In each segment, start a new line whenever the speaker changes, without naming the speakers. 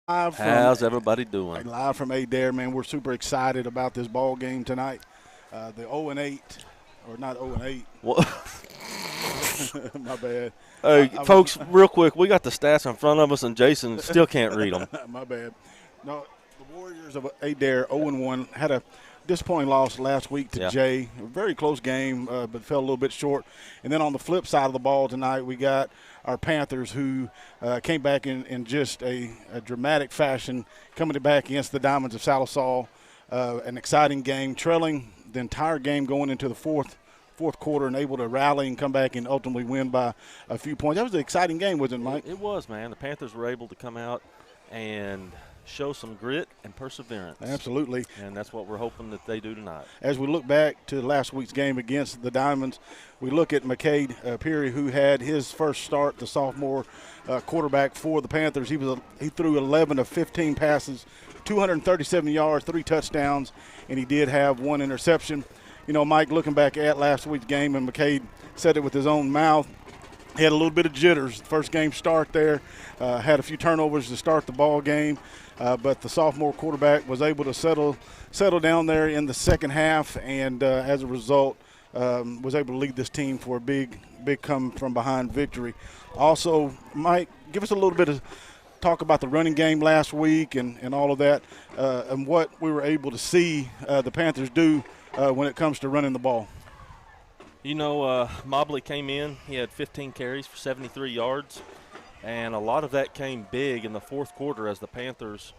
How's everybody doing?
Live from Adair, man. We're super excited about this ball game tonight. The 0-8, or not 0-8.
Well,
My bad.
hey,
I was,
folks, real quick, we got the stats in front of us, and Jason still can't read them.
my bad. No, the Warriors of Adair 0-1 had a disappointing loss last week to Jay. A very close game, but fell a little bit short. And then on the flip side of the ball tonight, we got our Panthers, who came back in just a dramatic fashion, coming back against the Diamonds of Salisal. An exciting game, trailing the entire game going into the fourth quarter and able to rally and come back and ultimately win by a few points. That was an exciting game, wasn't it, Mike?
It was, man. The Panthers were able to come out and show some grit and perseverance.
Absolutely.
And that's what we're hoping that they do tonight.
As we look back to last week's game against the Diamonds, we look at McCade Peary, who had his first start, the sophomore quarterback for the Panthers. He threw 11 of 15 passes, 237 yards, 3 touchdowns, and he did have 1 interception. You know, Mike, looking back at last week's game, and McCade said it with his own mouth, he had a little bit of jitters. First game start there, had a few turnovers to start the ball game, but the sophomore quarterback was able to settle down there in the second half, and as a result, was able to lead this team for a big come from behind victory. Also, Mike, give us a little bit of talk about the running game last week and all of that, and what we were able to see the Panthers do when it comes to running the ball.
You know, Mobley came in. He had 15 carries for 73 yards, and a lot of that came big in the fourth quarter as the Panthers,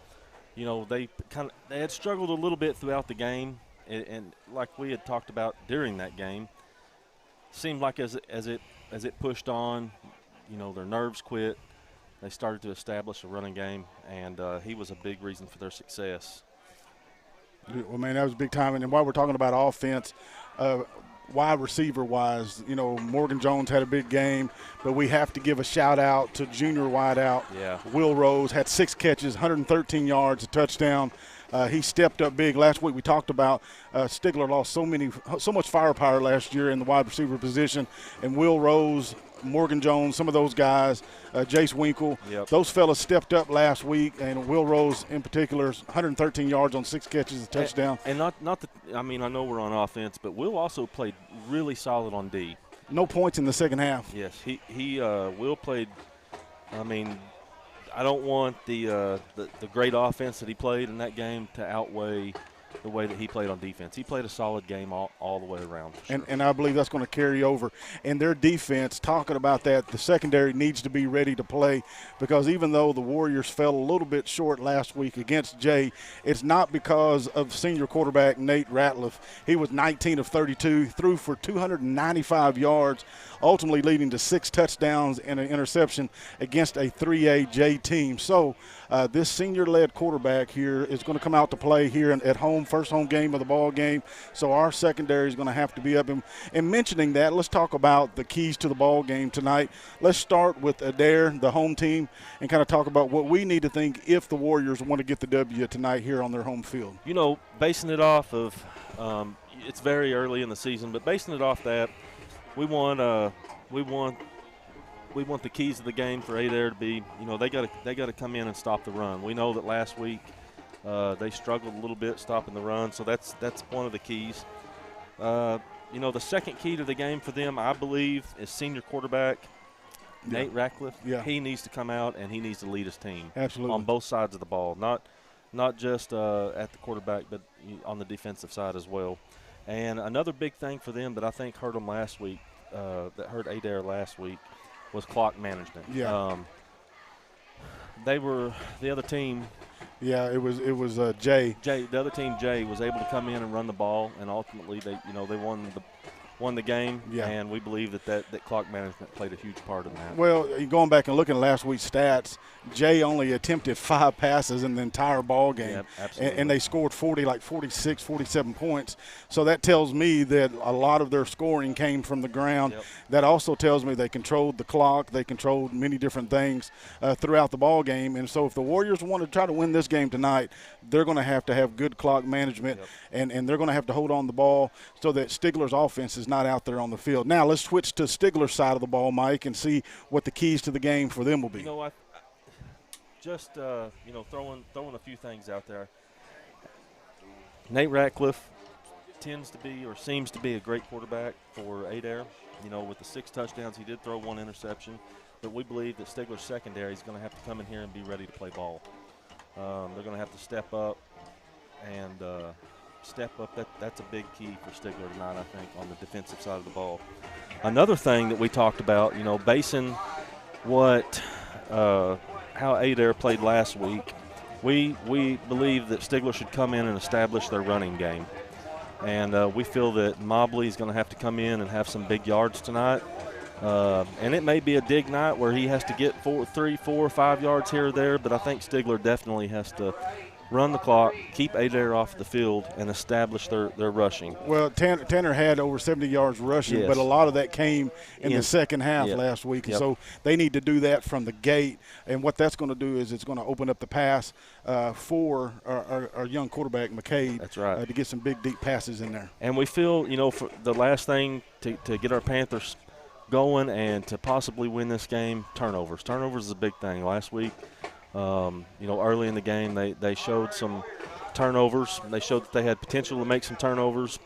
you know, they had struggled a little bit throughout the game, and like we had talked about during that game, seemed like as it pushed on, you know, their nerves quit. They started to establish a running game, and he was a big reason for their success.
Well, man, that was big time. And while we're talking about offense, wide receiver-wise, you know, Morgan Jones had a big game, but we have to give a shout-out to junior wideout.
Yeah.
Will Rose had 6 catches, 113 yards, a touchdown. He stepped up big. Last week we talked about Stigler lost so much firepower last year in the wide receiver position, and Will Rose, Morgan Jones, some of those guys, Jace Winkle, those fellas stepped up last week, and Will Rose in particular, 113 yards on 6 catches, a touchdown.
And I know we're on offense, but Will also played really solid on D.
No points in the second half.
Yes, Will played. I mean, I don't want the great offense that he played in that game to outweigh the way that he played on defense. He played a solid game all the way around. Sure.
And I believe that's going to carry over. And their defense, talking about that, the secondary needs to be ready to play, because even though the Warriors fell a little bit short last week against Jay, it's not because of senior quarterback Nate Ratliff. He was 19 of 32, threw for 295 yards, ultimately leading to 6 touchdowns and an interception against a 3A J team. So this senior-led quarterback here is going to come out to play here at home, first home game of the ball game. So our secondary is going to have to be up. And mentioning that, let's talk about the keys to the ball game tonight. Let's start with Adair, the home team, and kind of talk about what we need to think if the Warriors want to get the W tonight here on their home field.
You know, basing it off of it's very early in the season, but basing it off that, we want the keys of the game for Adair to be, you know, they got to come in and stop the run. We know that last week they struggled a little bit stopping the run, so that's one of the keys. You know, the second key to the game for them, I believe, is senior quarterback Nate Ratliff.
Yeah.
He needs to come out and he needs to lead his team.
Absolutely.
On both sides of the ball, not just at the quarterback, but on the defensive side as well. And another big thing for them that I think hurt them last week, that hurt Adair last week, was clock management.
Yeah.
The other team.
Yeah, it was Jay.
The other team, Jay, was able to come in and run the ball, and ultimately they won the game, and we believe that clock management played a huge part in that.
Well, going back and looking at last week's stats, Jay only attempted 5 passes in the entire ball game.
Yep, absolutely.
And they scored 46, 47 points. So that tells me that a lot of their scoring came from the ground.
Yep.
That also tells me they controlled the clock. They controlled many different things throughout the ball game. And so if the Warriors want to try to win this game tonight, they're going to have good clock management, and they're going to have to hold on the ball so that Stigler's offense is not out there on the field. Now let's switch to Stigler's side of the ball, Mike, and see what the keys to the game for them will be.
You know, just throwing a few things out there. Nate Ratcliffe tends to be or seems to be a great quarterback for Adair. With the 6 touchdowns, he did throw 1 interception, but we believe that Stigler's secondary is going to have to come in here and be ready to play ball. They're going to have to step up and That's a big key for Stigler tonight, I think, on the defensive side of the ball. Another thing that we talked about, basing how Adair played last week, we believe that Stigler should come in and establish their running game. And we feel that Mobley is going to have to come in and have some big yards tonight. And it may be a dig night where he has to get 3, 4, 5 yards here or there, but I think Stigler definitely has to run the clock, keep Adair off the field, and establish their rushing.
Well, Tanner had over 70 yards rushing, but a lot of that came in the second half last week. And so they need to do that from the gate. And what that's going to do is it's going to open up the pass for our young quarterback, McCade.
That's right.
To get some big, deep passes in there.
And we feel, for the last thing to get our Panthers going and to possibly win this game, turnovers. Turnovers is a big thing. Last week, early in the game, they showed some turnovers. They showed that they had potential to make some turnovers.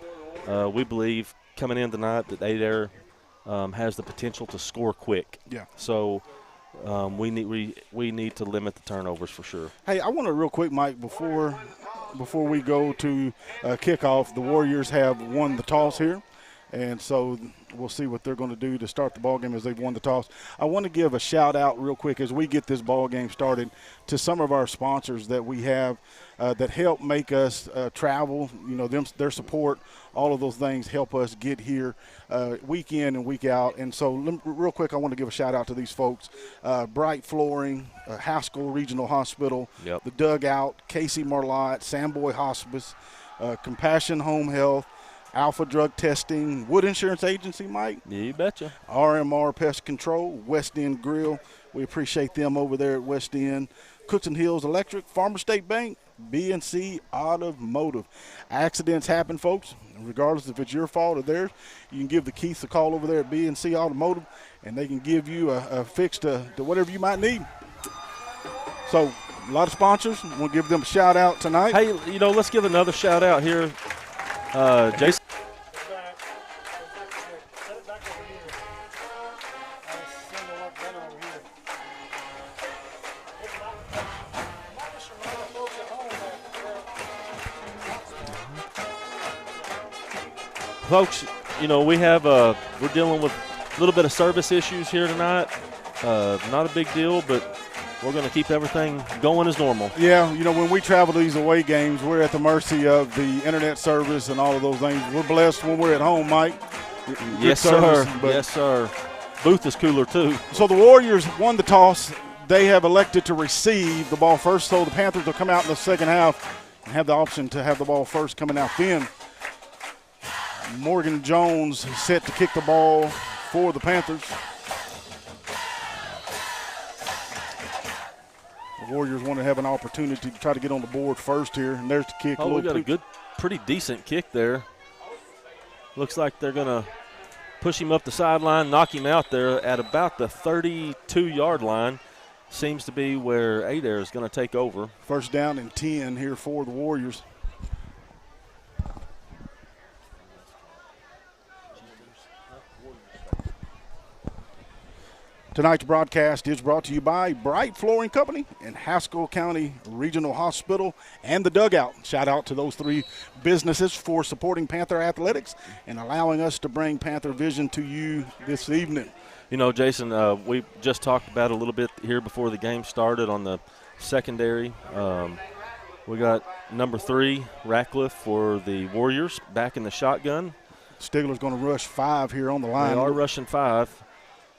We believe coming in tonight that Adair has the potential to score quick.
Yeah.
So we need to limit the turnovers for sure.
Hey, I want to real quick, Mike, before we go to kickoff, the Warriors have won the toss here. And so we'll see what they're going to do to start the ball game as they've won the toss. I want to give a shout out real quick as we get this ball game started to some of our sponsors that we have that help make us travel. Their support, all of those things help us get here week in and week out. And so real quick, I want to give a shout out to these folks: Bright Flooring, Haskell Regional Hospital, The Dugout, Casey Marlott, Samboy Hospice, Compassion Home Health, Alpha Drug Testing, Wood Insurance Agency, Mike.
Yeah, you betcha.
RMR Pest Control, West End Grill. We appreciate them over there at West End. Cooks and Hills Electric, Farmer State Bank, B&C Automotive. Accidents happen, folks. Regardless if it's your fault or theirs, you can give the Keiths a call over there at B&C Automotive, and they can give you a fix to whatever you might need. So, a lot of sponsors. We'll give them a shout-out tonight.
Hey, let's give another shout-out here. Jason. Folks, we have we're dealing with a little bit of service issues here tonight. Not a big deal, but we're going to keep everything going as normal.
Yeah, when we travel to these away games, we're at the mercy of the internet service and all of those things. We're blessed when we're at home, Mike.
Yes, sir. Yes, sir. Booth is cooler, too.
So the Warriors won the toss. They have elected to receive the ball first, so the Panthers will come out in the second half and have the option to have the ball first coming out then. Morgan Jones set to kick the ball for the Panthers. The Warriors want to have an opportunity to try to get on the board first here, and there's the kick.
Oh, we got a pretty decent kick there. Looks like they're going to push him up the sideline, knock him out there at about the 32-yard line. Seems to be where Adair is going to take over.
First down and 10 here for the Warriors. Tonight's broadcast is brought to you by Bright Flooring Company and Haskell County Regional Hospital and The Dugout. Shout out to those 3 businesses for supporting Panther athletics and allowing us to bring Panther Vision to you this evening.
Jason, we just talked about it a little bit here before the game started on the secondary. We got number 3, Ratcliffe, for the Warriors, back in the shotgun.
Stigler's going to rush 5 here on the line.
They are rushing 5.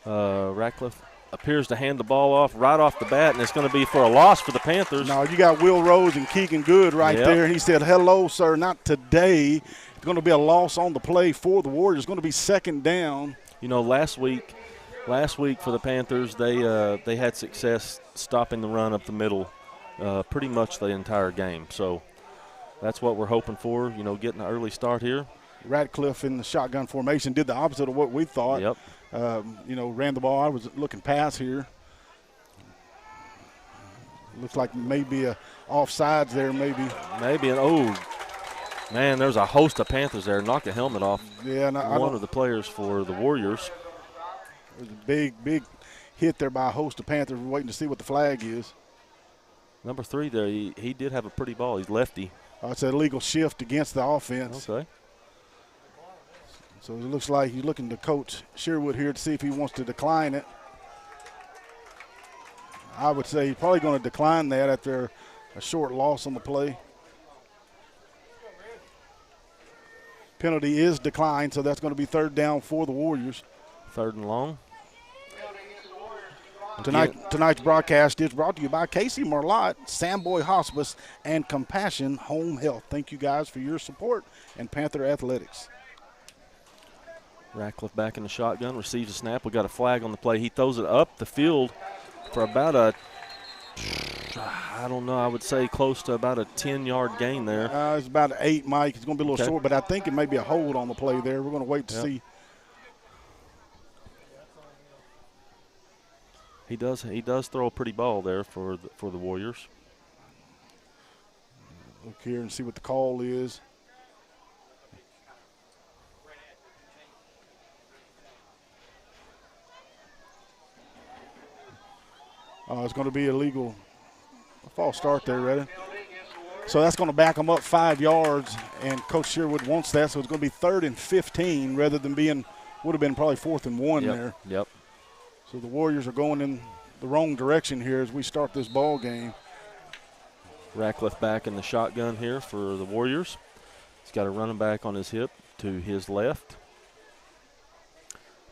Ratcliffe appears to hand the ball off right off the bat, and it's going to be for a loss for the Panthers.
No, you got Will Rose and Keegan Good right there. He said, hello, sir, not today. It's going to be a loss on the play for the Warriors. It's going to be second down.
Last week for the Panthers, they had success stopping the run up the middle pretty much the entire game. So that's what we're hoping for, getting an early start here.
Ratcliffe in the shotgun formation did the opposite of what we thought.
Yep.
Ran the ball. I was looking pass here. Looks like maybe a offsides there, maybe.
Maybe an man, there's a host of Panthers there. Knocked a helmet off.
Yeah, and
one of the players for the Warriors.
There's a big hit there by a host of Panthers. We're waiting to see what the flag is.
Number 3 there, he did have a pretty ball. He's lefty.
It's an illegal shift against the offense.
Okay.
So it looks like he's looking to Coach Sherwood here to see if he wants to decline it. I would say he's probably going to decline that after a short loss on the play. Penalty is declined, so that's going to be 3rd down for the Warriors.
3rd and long.
Tonight's broadcast is brought to you by Casey Marlott, Samboy Hospice, and Compassion Home Health. Thank you guys for your support and Panther Athletics.
Ratcliffe back in the shotgun, receives a snap. We got a flag on the play. He throws it up the field for about I would say close to about a 10-yard gain there.
It's about 8, Mike. It's going to be a little short, but I think it may be a hold on the play there. We're going to wait to see.
He does throw a pretty ball there for the Warriors.
Look here and see what the call is. It's going to be illegal. A false start there, Redden. So that's going to back them up 5 yards, and Coach Sherwood wants that, so it's going to be 3rd and 15 rather than would have been probably 4th and 1 there.
Yep.
So the Warriors are going in the wrong direction here as we start this ball game.
Ratcliffe back in the shotgun here for the Warriors. He's got a running back on his hip to his left.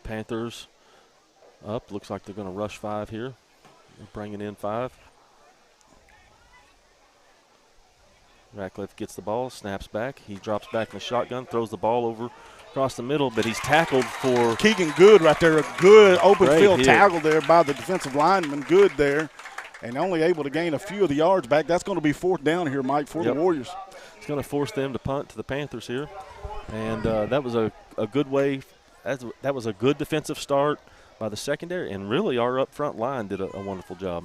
Panthers up. Looks like they're going to rush 5 here. They're bringing in 5. Ratcliffe gets the ball, snaps back. He drops back in the shotgun, throws the ball over across the middle, but he's tackled for
Keegan Good right there. A good open field
hit.
tackle there by the defensive lineman. Good there. And only able to gain a few of the yards back. That's going to be 4th down here, Mike, for the Warriors.
It's going to force them to punt to the Panthers here. And that was a good way. That was a good defensive start by the secondary, and really our up front line did a wonderful job.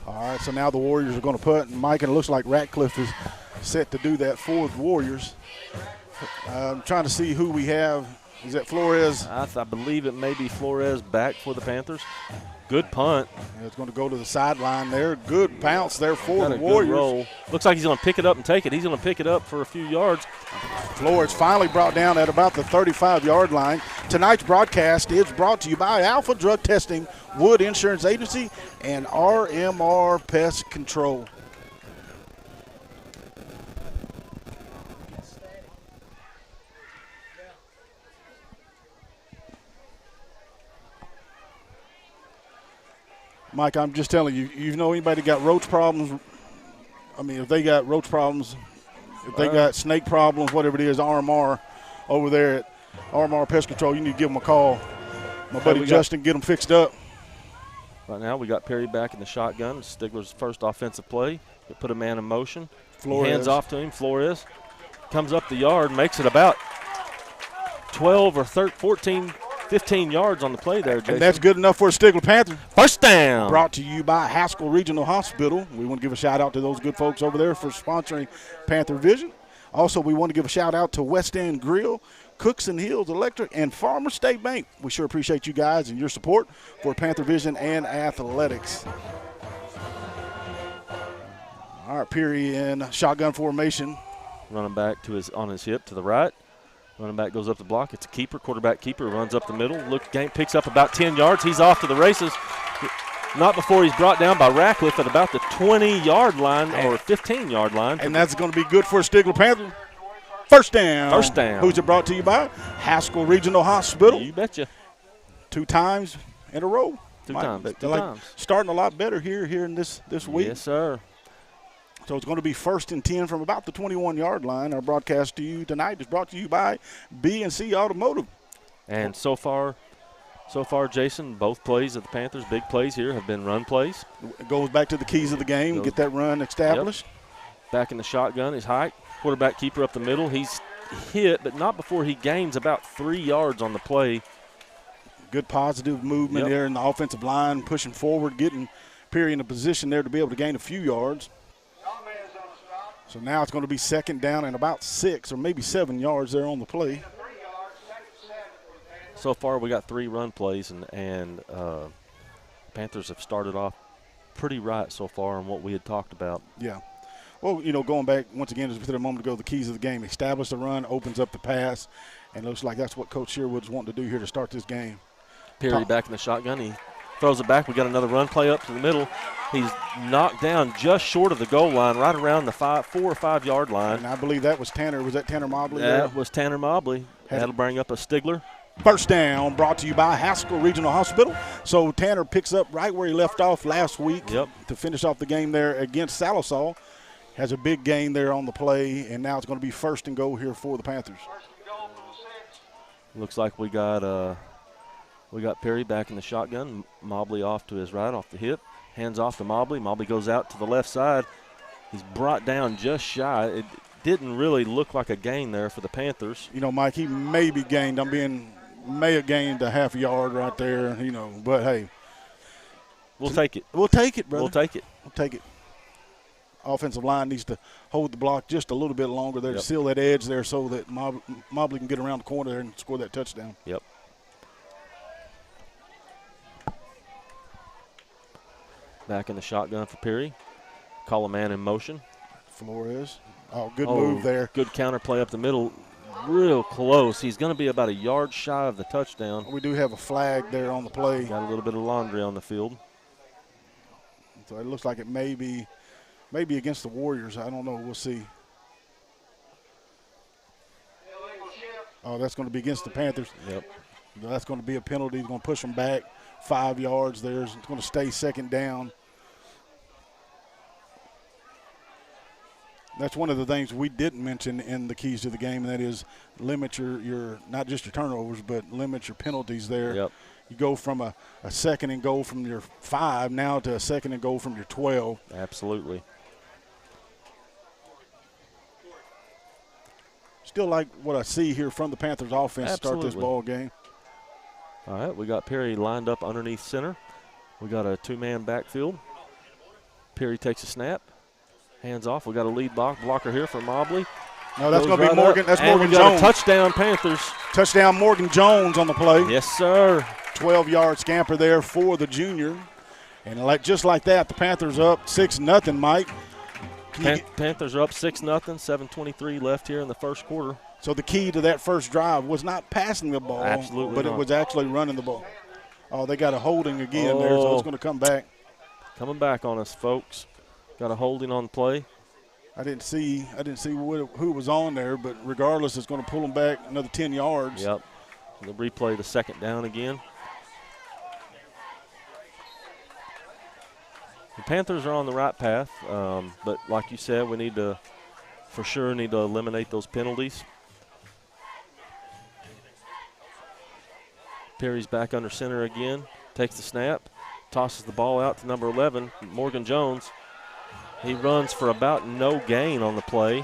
All right, so now the Warriors are going to punt, and Mike, and it looks like Ratcliffe is set to do that for the Warriors. I'm trying to see who we have. Is that Flores?
I believe it may be Flores back for the Panthers. Good punt.
Yeah, it's going to go to the sideline there. Good bounce there for the Warriors.
Good roll. Looks like he's going to pick it up and take it. He's going to pick it up for a few yards.
Flores finally brought down at about the 35-yard line. Tonight's broadcast is brought to you by Alpha Drug Testing, Wood Insurance Agency, and RMR Pest Control. Mike, I'm just telling you, you know anybody got roach problems? I mean, if they got roach problems, if they got snake problems, whatever it is, RMR over there at RMR Pest Control, you need to give them a call. My buddy Justin, get them fixed up.
Right now we got Perry back in the shotgun. Stigler's first offensive play. They put a man in motion.
Flores.
Hands off to him. Flores comes up the yard, makes it about 12 or 13, 14, 15 yards on the play there, Jason.
And that's good enough for a Stigler Panther.
First down.
Brought to you by Haskell Regional Hospital. We want to give a shout-out to those good folks over there for sponsoring Panther Vision. Also, we want to give a shout-out to West End Grill, Cooks and Hills Electric, and Farmer State Bank. We sure appreciate you guys and your support for Panther Vision and athletics. All right, Peary in shotgun formation.
Running back on his hip to the right. Running back goes up the block. It's a keeper, quarterback keeper, runs up the middle. Picks up about 10 yards. He's off to the races. Not before he's brought down by Ratcliffe at about the 20-yard line or 15-yard line.
And that's going to be good for a Stigler Panther. First down.
First down.
Who's it brought to you by? Haskell Regional Hospital.
You betcha.
2 times in a row.
Two times.
Starting a lot better here in this week.
Yes, sir.
So it's going to be 1st and 10 from about the 21-yard line. Our broadcast to you tonight is brought to you by B&C Automotive.
And so far, Jason, both plays of the Panthers, big plays here, have been run plays.
It goes back to the keys of the game, get that run established.
Yep. Back in the shotgun is Hike. Quarterback keeper up the middle. He's hit, but not before he gains about 3 yards on the play.
Good positive movement there in the offensive line, pushing forward, getting Perry in a position there to be able to gain a few yards. So now it's going to be second down and about 6 or maybe 7 yards there on the play.
So far we got 3 run plays, and Panthers have started off pretty right so far on what we had talked about.
Yeah. Well, you know, going back once again, as we said a moment ago, the keys of the game: establish the run, opens up the pass, and looks like that's what Coach Sherwood's wanting to do here to start this game.
Perry back in the shotgun. He throws it back. We got another run play up to the middle. He's knocked down just short of the goal line, right around the 4 or 5 yard line.
And I believe that was Tanner. Was that Tanner Mobley?
That was Tanner Mobley. That'll bring up a Stigler.
First down brought to you by Haskell Regional Hospital. So Tanner picks up right where he left off last week to finish off the game there against Salisal. Has a big gain there on the play, and now it's going to be first and goal here for the Panthers.
Looks like we got Perry back in the shotgun. Mobley off to his right, off the hip. Hands off to Mobley. Mobley goes out to the left side. He's brought down just shy. It didn't really look like a gain there for the Panthers.
You know, Mike, he maybe gained. May have gained a half yard right there, you know, but hey.
We'll take it.
We'll take it, brother.
We'll take it.
We'll take it. Offensive line needs to hold the block just a little bit longer there to seal that edge there so that Mobley can get around the corner there and score that touchdown.
Yep. Back in the shotgun for Perry. Call a man in motion.
Flores. Oh, good move there.
Good counter play up the middle. Real close. He's going to be about a yard shy of the touchdown.
We do have a flag there on the play.
Got a little bit of laundry on the field.
So it looks like it may be against the Warriors. I don't know. We'll see. Oh, that's going to be against the Panthers.
Yep.
That's going to be a penalty. He's going to push them back 5 yards there. It's going to stay second down. That's one of the things we didn't mention in the keys to the game, and that is limit your not just your turnovers, but limit your penalties there.
Yep.
You go from a second and goal from your 5 now to a second and goal from your 12.
Absolutely.
Still like what I see here from the Panthers offense to start this ball game.
All right, we got Perry lined up underneath center. We got a 2-man backfield. Perry takes a snap. Hands off. We got a lead blocker here for Mobley.
No, that's going to be Morgan. That's Morgan
Jones.
Jones.
A touchdown, Panthers.
Touchdown, Morgan Jones on the play.
Yes, sir.
12-yard scamper there for the junior. And just like that, the Panthers up 6-0, Mike.
Panthers are up 6-0, 7:23 left here in the first quarter.
So the key to that first drive was not passing the ball, but it was actually running the ball. Oh, they got a holding again there, so it's going to come back.
Coming back on us, folks. Got a holding on the play.
I didn't see who was on there, but regardless, it's going to pull them back another 10 yards.
Yep. They'll replay the second down again. The Panthers are on the right path, but like you said, we need to eliminate those penalties. Perry's back under center again, takes the snap, tosses the ball out to number 11, Morgan Jones. He runs for about no gain on the play.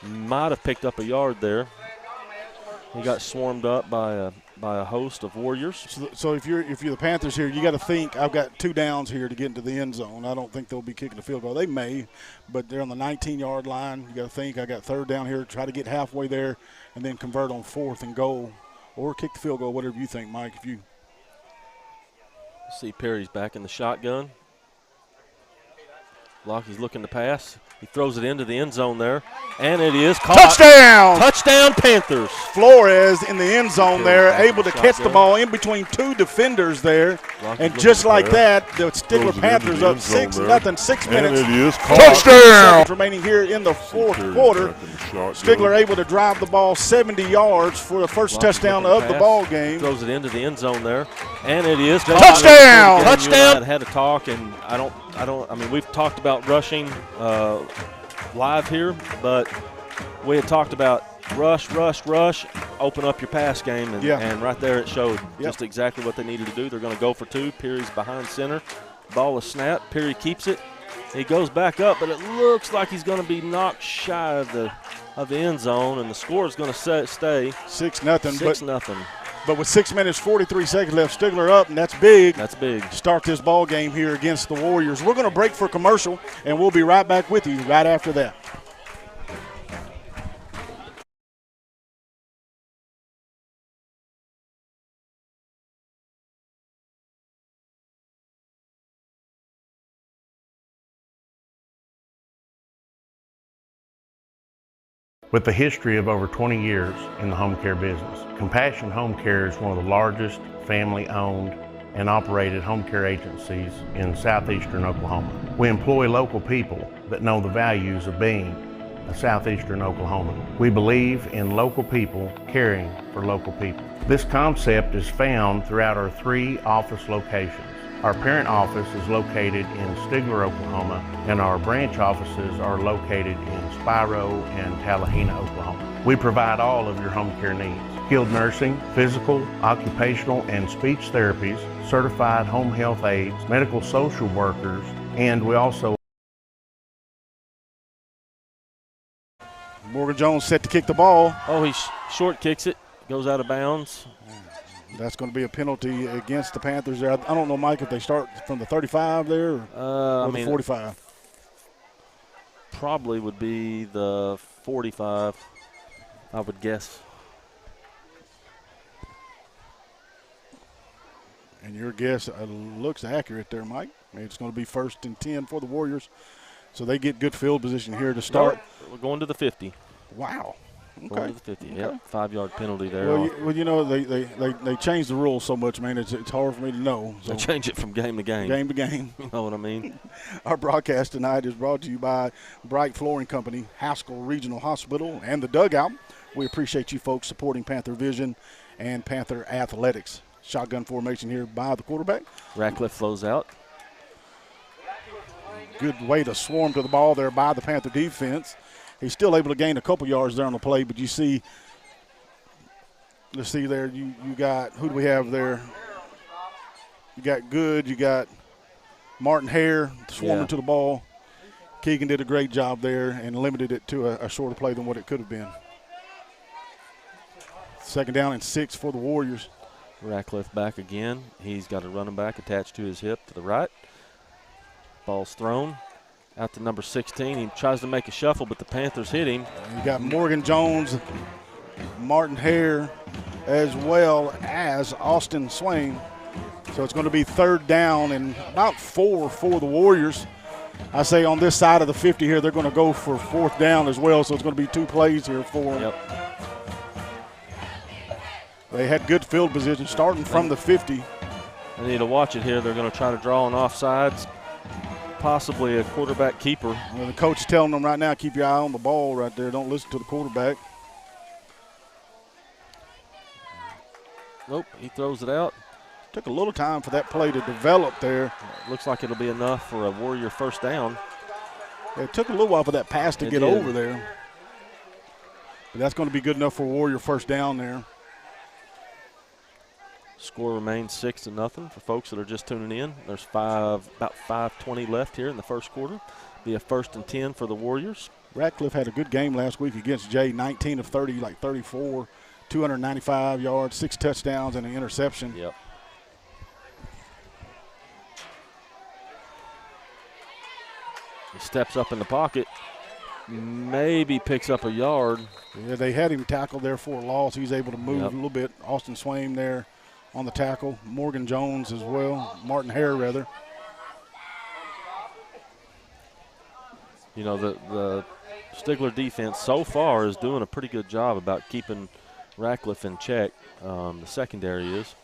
Might have picked up a yard there. He got swarmed up by a host of Warriors.
So if you're the Panthers here, you got to think, I've got 2 downs here to get into the end zone. I don't think they'll be kicking the field goal. They may, but they're on the 19-yard line. You got to think, I got 3rd down here, try to get halfway there, and then convert on 4th and goal, or kick the field goal, whatever you think, Mike. If you
see Perry's back in the shotgun. Lockie's looking to pass. He throws it into the end zone there, and it is caught.
Touchdown!
Touchdown, Panthers.
Flores in the end zone there, able to catch the ball in between 2 defenders there. And just like that, the Stigler Panthers up 6-0, 6 minutes.
And it is caught.
Touchdown! Remaining here in the 4th quarter. Stigler able to drive the ball 70 yards for the first touchdown of the ball game.
Throws it into the end zone there, and it is
touchdown!
Touchdown! I had a talk, and I mean, we've talked about rushing live here, but we had talked about rush, open up your pass game, and right there it showed just exactly what they needed to do. They're going to go for 2. Perry's behind center. Ball is snapped. Perry keeps it. He goes back up, but it looks like he's going to be knocked shy of the end zone, and the score is going to stay
6-0.
6-0.
But with 6 minutes, 43 seconds left, Stigler up, and that's big.
That's big.
Start this ball game here against the Warriors. We're going to break for commercial, and we'll be right back with you right after that.
With a history of over 20 years in the home care business, Compassion Home Care is one of the largest family-owned and operated home care agencies in southeastern Oklahoma. We employ local people that know the values of being a southeastern Oklahoman. We believe in local people caring for local people. This concept is found throughout our 3 office locations. Our parent office is located in Stigler, Oklahoma, and our branch offices are located in Spiro and Tallahena, Oklahoma. We provide all of your home care needs: skilled nursing, physical, occupational, and speech therapies, certified home health aides, medical social workers, and we also
Morgan Jones set to kick the ball.
Oh, he short kicks it, goes out of bounds.
That's going to be a penalty against the Panthers there. I don't know, Mike, if they start from the 35 there or the 45.
Probably would be the 45, I would guess.
And your guess looks accurate there, Mike. Maybe it's going to be 1st and 10 for the Warriors. So they get good field position here to start.
No, we're going to the 50.
Wow. Okay.
Going to the 50.
Okay.
Yep, 5-yard penalty there.
Well, you know, they changed the rules so much, man. It's hard for me to know. So
they change it from game to game.
Game to game.
You know what I mean?
Our broadcast tonight is brought to you by Bright Flooring Company, Haskell Regional Hospital, and the Dugout. We appreciate you folks supporting Panther Vision and Panther Athletics. Shotgun formation here by the quarterback.
Ratcliffe flows out.
Good way to swarm to the ball there by the Panther defense. He's still able to gain a couple yards there on the play, but you see, let's see there, you got, who do we have there? You got Good, you got Martin Hare swarming to the ball. Keegan did a great job there and limited it to a shorter play than what it could have been. 2nd down and 6 for the Warriors.
Ratcliffe back again. He's got a running back attached to his hip to the right. Ball's thrown out to number 16. He tries to make a shuffle, but the Panthers hit him.
You got Morgan Jones, Martin Hare, as well as Austin Swain. So it's going to be 3rd down and about 4 for the Warriors. I say on this side of the 50 here, they're going to go for 4th down as well, so it's going to be 2 plays here for them.
Yep.
They had good field position starting from the 50.
They need to watch it here. They're going to try to draw an offsides, possibly a quarterback keeper.
Well, the coach is telling them right now, keep your eye on the ball right there. Don't listen to the quarterback.
Nope, he throws it out.
Took a little time for that play to develop there.
Looks like it'll be enough for a Warrior 1st down.
It took a little while for that pass to get over there. But that's going to be good enough for Warrior 1st down there.
Score remains 6-0 for folks that are just tuning in. There's about 5:20 left here in the 1st quarter. Be a 1st and 10 for the Warriors.
Ratcliffe had a good game last week against Jay, 19 of 30, like 34, 295 yards, 6 touchdowns, and an interception.
Yep. He steps up in the pocket, maybe picks up a yard.
Yeah, they had him tackled there for a loss. He's able to move a little bit. Austin Swain there on the tackle. Morgan Jones as well. Martin Hare, rather.
You know, the Stigler defense so far is doing a pretty good job about keeping Ratcliffe in check. The secondary is.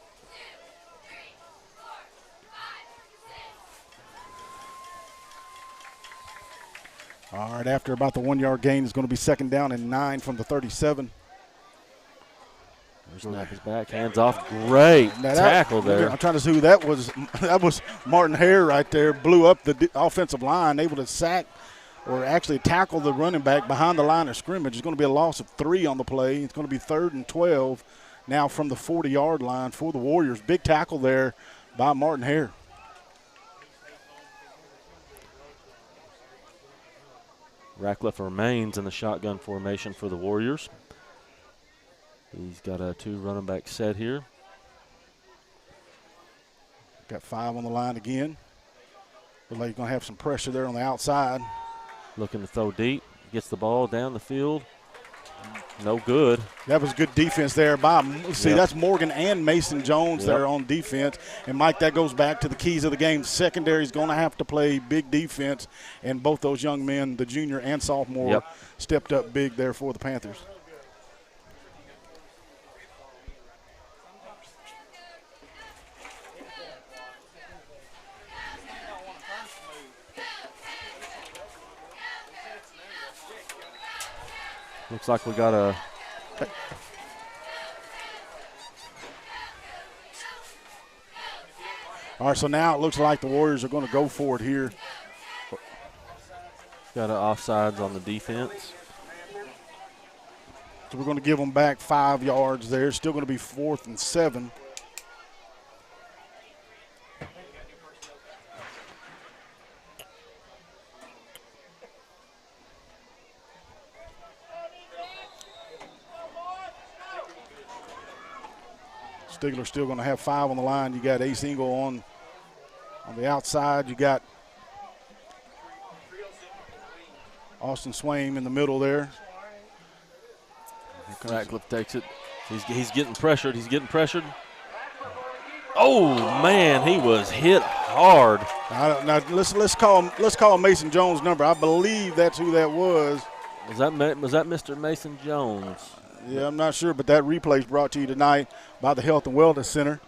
All right, after about the 1-yard gain, it's going to be 2nd down and 9 from the 37.
Snap is back, hands off. Great tackle there.
I'm trying to see who that was. That was Martin Hare right there. Blew up the offensive line, able to sack or actually tackle the running back behind the line of scrimmage. It's going to be a loss of 3 on the play. It's going to be 3rd and 12 now from the 40-yard line for the Warriors. Big tackle there by Martin Hare.
Ratcliffe remains in the shotgun formation for the Warriors. He's got a 2 running back set here.
Got 5 on the line again. Looks like he's going to have some pressure there on the outside.
Looking to throw deep. Gets the ball down the field. No good.
That was good defense there by, see,
Yep.
that's Morgan and Mason Jones
Yep.
there on defense. And, Mike, that goes back to the keys of the game. Secondary is going to have to play big defense, and both those young men, the junior and sophomore,
Yep.
stepped up big there for the Panthers.
Looks like we got a
All right, so now it looks like the Warriors are going to go for it here.
offsides on the defense.
So we're going to give them back 5 yards there. Still going to be 4th and 7. Stigler still going to have 5 on the line. You got Ace Ingle on the outside. You got Austin Swain in the middle there.
Ratcliffe takes it. He's getting pressured. He's getting pressured. Oh man, he was hit hard.
Now let's call Mason Jones' number. I believe that's who that was.
Was that Mr. Mason Jones?
Yeah, I'm not sure, but that replay is brought to you tonight by the Health and Wellness Center.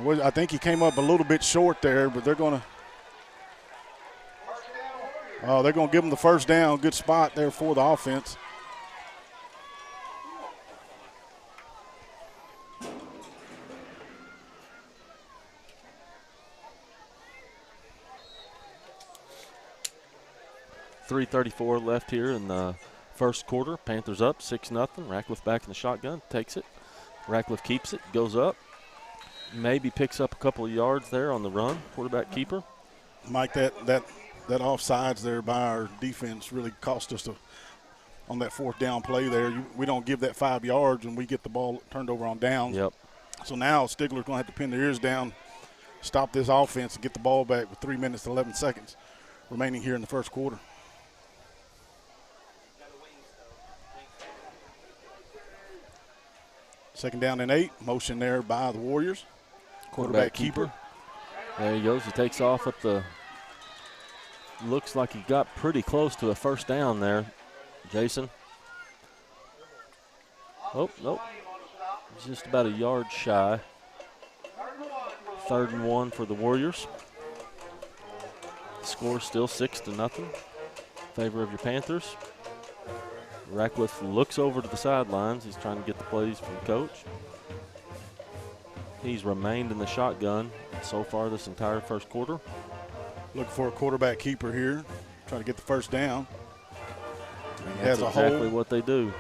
I think he came up a little bit short there, but they're going to give him the first down. Good spot there for the offense.
.334 left here in the first quarter. Panthers up 6-0. Ratcliffe back in the shotgun, takes it. Ratcliffe keeps it, goes up. Maybe picks up a couple of yards there on the run. Quarterback keeper.
Mike, that offsides there by our defense really cost us on that 4th down play there. We don't give that 5 yards and we get the ball turned over on downs.
Yep.
So now Stigler's going to have to pin their ears down, stop this offense, and get the ball back with 3 minutes and 11 seconds remaining here in the first quarter. Second down and 8. Motion there by the Warriors. Quarterback keeper.
There he goes. He takes off up the – looks like he got pretty close to a first down there, Jason. Oh, nope. He's just about a yard shy. 3rd and 1 for the Warriors. Score still 6-0 in favor of your Panthers. Ratcliffe looks over to the sidelines. He's trying to get the plays from the coach. He's remained in the shotgun so far this entire first quarter.
Looking for a quarterback keeper here, trying to get the first down. He
That's
has a
exactly
hold,
what they do.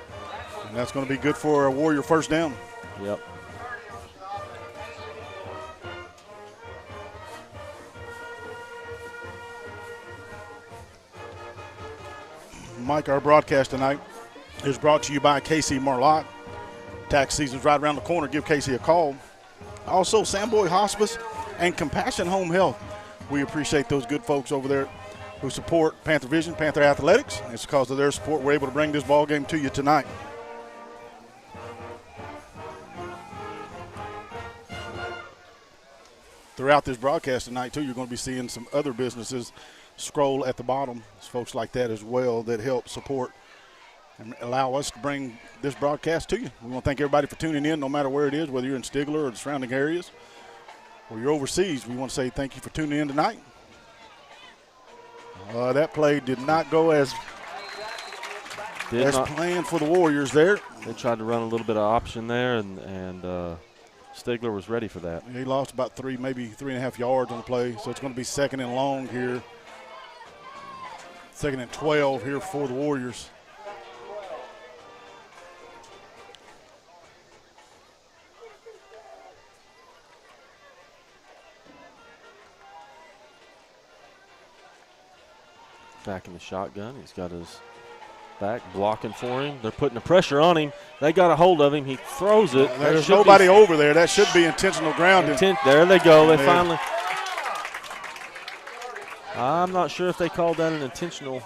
and that's going to be good for a Warrior first down.
Yep.
Mike, our broadcast tonight is brought to you by Casey Marlotte. Tax season's right around the corner. Give Casey a call. Also, Samboy Hospice and Compassion Home Health. We appreciate those good folks over there who support Panther Vision, Panther Athletics. It's because of their support we're able to bring this ball game to you tonight. Throughout this broadcast tonight, too, you're going to be seeing some other businesses scroll at the bottom. There's folks like that as well that help support and allow us to bring this broadcast to you. We want to thank everybody for tuning in, no matter where it is, whether you're in Stigler or the surrounding areas or you're overseas. We want to say thank you for tuning in tonight. That play did not go as planned for the Warriors there.
They tried to run a little bit of option there, and Stigler was ready for that.
He lost about 3, maybe 3.5 yards on the play, so it's going to be 2nd and long here. 2nd and 12 here for the Warriors.
Back in the shotgun. He's got his back blocking for him. They're putting the pressure on him. They got a hold of him. He throws it.
There's nobody over there. That should be intentional grounding.
There they go. They finally. I'm not sure if they called that an intentional.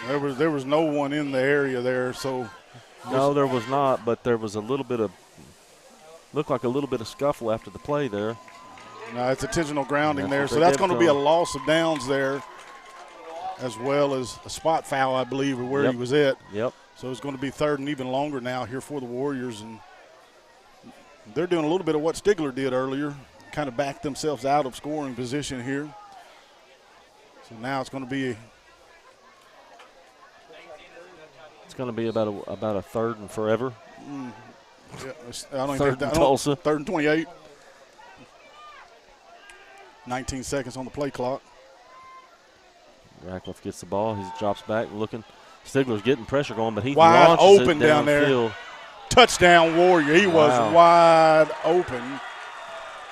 There was no one in the area there, so.
No, there was not, but there was a little bit of, looked like a little bit of scuffle after the play there.
No, it's intentional grounding there, so that's going to be a loss of downs there, as well as a spot foul, I believe, or where he was at.
Yep.
So it's going to be third and even longer now here for the Warriors, and they're doing a little bit of what Stigler did earlier, kind of backed themselves out of scoring position here. So now it's going to be
about a third and forever.
Yeah, I don't
third
think
and Tulsa.
Third and 28. 19 seconds on the play clock.
Ratcliffe gets the ball. He drops back looking. Stigler's getting pressure going, but he
wide
launches
open
it
down there.
downfield.
Touchdown Warrior. He was wide open.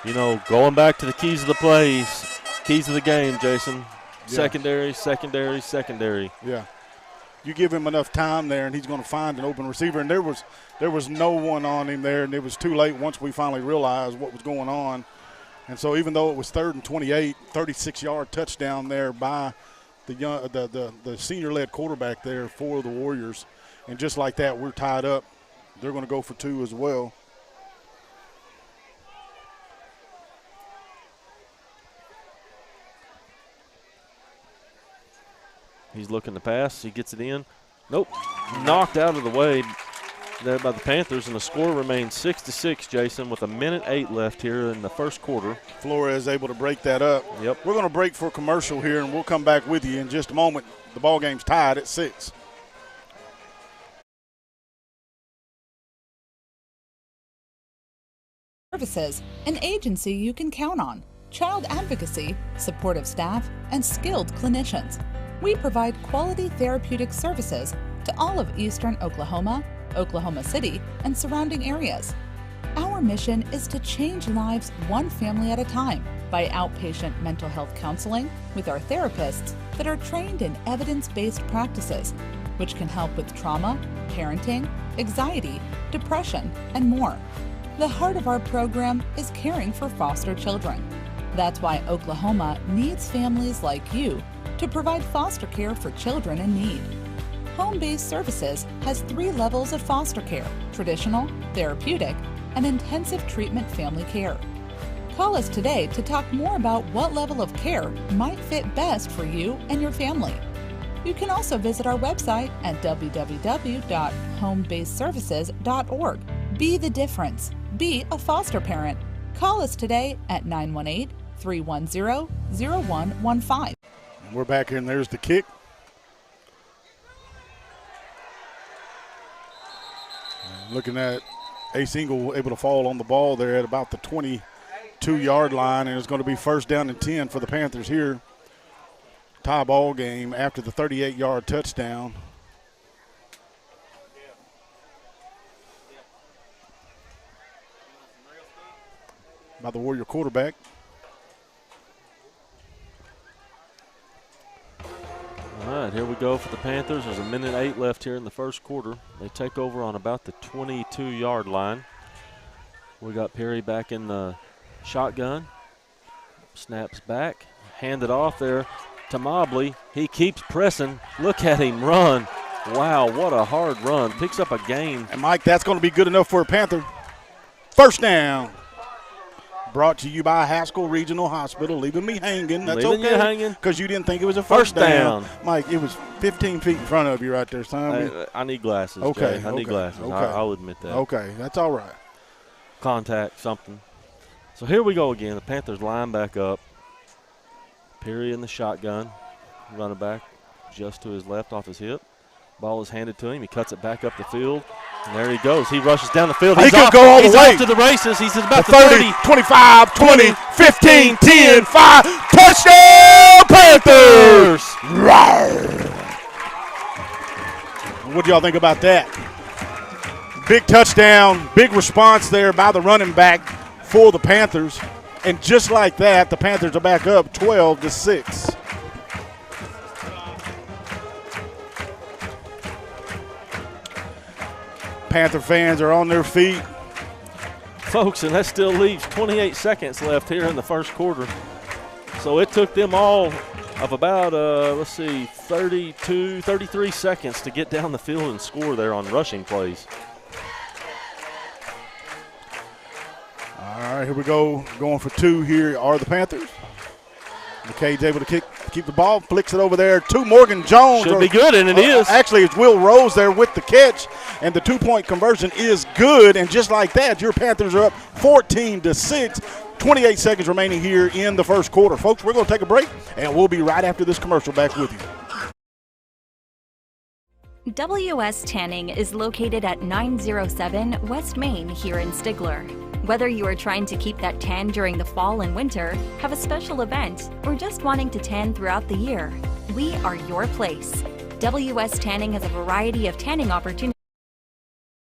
You know, going back to the keys of the plays, keys of the game, Jason.
Yeah.
Secondary, secondary, secondary.
Yeah. You give him enough time there, and he's going to find an open receiver. And there was no one on him there, and it was too late once we finally realized what was going on. And so even though it was third and 28, 36-yard touchdown there by the senior-led quarterback there for the Warriors. And just like that, we're tied up. They're going to go for two as well.
He's looking to pass. He gets it in. Nope. Knocked out of the way there by the Panthers, and the score remains 6-6, Jason, with 1:08 left here in the first quarter.
Flores able to break that up.
Yep.
We're going to break for a commercial here, and we'll come back with you in just a moment. The ball game's tied at 6.
Services, an agency you can count on. Child advocacy, supportive staff, and skilled clinicians. We provide quality therapeutic services to all of eastern Oklahoma, Oklahoma City, and surrounding areas. Our mission is to change lives one family at a time by outpatient mental health counseling with our therapists that are trained in evidence-based practices, which can help with trauma, parenting, anxiety, depression, and more. The heart of our program is caring for foster children. That's why Oklahoma needs families like you to provide foster care for children in need. Home-based services has 3 levels of foster care: traditional, therapeutic, and intensive treatment family care. Call us today to talk more about what level of care might fit best for you and your family. You can also visit our website at www.homebasedservices.org. Be the difference. Be a foster parent. Call us today at 918-310-0115.
We're back here, and there's the kick. Looking at Ace Engle able to fall on the ball there at about the 22-yard line, and it's going to be first down and 10 for the Panthers here. Tie ball game after the 38-yard touchdown. By the Warrior quarterback.
All right, here we go for the Panthers. There's 1:08 left here in the first quarter. They take over on about the 22-yard line. We got Perry back in the shotgun. Snaps back, handed off there to Mobley. He keeps pressing. Look at him run. Wow, what a hard run. Picks up a gain.
And, Mike, that's going to be good enough for a Panther. First down. Brought to you by Haskell Regional Hospital. Leaving me hanging. That's
Leaving
okay.
you hanging.
Because you didn't think it was a first
down.
Mike, it was 15 feet in front of you right there, son.
I need glasses,
Okay,
Jay. I need glasses.
okay.
I'll admit that.
Okay, that's all right.
Contact, something. So here we go again. The Panthers line back up. Perry in the shotgun. Running back just to his left off his hip. Ball is handed to him. He cuts it back up the field. And there he goes. He rushes down the field.
He could go all the way.
He's off to the races. He's about
30, 25, 20, 15, 10, 5. Touchdown, Panthers! What do y'all think about that? Big touchdown, big response there by the running back for the Panthers. And just like that, the Panthers are back up 12-6. Panther fans are on their feet.
Folks, and that still leaves 28 seconds left here in the first quarter. So it took them all of about, 33 seconds to get down the field and score there on rushing plays.
All right, here we go. Going for two here are the Panthers. McKay's able to keep the ball, flicks it over there to Morgan Jones.
Should be good, and it is.
Actually, it's Will Rose there with the catch, and the two-point conversion is good. And just like that, your Panthers are up 14-6. 28 seconds remaining here in the first quarter. Folks, we're going to take a break, and we'll be right after this commercial back with you.
WS Tanning is located at 907 West Main here in Stigler. Whether you are trying to keep that tan during the fall and winter, have a special event, or just wanting to tan throughout the year, we are your place. WS Tanning has a variety of tanning opportunities.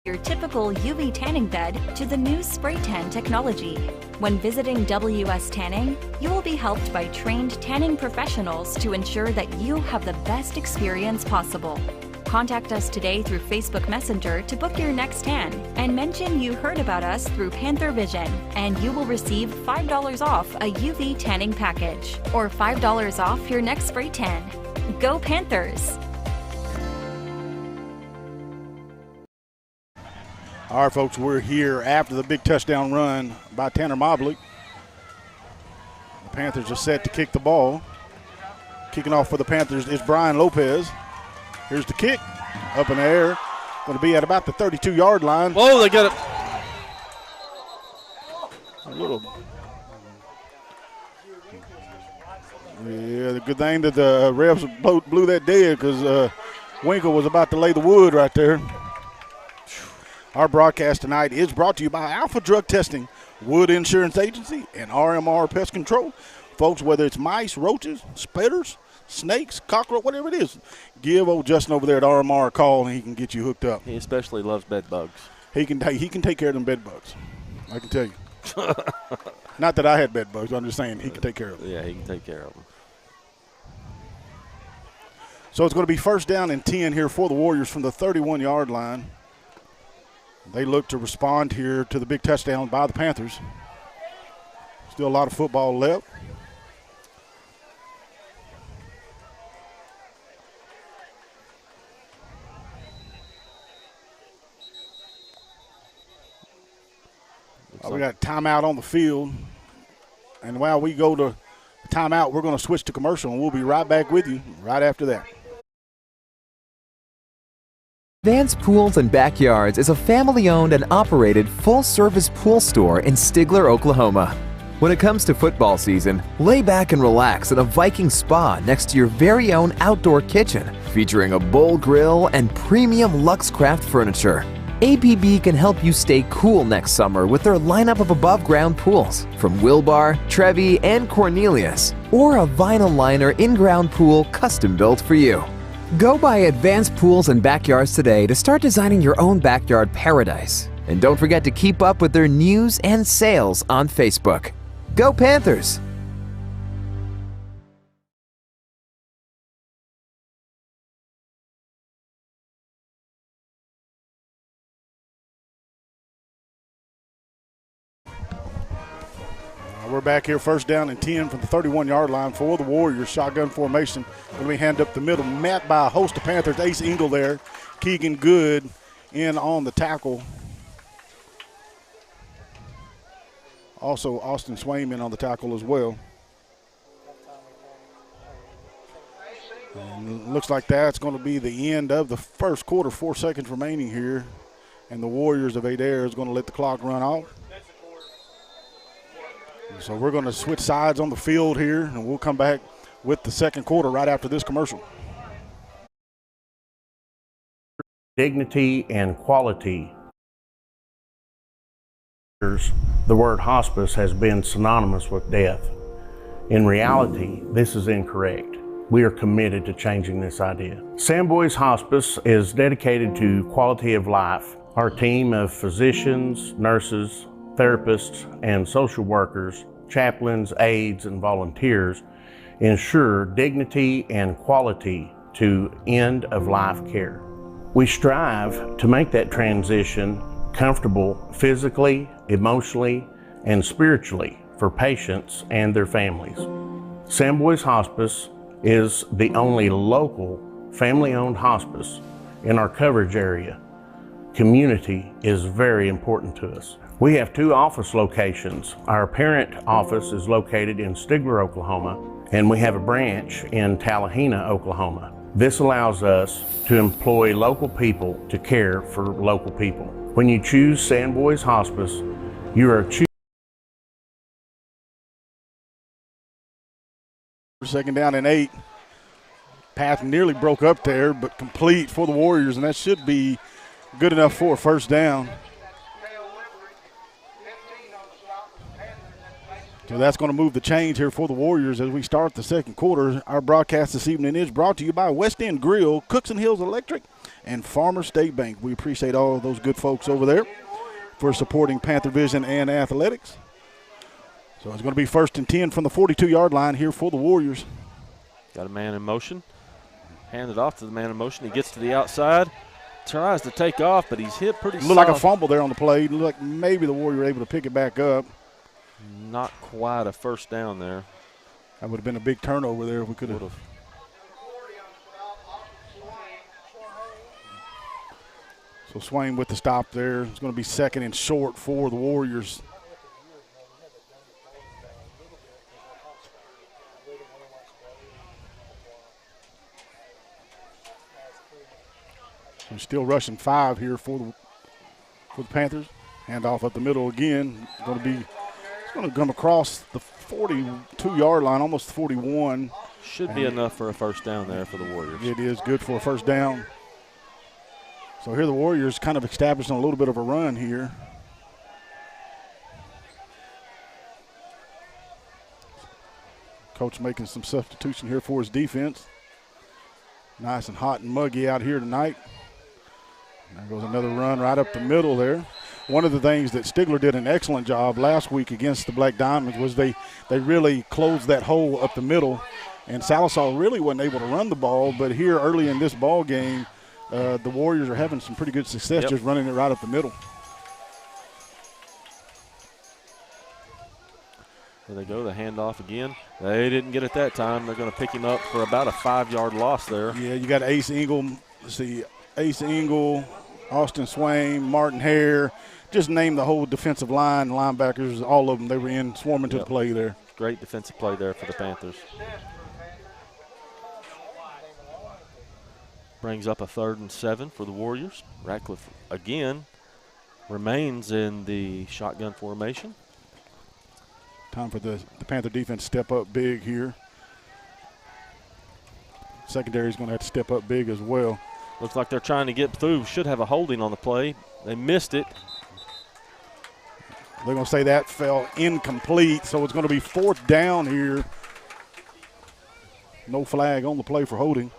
Your typical UV tanning bed to the new spray tan technology. When visiting WS Tanning, you will be helped by trained tanning professionals to ensure that you have the best experience possible. Contact us today through Facebook Messenger to book your next tan and mention you heard about us through Panther Vision, and you will receive $5 off a UV tanning package or $5 off your next spray tan. Go Panthers!
All right, folks, we're here after the big touchdown run by Tanner Mobley. The Panthers are set to kick the ball. Kicking off for the Panthers is Brian Lopez. Here's the kick, up in the air. Going to be at about the 32-yard line.
Oh, they got it.
A little. Yeah, the good thing that the refs blew that dead because Winkle was about to lay the wood right there. Our broadcast tonight is brought to you by Alpha Drug Testing, Wood Insurance Agency, and RMR Pest Control. Folks, whether it's mice, roaches, spitters, snakes, cockroach, whatever it is, give old Justin over there at RMR a call and he can get you hooked up.
He especially loves bed bugs.
He can take care of them bed bugs. I can tell you. Not that I had bed bugs. I'm just saying he can take care of them.
Yeah, he can take care of them.
So it's going to be first down and 10 here for the Warriors from the 31-yard line. They look to respond here to the big touchdown by the Panthers. Still a lot of football left. We got a timeout on the field. And while we go to timeout, we're going to switch to commercial, and we'll be right back with you right after that.
Advanced Pools and Backyards is a family-owned and operated full-service pool store in Stigler, Oklahoma. When it comes to football season, lay back and relax in a Viking spa next to your very own outdoor kitchen, featuring a bowl grill and premium Luxcraft furniture. APB can help you stay cool next summer with their lineup of above-ground pools from Wilbar, Trevi, and Cornelius, or a vinyl liner in-ground pool custom-built for you. Go by Advanced Pools and Backyards today to start designing your own backyard paradise. And don't forget to keep up with their news and sales on Facebook. Go Panthers!
We're back here, first down and 10 from the 31-yard line for the Warriors. Shotgun formation. Going to be hand up the middle. Met by a host of Panthers. Ace Engel there. Keegan Good in on the tackle. Also, Austin Swayman on the tackle as well. And looks like that's going to be the end of the first quarter. 4 seconds remaining here. And the Warriors of Adair is going to let the clock run out. So we're going to switch sides on the field here, and we'll come back with the second quarter right after this commercial.
Dignity and quality. The word hospice has been synonymous with death. In reality, this is incorrect. We are committed to changing this idea. Samboys Hospice is dedicated to quality of life. Our team of physicians, nurses, therapists, and social workers, chaplains, aides, and volunteers ensure dignity and quality to end-of-life care. We strive to make that transition comfortable physically, emotionally, and spiritually for patients and their families. Samboys Hospice is the only local family-owned hospice in our coverage area. Community is very important to us. We have 2 office locations. Our parent office is located in Stigler, Oklahoma, and we have a branch in Tallahena, Oklahoma. This allows us to employ local people to care for local people. When you choose Samboys Hospice, you are choosing.
Second down and 8. Path nearly broke up there, but complete for the Warriors, and that should be good enough for a first down. So that's going to move the chains here for the Warriors as we start the second quarter. Our broadcast this evening is brought to you by West End Grill, Cooks and Hills Electric, and Farmer State Bank. We appreciate all of those good folks over there for supporting Panther Vision and athletics. So it's going to be 1st and 10 from the 42-yard line here for the Warriors.
Got a man in motion. Handed off to the man in motion. He gets to the outside, tries to take off, but he's hit pretty soft.
Looked like a fumble there on the play. Looked like maybe the Warriors were able to pick it back up.
Not quite a first down there.
That would have been a big turnover there if we could have. So Swain with the stop there. It's going to be 2nd and short for the Warriors. We're still rushing 5 here for the Panthers. Handoff up the middle again. It's going to come across the 42-yard line, almost 41.
Should be enough for a first down there for the Warriors.
It is good for a first down. So here the Warriors kind of establishing a little bit of a run here. Coach making some substitution here for his defense. Nice and hot and muggy out here tonight. There goes another run right up the middle there. One of the things that Stigler did an excellent job last week against the Black Diamonds was they really closed that hole up the middle, and Sallisaw really wasn't able to run the ball. But here early in this ball game, the Warriors are having some pretty good success just running it right up the middle.
There they go, the handoff again. They didn't get it that time. They're going to pick him up for about a 5-yard loss there.
Yeah, you got Ace Engle. Let's see, Ace Engle, Austin Swain, Martin Hare. Just name the whole defensive line, linebackers, all of them. They were in swarming to the play there.
Great defensive play there for the Panthers. Brings up a 3rd and 7 for the Warriors. Ratcliffe again remains in the shotgun formation.
Time for the Panther defense to step up big here. Secondary is going to have to step up big as well.
Looks like they're trying to get through. Should have a holding on the play. They missed it.
They're going to say that fell incomplete, so it's going to be 4th down here. No flag on the play for holding.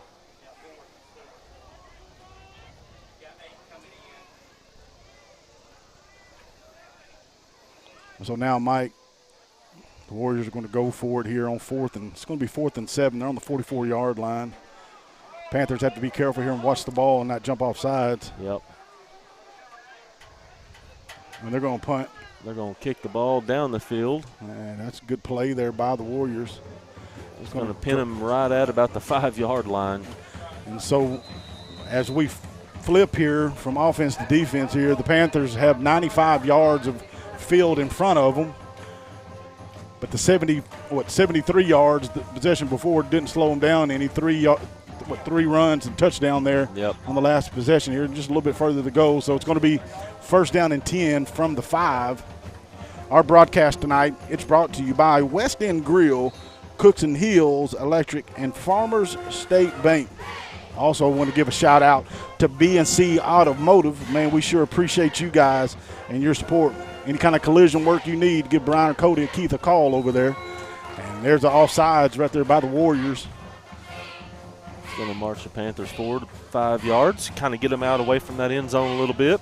So now, Mike, the Warriors are going to go for it here on 4th, and it's going to be 4th and 7. They're on the 44-yard line. Panthers have to be careful here and watch the ball and not jump off sides.
Yep.
And they're going to punt.
They're going to kick the ball down the field.
And that's a good play there by the Warriors.
It's going to pin them right at about the 5-yard line.
And so as we flip here from offense to defense here, the Panthers have 95 yards of field in front of them. But the 73 yards, the possession before didn't slow them down any. 3 runs and touchdown there on the last possession here, just a little bit further to go. So it's going to be 1st down and 10 from the 5. Our broadcast tonight, it's brought to you by West End Grill, Cooks and Hills Electric, and Farmers State Bank. Also want to give a shout out to B&C Automotive. Man, we sure appreciate you guys and your support. Any kind of collision work you need, give Brian or Cody or Keith a call over there. And there's the offsides right there by the Warriors.
Going to march the Panthers forward 5 yards, kind of get them out away from that end zone a little bit.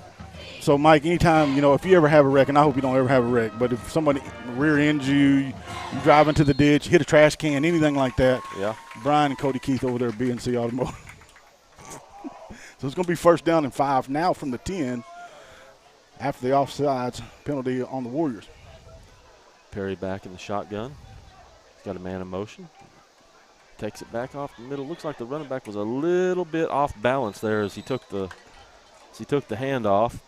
So, Mike, anytime, if you ever have a wreck, and I hope you don't ever have a wreck, but if somebody rear ends you drive into the ditch, hit a trash can, anything like that, Brian and Cody Keith over there at B&C Automotive. So it's going to be first down and 5 now from the 10 after the offsides penalty on the Warriors.
Perry back in the shotgun. He's got a man in motion. Takes it back off the middle. Looks like the running back was a little bit off balance there as he took the handoff.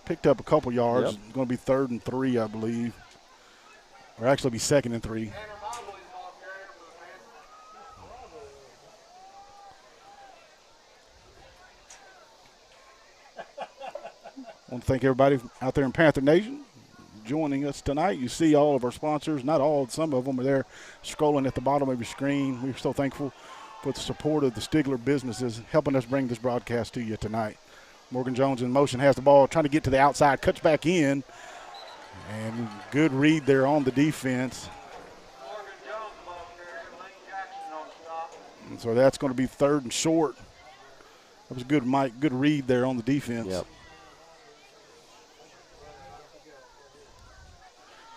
Picked up a couple yards.
Yep.
It's going to be 3rd and 3, I believe. Or actually be 2nd and 3. I want to thank everybody out there in Panther Nation joining us tonight. You see all of our sponsors, not all, some of them are there scrolling at the bottom of your screen. We're so thankful for the support of the Stigler businesses helping us bring this broadcast to you tonight. Morgan Jones in motion, has the ball, trying to get to the outside, cuts back in, and good read there on the defense. And so that's going to be 3rd and short. That was good, Mike. Good read there on the defense.
Yep.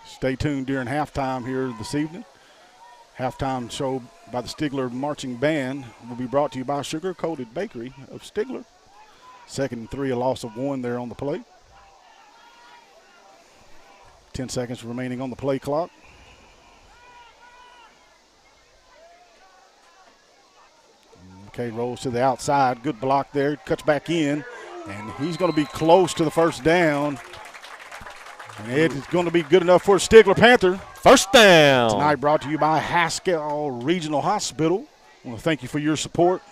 Stay tuned during halftime here this evening. Halftime show by the Stigler Marching Band will be brought to you by Sugar Coated Bakery of Stigler. 2nd and 3, a loss of 1 there on the play. 10 seconds remaining on the play clock. McKay rolls to the outside. Good block there. Cuts back in, and he's going to be close to the first down. And it is going to be good enough for Stigler Panther.
First down.
Tonight brought to you by Haskell Regional Hospital. I want to thank you for your support.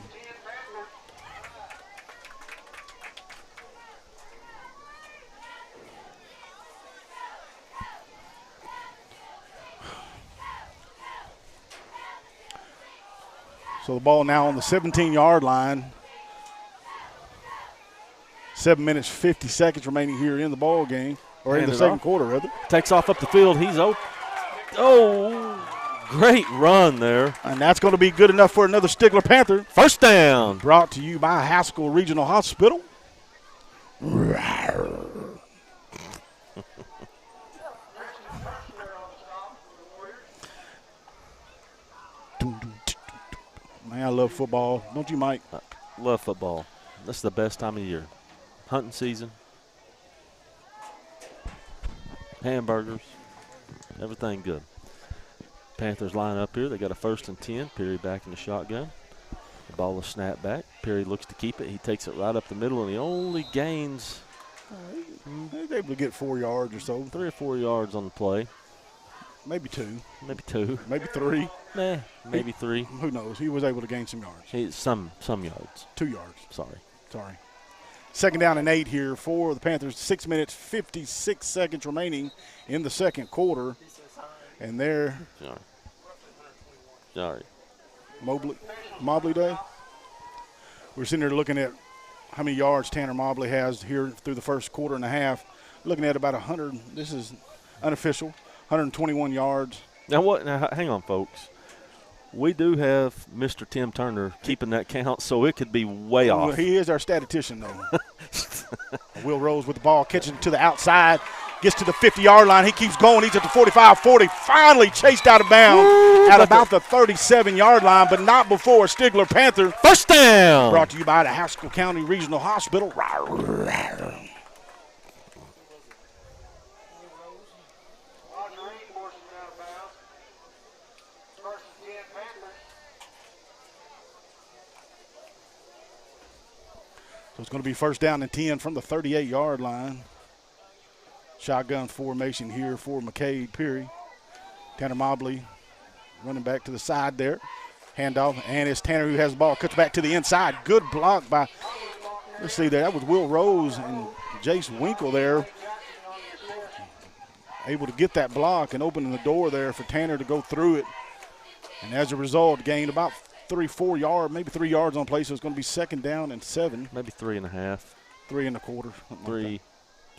So the ball now on the 17-yard line. 7 minutes, 50 seconds remaining here in the ball game. Or in the second quarter, rather.
Takes off up the field. He's open. Oh, great run there.
And that's going to be good enough for another Stigler Panther.
First down.
Brought to you by Haskell Regional Hospital. Man, I love football. Don't you, Mike?
Love football. That's the best time of year. Hunting season. Hamburgers. Everything good. Panthers line up here. They got a 1st and 10. Perry back in the shotgun. The ball is snapped back. Perry looks to keep it. He takes it right up the middle, and he only gains
He's able to get 4 yards or so.
3 or 4 yards on the play.
Maybe 2.
Maybe 2.
Maybe 3.
Nah, maybe 3.
Who knows? He was able to gain some yards.
Some yards.
2 yards.
Sorry.
2nd down and 8 here for the Panthers. 6 minutes, 56 seconds remaining in the second quarter. And there.
Sorry.
Mobley Day. We're sitting there looking at how many yards Tanner Mobley has here through the first quarter and a half. Looking at about 100. This is unofficial. 121 yards.
Now, hang on, folks. We do have Mr. Tim Turner keeping that count, so it could be way off.
Well, he is our statistician, though. Will Rose with the ball, catching it to the outside, gets to the 50-yard line. He keeps going. He's at the 45-40, finally chased out of bounds at about the 37-yard line, but not before Stigler Panther.
First down.
Brought to you by the Haskell County Regional Hospital. So it's going to be first down and 10 from the 38-yard line. Shotgun formation here for McCade Peary. Tanner Mobley running back to the side there. Handoff, and it's Tanner who has the ball. Cuts back to the inside. Good block by, let's see there, that was Will Rose and Jace Winkle there. Able to get that block and opening the door there for Tanner to go through it. And as a result, gained about 3-4 yards, maybe 3 yards on play, so it's going to be 2nd down and 7.
Maybe 3.5.
3 1/4.
3.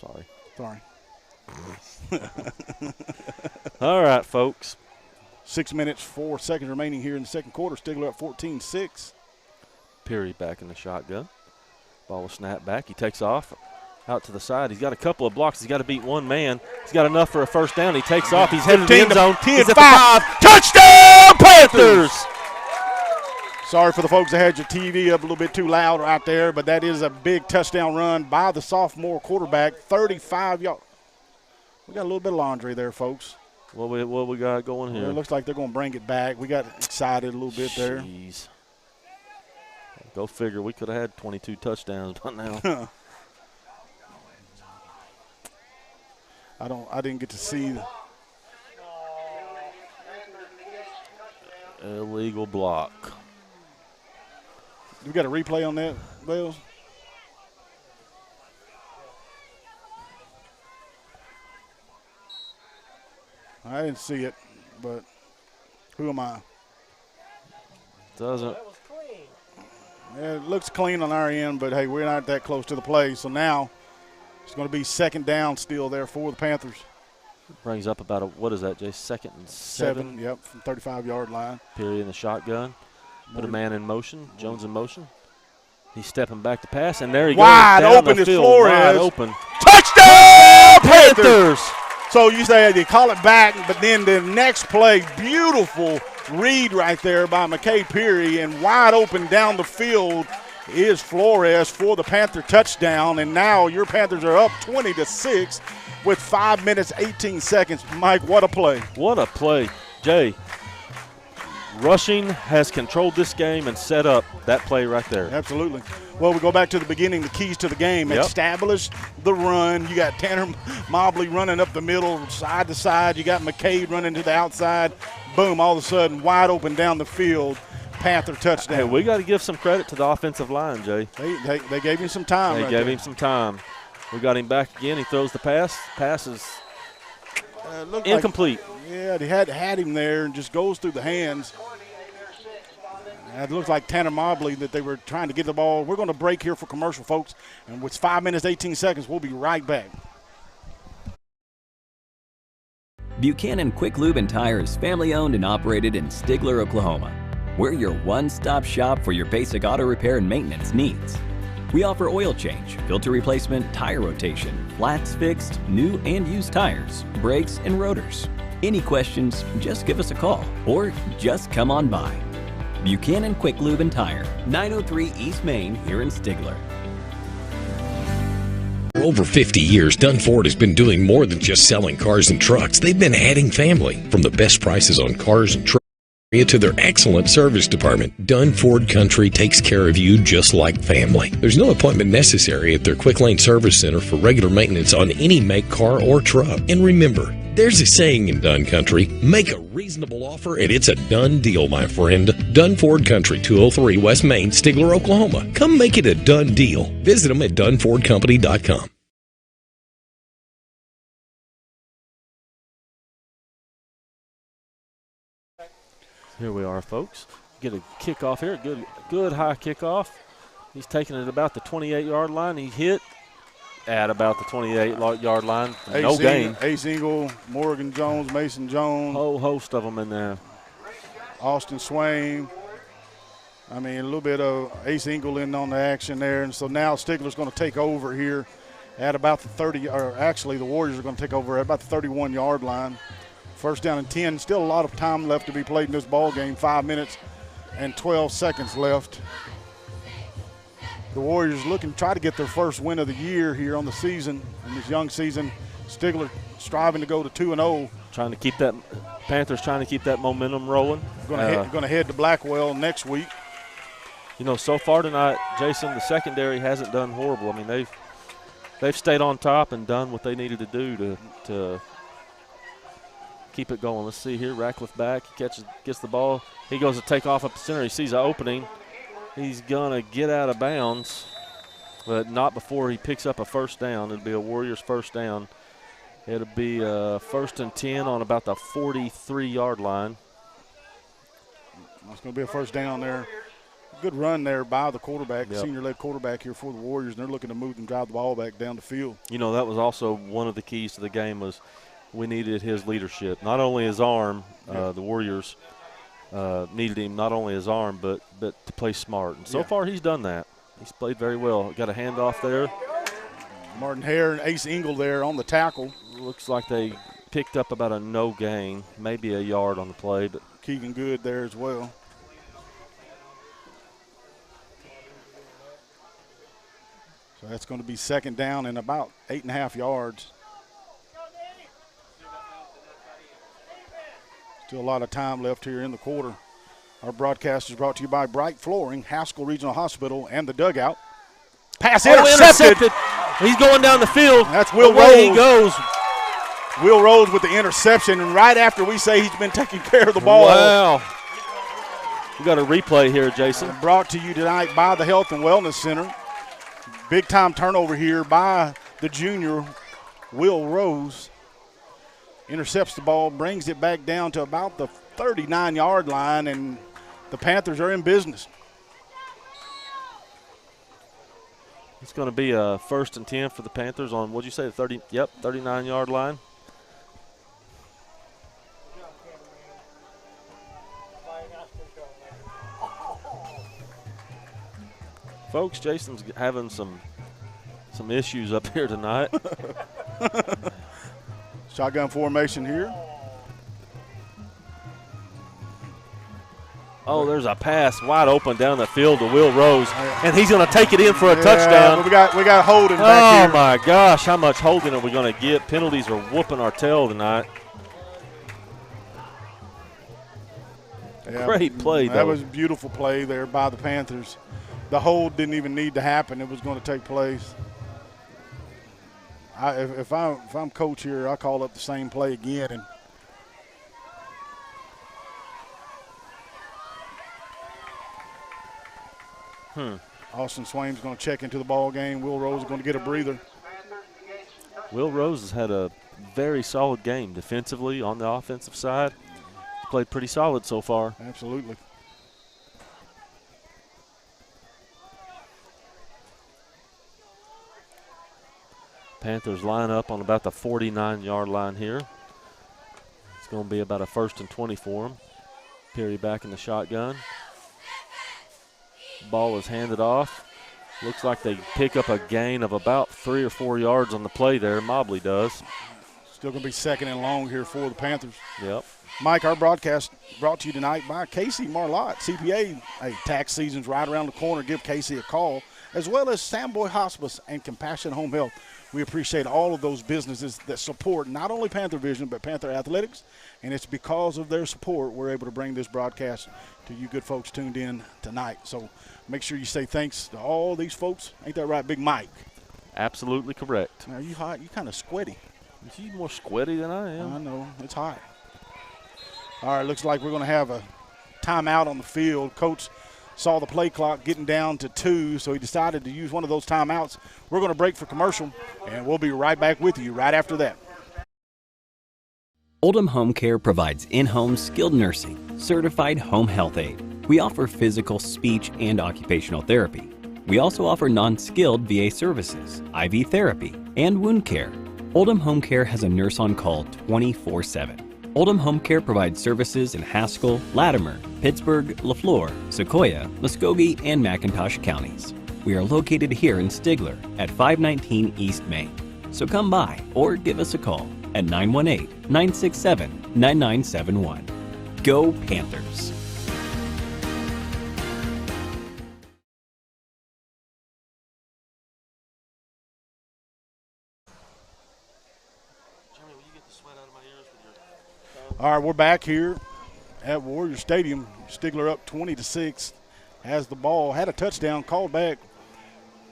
Sorry.
All right, folks.
6 minutes, 4 seconds remaining here in the second quarter. Stigler up 14-6.
Peary back in the shotgun. Ball will snap back. He takes off out to the side. He's got a couple of blocks. He's got to beat one man. He's got enough for a first down. He takes off. He's headed to the end zone.
10,
He's at
5.
the 5. Touchdown, Panthers!
Sorry for the folks that had your TV up a little bit too loud right there, but that is a big touchdown run by the sophomore quarterback, 35 yards. We got a little bit of laundry there, folks.
What we got going here?
Well, it looks like they're going to bring it back. We got excited a little bit there.
Jeez. Go figure. We could have had 22 touchdowns by now.
I didn't get to see the
illegal block.
We got a replay on that, Bells? I didn't see it, but who am I?
Doesn't.
That was clean.
Yeah, it looks clean on our end, but, hey, we're not that close to the play. So now it's going to be second down still there for the Panthers.
Brings up about what is that, Jay? Second and seven?
Yep, from 35-yard line.
Period in the shotgun. Put a man in motion. Jones in motion. He's stepping back to pass, and there he
wide
goes. Wide
open
down the
is
field.
Flores.
Wide open.
Touchdown,
Panthers!
So you say they call it back, but then the next play, beautiful read right there by McKay Peary, and wide open down the field is Flores for the Panther touchdown. And now your Panthers are up 20-6 with 5 minutes, 18 seconds. Mike, what a play.
What a play. Jay, rushing has controlled this game and set up that play right there.
Absolutely. Well, we go back to the beginning, the keys to the game.
Yep.
Establish the run. You got Tanner Mobley running up the middle, side to side. You got McCade running to the outside. Boom, all of a sudden, wide open down the field. Panther touchdown.
Hey, we got to give some credit to the offensive line, Jay.
They gave him some time.
They gave him some time. We got him back again. He throws the pass. Pass is incomplete.
Yeah, they had him there and just goes through the hands. It looks like Tanner Mobley that they were trying to get the ball. We're going to break here for commercial, folks. And with 5 minutes, 18 seconds, we'll be right back.
Buchanan Quick Lube and Tire is family-owned and operated in Stigler, Oklahoma. We're your one-stop shop for your basic auto repair and maintenance needs. We offer oil change, filter replacement, tire rotation, flats fixed, new and used tires, brakes, and rotors. Any questions, just give us a call or just come on by. Buchanan Quick Lube and Tire, 903 East Main here in Stigler.
For over 50 years, Dunn Ford has been doing more than just selling cars and trucks. They've been adding family. From the best prices on cars and trucks to their excellent service department, Dunn Ford Country takes care of you just like family. There's no appointment necessary at their Quick Lane Service Center for regular maintenance on any make, car, or truck. And remember, there's a saying in Dunn Country, make a reasonable offer and it's a done deal, my friend. Dunn Ford Country, 203 West Main, Stigler, Oklahoma. Come make it a done deal. Visit them at DunnFordCompany.com.
Here we are, folks. Get a kickoff here. Good high kickoff. He's taking it about the 28-yard line. He hit at about the 28-yard line. No gain.
Ace Eagle, Morgan Jones, Mason Jones.
Whole host of them in there.
Austin Swain. I mean, a little bit of Ace Eagle in on the action there. And so now Stigler's going to take over here at about the 30, or actually the Warriors are going to take over at about the 31-yard line. First down and 10. Still a lot of time left to be played in this ball game. 5 minutes and 12 seconds left. The Warriors looking to try to get their first win of the year here on the season, in this young season. Stigler striving to go to 2-0.
Trying to keep that Panthers trying to keep that momentum rolling.
Going to head to Blackwell next week.
You know, so far tonight, Jason, the secondary hasn't done horrible. I mean, they've stayed on top and done what they needed to do to keep it going. Let's see here. Ratcliffe back. He gets the ball. He goes to take off up the center. He sees an opening. He's going to get out of bounds, but not before he picks up a first down. It'll be a Warriors first down. It'll be first and 10 on about the 43-yard line.
It's going to be a first down there. Good run there by the quarterback,
Yep.
senior-led quarterback here for the Warriors, and they're looking to move and drive the ball back down the field.
You know, that was also one of the keys to the game was we needed his leadership. Not only his arm, the Warriors needed him, not only his arm, but to play smart. And so far he's done that. He's played very well. Got a handoff there.
Martin Hare and Ace Engle there on the tackle.
Looks like they picked up about a no gain, maybe a yard on the play. But
Keegan Good there as well. So that's going to be second down and about 8.5 yards. Still a lot of time left here in the quarter. Our broadcast is brought to you by Bright Flooring, Haskell Regional Hospital, and the Dugout. Pass intercepted.
He's going down the field.
That's Will
Rose. He goes.
Will Rose with the interception, and right after we say he's been taking care of the ball.
Wow. We got a replay here, Jason.
Brought to you tonight by the Health and Wellness Center. Big time turnover here by the junior, Will Rose. Intercepts the ball, brings it back down to about the 39-yard line, and the Panthers are in business.
It's going to be a 1st and 10 for the Panthers on, what'd you say, the 39-yard line. Folks, Jason's having some issues up here tonight.
Shotgun formation here.
Oh, there's a pass wide open down the field to Will Rose, and he's going to take it in for a touchdown.
We got holding back here.
Oh, my gosh, how much holding are we going to get? Penalties are whooping our tail tonight.
Yeah,
great play, though.
That was a beautiful play there by the Panthers. The hold didn't even need to happen. It was going to take place. If I'm coach here, I call up the same play again. And Austin Swaim's going to check into the ball game. Will Rose is going to get a breather.
Will Rose has had a very solid game defensively on the offensive side. He's played pretty solid so far.
Absolutely.
Panthers line up on about the 49-yard line here. It's going to be about a 1st and 20 for them. Perry back in the shotgun. Ball is handed off. Looks like they pick up a gain of about 3 or 4 yards on the play there. Mobley does.
Still going to be 2nd and long here for the Panthers.
Yep.
Mike, our broadcast brought to you tonight by Casey Marlotte, CPA. Hey, tax season's right around the corner. Give Casey a call, as well as Samboy Hospice and Compassion Home Health. We appreciate all of those businesses that support not only Panther Vision but Panther Athletics, and it's because of their support we're able to bring this broadcast to you good folks tuned in tonight. So make sure you say thanks to all these folks. Ain't that right, Big Mike?
Absolutely correct.
Now, you hot? You kind of sweaty.
Is he more sweaty than I am?
I know. It's hot. All right, looks like we're going to have a timeout on the field. Coach saw the play clock getting down to 2, so he decided to use one of those timeouts. We're going to break for commercial, and we'll be right back with you right after that.
Oldham Home Care provides in-home skilled nursing, certified home health aid. We offer physical, speech, and occupational therapy. We also offer non-skilled VA services, IV therapy, and wound care. Oldham Home Care has a nurse on call 24/7. Oldham Home Care provides services in Haskell, Latimer, Pittsburgh, LaFleur, Sequoia, Muskogee, and McIntosh counties. We are located here in Stigler at 519 East Main. So come by or give us a call at 918-967-9971. Go Panthers!
All right, we're back here at Warrior Stadium. Stigler up 20-6, has the ball, had a touchdown called back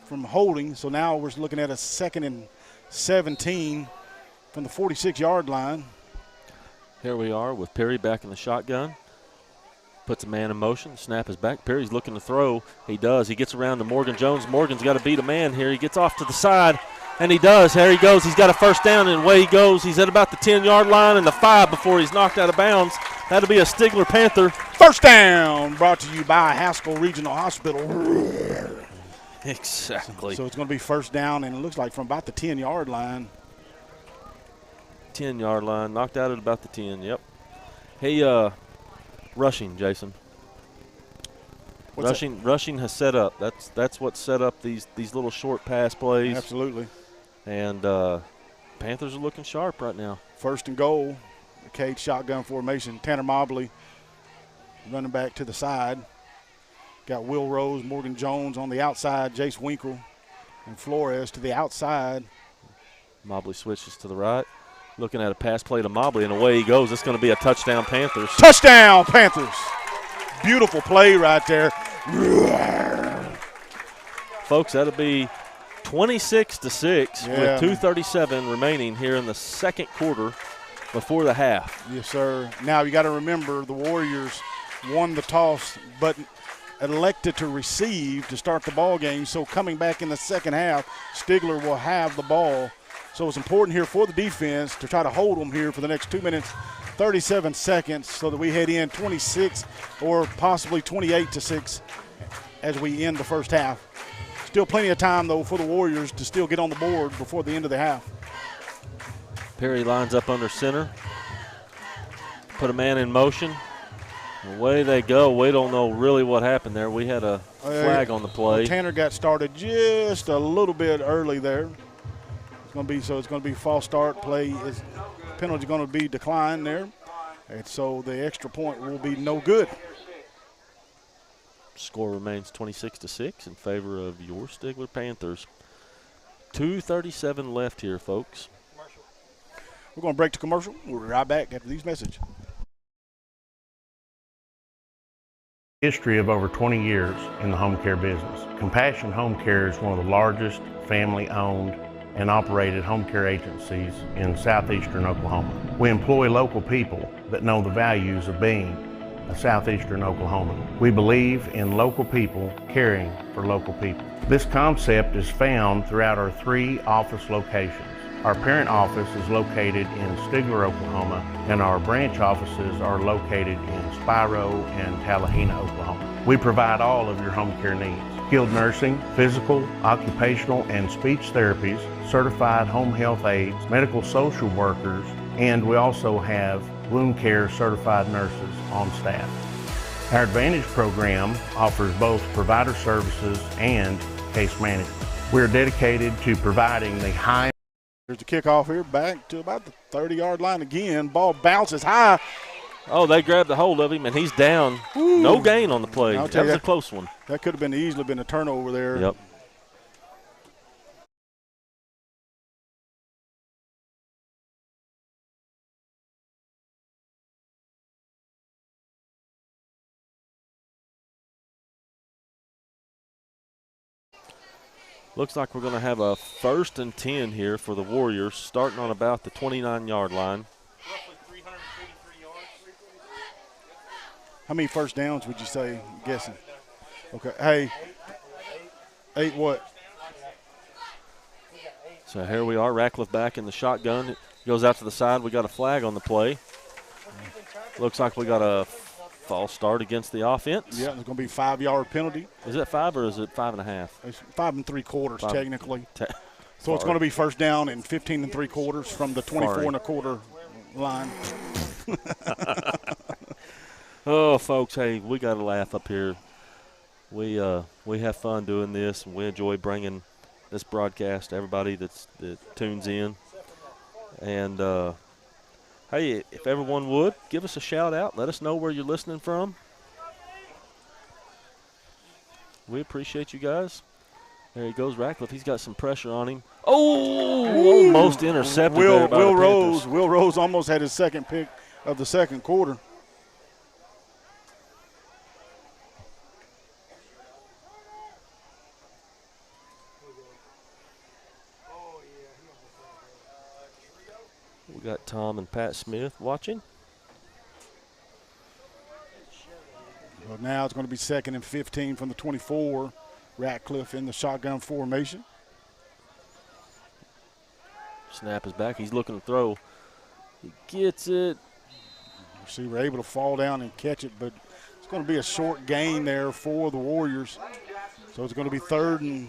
from holding. So now we're looking at a 2nd and 17 from the 46-yard line.
Here we are with Perry back in the shotgun. Puts a man in motion, snap is back. Perry's looking to throw. He does. He gets around to Morgan Jones. Morgan's got to beat a man here. He gets off to the side. And he does. There he goes. He's got a 1st down, and away he goes. He's at about the 10-yard line and the 5 before he's knocked out of bounds. That'll be a Stigler Panther.
1st down, brought to you by Haskell Regional Hospital.
Exactly.
So it's going to be 1st down, and it looks like from about the 10-yard line.
10-yard line, knocked out at about the 10, yep. Hey, rushing, Jason. Rushing has set up. That's what set up these little short pass plays.
Absolutely.
And Panthers are looking sharp right now.
1st and goal. Cage shotgun formation. Tanner Mobley running back to the side. Got Will Rose, Morgan Jones on the outside. Jace Winkle And Flores to the outside.
Mobley switches to the right. Looking at a pass play to Mobley, and away he goes. It's going to be a touchdown, Panthers.
Touchdown, Panthers. Beautiful play right there.
Folks, that'll be 26-6 with 2:37 remaining here in the second quarter before the half.
Yes, sir. Now you got to remember the Warriors won the toss but elected to receive to start the ball game. So coming back in the second half, Stigler will have the ball. So it's important here for the defense to try to hold them here for the next 2 minutes, 37 seconds, so that we head in 26 or possibly 28-6 as we end the first half. Still plenty of time, though, for the Warriors to still get on the board before the end of the half.
Perry lines up under center. Put a man in motion. Away they go. We don't know really what happened there. We had a flag on the play.
Tanner got started just a little bit early there. It's going to be false start play. Penalty going to be declined there. And so the extra point will be no good.
Score remains 26-6 in favor of your Stigler Panthers. 2:37 left here, folks.
We're going to break to commercial. We'll be right back after these messages.
History of over 20 years in the home care business. Compassion Home Care is one of the largest family-owned and operated home care agencies in southeastern Oklahoma. We employ local people that know the values of being a southeastern Oklahoman. We believe in local people caring for local people. This concept is found throughout our 3 office locations. Our parent office is located in Stigler, Oklahoma, and our branch offices are located in Spiro and Tallahena, Oklahoma. We provide all of your home care needs: skilled nursing, physical, occupational, and speech therapies, certified home health aides, medical social workers, and we also have wound care certified nurses on staff. Our Advantage program offers both provider services and case management. We're dedicated to providing the high.
There's the kickoff here, back to about the 30-yard line again. Ball bounces high.
Oh, they grabbed a hold of him, and he's down.
Ooh.
No gain on the play. That was a close one.
That could have easily been a turnover there.
Yep. Looks like we're going to have a 1st and 10 here for the Warriors, starting on about the 29-yard line.
Roughly 383 yards.
How many first downs would you say, guessing? Okay. Hey, 8 what?
So here we are, Ratcliffe back in the shotgun. It goes out to the side. We got a flag on the play. Looks like we got a false start against the offense.
Yeah, there's going to be a 5-yard penalty.
Is it 5 or is it 5.5?
It's 5 3/4 technically. So it's
Sorry.
going to be first down and 15 3/4 from the 24 1/4 line.
Oh, folks, hey, we got to laugh up here. We have fun doing this, and we enjoy bringing this broadcast to everybody that tunes in. And hey, if everyone would, give us a shout out. Let us know where you're listening from. We appreciate you guys. There he goes, Ratcliffe. He's got some pressure on him. Oh, almost intercepted there by the Panthers.
Will Rose almost had his second pick of the second quarter.
We got Tom and Pat Smith watching.
Well, now it's going to be 2nd and 15 from the 24. Ratcliffe in the shotgun formation.
Snap is back. He's looking to throw. He gets it.
Receiver able to fall down and catch it, but it's going to be a short gain there for the Warriors. So it's going to be 3rd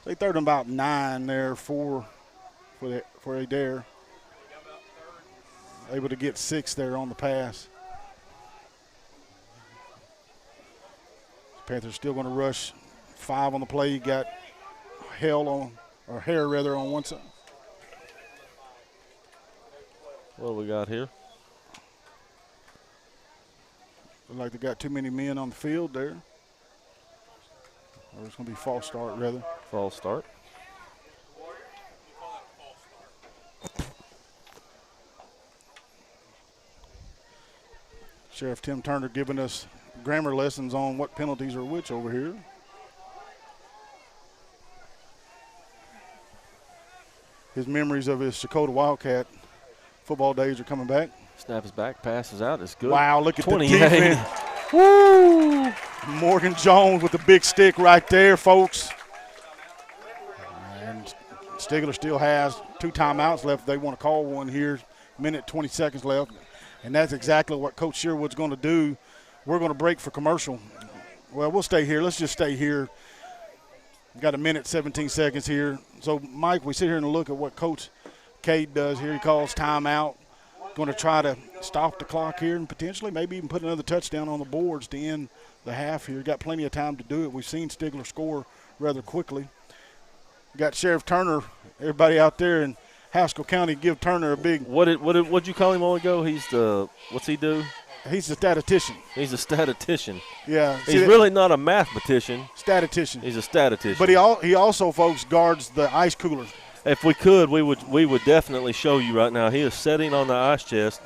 and about 9 there for Adair. Able to get 6 there on the pass. Panthers still going to rush 5 on the play. You got hair on one side.
What do we got here?
Look like they got too many men on the field there. Or it's going to be false start, rather.
False start.
Sheriff Tim Turner giving us grammar lessons on what penalties are which over here. His memories of his Dakota Wildcat football days are coming back.
Snap is back, passes out. It's good.
Wow, look at
28.
the defense. Woo! Morgan Jones with the big stick right there, folks. And Stigler still has 2 timeouts left. They want to call one here. Minute 20 seconds left. And that's exactly what Coach Sherwood's going to do. We're going to break for commercial. Well, we'll stay here. Let's just stay here. We've got a minute, 17 seconds here. So, Mike, we sit here and look at what Coach Cade does here. He calls timeout. Going to try to stop the clock here and potentially maybe even put another touchdown on the boards to end the half here. Got plenty of time to do it. We've seen Stigler score rather quickly. We got Sheriff Turner, everybody out there in Haskell County, give Turner a big.
What'd you call him all ago? He's the, what's he do?
He's a statistician.
He's a statistician.
Yeah.
He's really not a mathematician.
Statistician.
He's a statistician.
But he also, folks, guards the ice cooler.
If we could, we would definitely show you right now. He is sitting on the ice chest,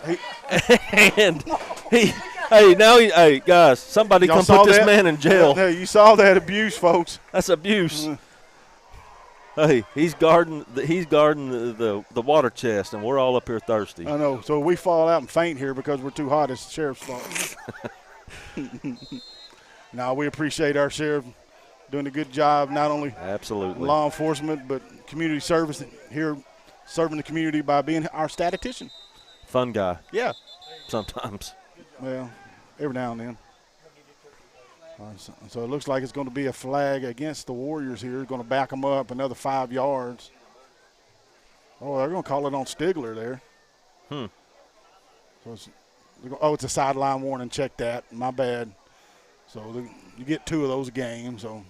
and hey guys, somebody come put this man in jail.
Yeah, you saw that abuse, folks.
That's abuse. Hey, he's guarding the water chest, and we're all up here thirsty.
I know. So we fall out and faint here because we're too hot. It's the sheriff's fault. Now we appreciate our sheriff doing a good job, not only
absolutely
law enforcement but community service here, serving the community by being our statistician.
Fun guy.
Yeah.
Sometimes.
Well, every now and then. So it looks like it's going to be a flag against the Warriors here. Going to back them up another 5 yards. Oh, they're going to call it on Stigler there. So it's a sideline warning. Check that. My bad. So you get 2 of those a game. So.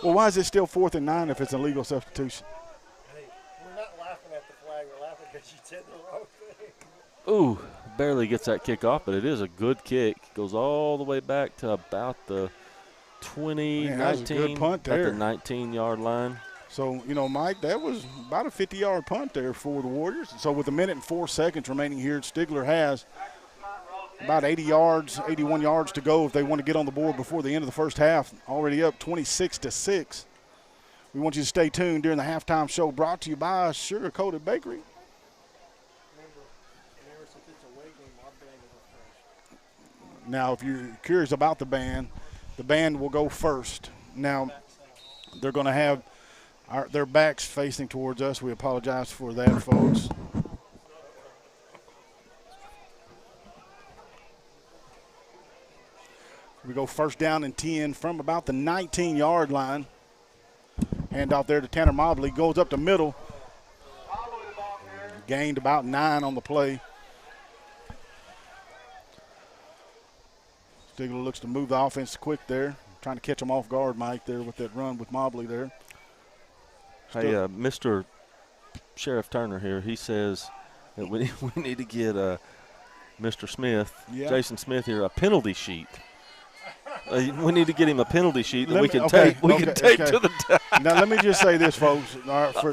Well, why is it still 4th and 9 if it's a legal substitution?
Hey, we're not laughing at the flag. We're laughing because you said the wrong thing.
Ooh, barely gets that kick off, but it is a good kick. Goes all the way back to about the 20,
Man,
19.
that was a good punt there.
At the 19-yard line.
So, Mike, that was about a 50-yard punt there for the Warriors. So with a minute and 4 seconds remaining here, Stigler has about 80 yards, 81 yards to go if they want to get on the board before the end of the first half. Already up 26-6. We want you to stay tuned during the halftime show, brought to you by Sugar Coated Bakery. Now, if you're curious about the band will go first. Now, they're going to have their backs facing towards us. We apologize for that, folks. We go first down and 10 from about the 19-yard line. Hand off there to Tanner Mobley. Goes up the middle. Gained about 9 on the play. Stigler looks to move the offense quick there. Trying to catch them off guard, Mike, there with that run with Mobley there.
Hey, Mr. Sheriff Turner here, he says that we need to get Mr. Smith, Jason Smith here, a penalty sheet. We need to get him a penalty sheet that we can tape to the top.
Now, let me just say this, folks. All right, for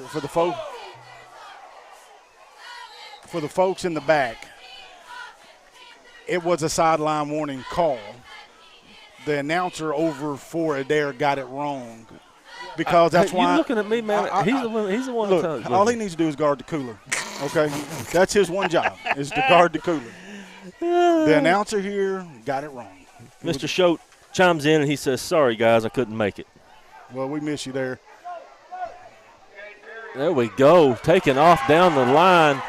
the folks in the back, it was a sideline warning call. The announcer over for Adair got it wrong. Because that's why.
You're looking at me, man. He's the one.
Look, all he needs to do is guard the cooler. Okay, that's his one job is to guard the cooler. The announcer here got it wrong.
Mr. Schote chimes in and he says, "Sorry guys, I couldn't make it."
Well, we miss you there.
There we go, taking off down the line.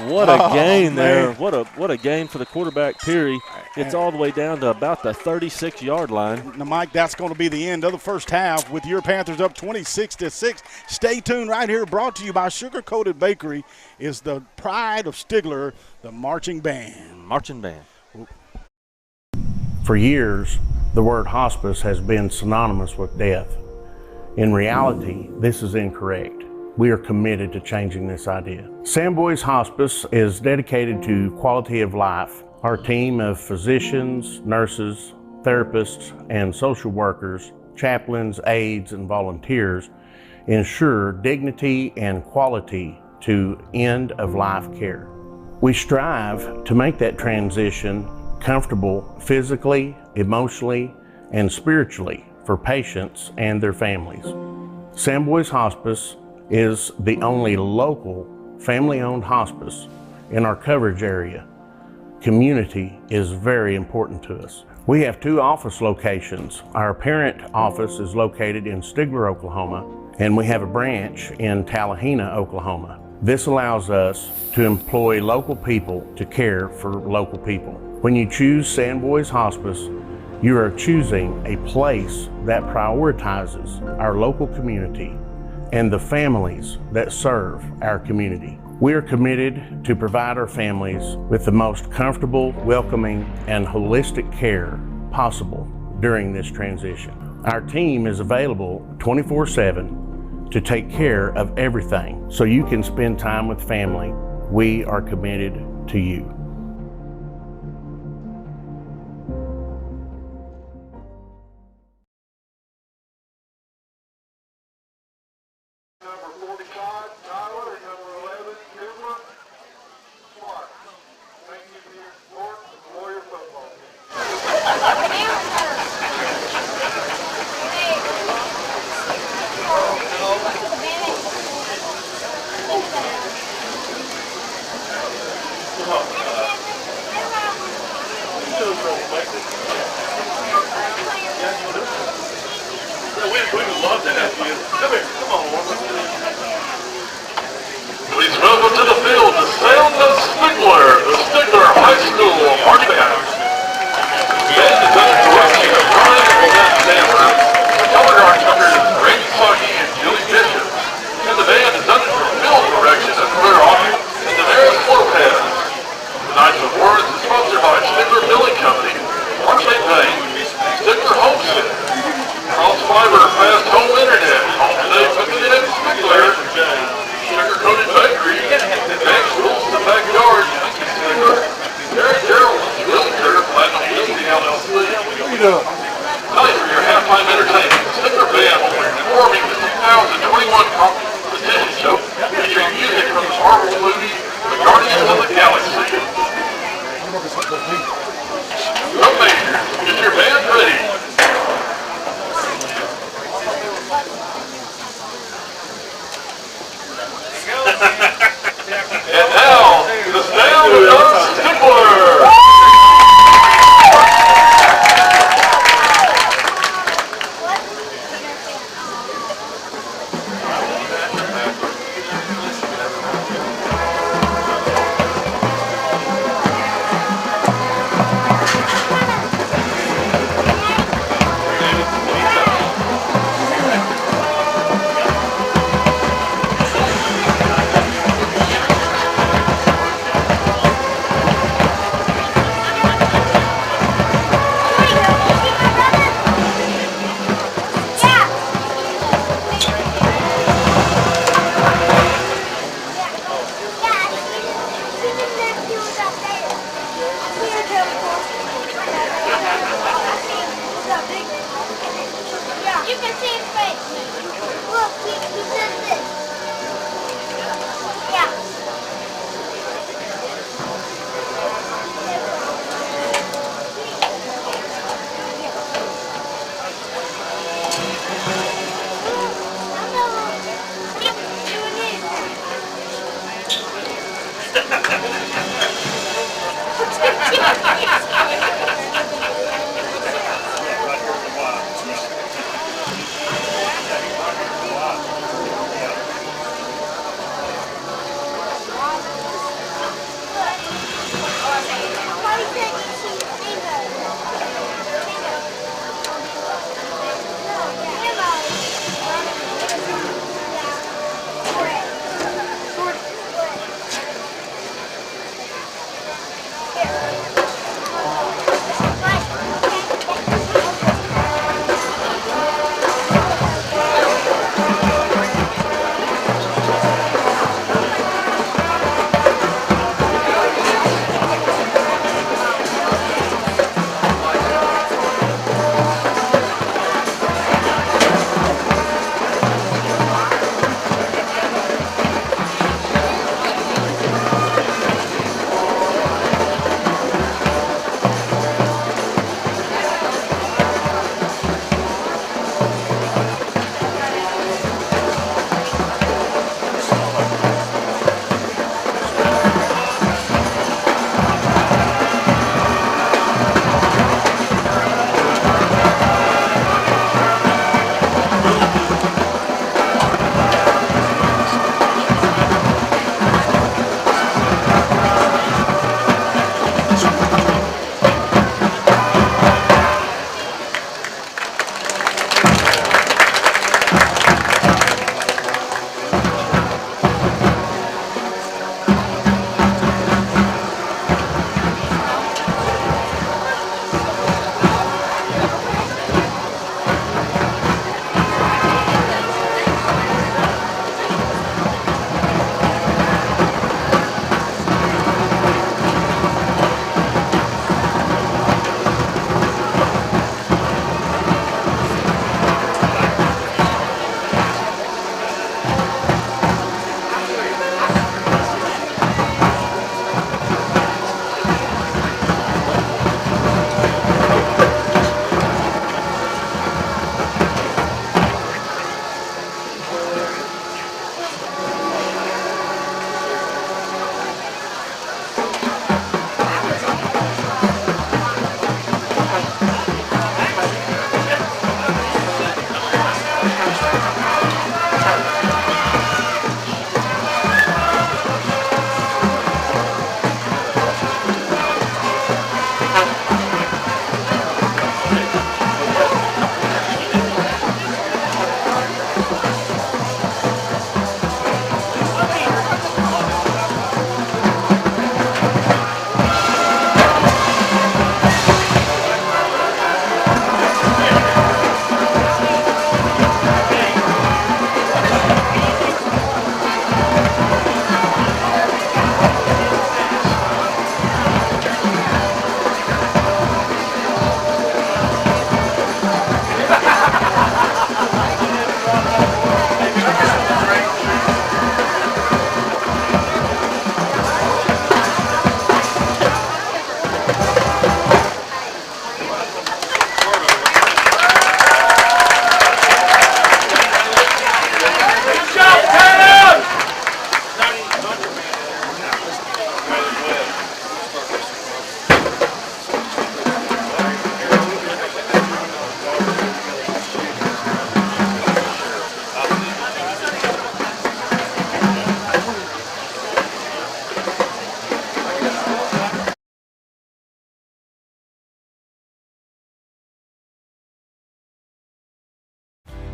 What a gain there! What a gain for the quarterback, Peary. It's all the way down to about the 36-yard line.
Now, Mike, that's going to be the end of the first half with your Panthers up 26-6. Stay tuned right here. Brought to you by Sugar Coated Bakery is the pride of Stigler, the marching band.
Marching band.
For years, the word hospice has been synonymous with death. In reality, this is incorrect. We are committed to changing this idea. Samboy's Hospice is dedicated to quality of life. Our team of physicians, nurses, therapists, and social workers, chaplains, aides, and volunteers ensure dignity and quality to end-of-life care. We strive to make that transition comfortable physically, emotionally, and spiritually for patients and their families. Sam Boys Hospice is the only local family-owned hospice in our coverage area. Community is very important to us. We have 2 office locations. Our parent office is located in Stigler, Oklahoma, and we have a branch in Tallahena, Oklahoma. This allows us to employ local people to care for local people. When you choose Sam Boys Hospice, you are choosing a place that prioritizes our local community and the families that serve our community. We are committed to provide our families with the most comfortable, welcoming, and holistic care possible during this transition. Our team is available 24/7 to take care of everything so you can spend time with family. We are committed to you.
Please welcome to the field the sound of Stigler, the Stigler High School marching band. The band is under the direction of Brian and Matt Stammer. The color guard conductors Randy Soggy and Julie Bishop. And the band is under the field direction of Claire Hawkins and Adair Lopez. Tonight's awards is sponsored by Stigler Milling Company, Mark St. Payne, Stigler Homestead, Cross Fiber Fast Home Internet, Home Today Cooking at Stigler, Sugar-Coated Bakery, Bank Schools in the Backyard, Stigler, Aaron Gerald's Realtor, Platinum Realty LLC. Tonight for your halftime entertainment, Stigler Band will be performing the 2021 competition show featuring music from the Marvel movie, The Guardians of the Galaxy. Drum major, get your band ready. And now, the sound of Stigler!
You can see his face. Look, he says this. Yeah.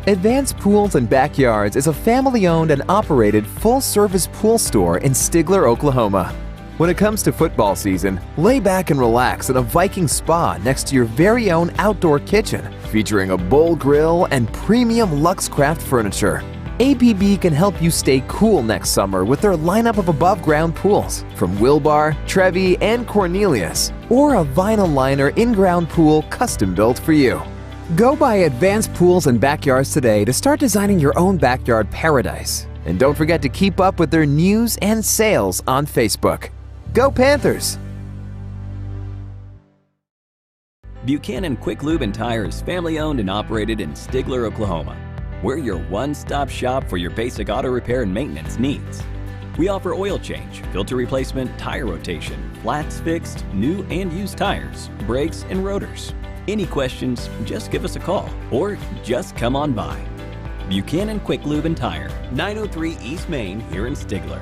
Advanced Pools and Backyards is a family-owned and operated full-service pool store in Stigler, Oklahoma. When it comes to football season, lay back and relax in a Viking spa next to your very own outdoor kitchen, featuring a bowl grill and premium Luxcraft furniture. APB can help you stay cool next summer with their lineup of above-ground pools from Wilbar, Trevi, and Cornelius, or a vinyl liner in-ground pool custom-built for you. Go by Advanced Pools and Backyards today to start designing your own backyard paradise. And don't forget to keep up with their news and sales on Facebook. Go Panthers!
Buchanan Quick Lube and Tire is family-owned and operated in Stigler, Oklahoma. We're your one-stop shop for your basic auto repair and maintenance needs. We offer oil change, filter replacement, tire rotation, flats fixed, new and used tires, brakes, and rotors. Any questions, just give us a call or just come on by. Buchanan Quick Lube and Tire, 903 East Main here in Stigler.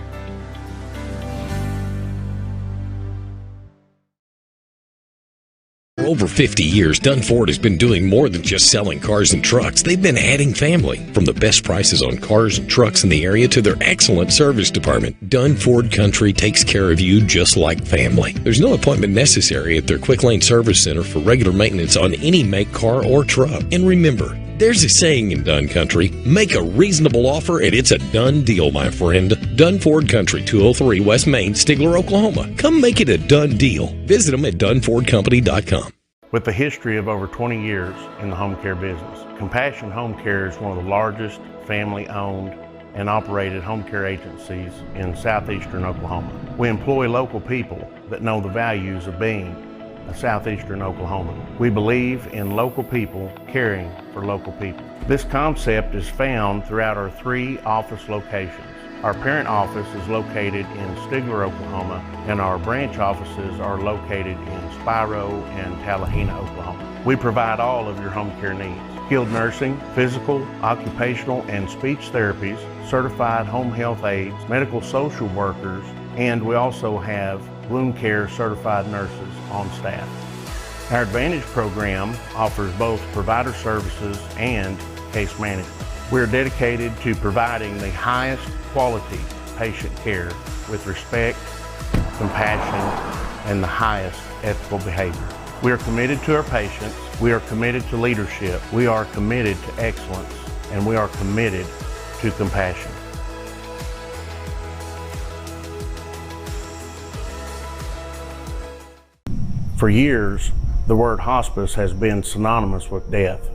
For over 50 years, Dunn Ford has been doing more than just selling cars and trucks. They've been adding family. From the best prices on cars and trucks in the area to their excellent service department, Dunn Ford Country takes care of you just like family. There's no appointment necessary at their Quick Lane Service Center for regular maintenance on any make, car, or truck. And remember, there's a saying in Dunn Country, make a reasonable offer and it's a done deal, my friend. Dunn Ford Country, 203 West Main, Stigler, Oklahoma. Come make it a done deal. Visit them at DunnFordCompany.com.
With a history of over 20 years in the home care business, Compassion Home Care is one of the largest family-owned and operated home care agencies in southeastern Oklahoma. We employ local people that know the values of being a southeastern Oklahoman. We believe in local people caring for local people. This concept is found throughout our 3 office locations. Our parent office is located in Stigler, Oklahoma, and our branch offices are located in Spiro and Tallahena, Oklahoma. We provide all of your home care needs: skilled nursing, physical, occupational, and speech therapies, certified home health aides, medical social workers, and we also have wound care certified nurses on staff. Our Advantage program offers both provider services and case management. We're dedicated to providing the highest quality patient care with respect, compassion, and the highest ethical behavior. We are committed to our patients, we are committed to leadership, we are committed to excellence, and we are committed to compassion. For years, the word hospice has been synonymous with death.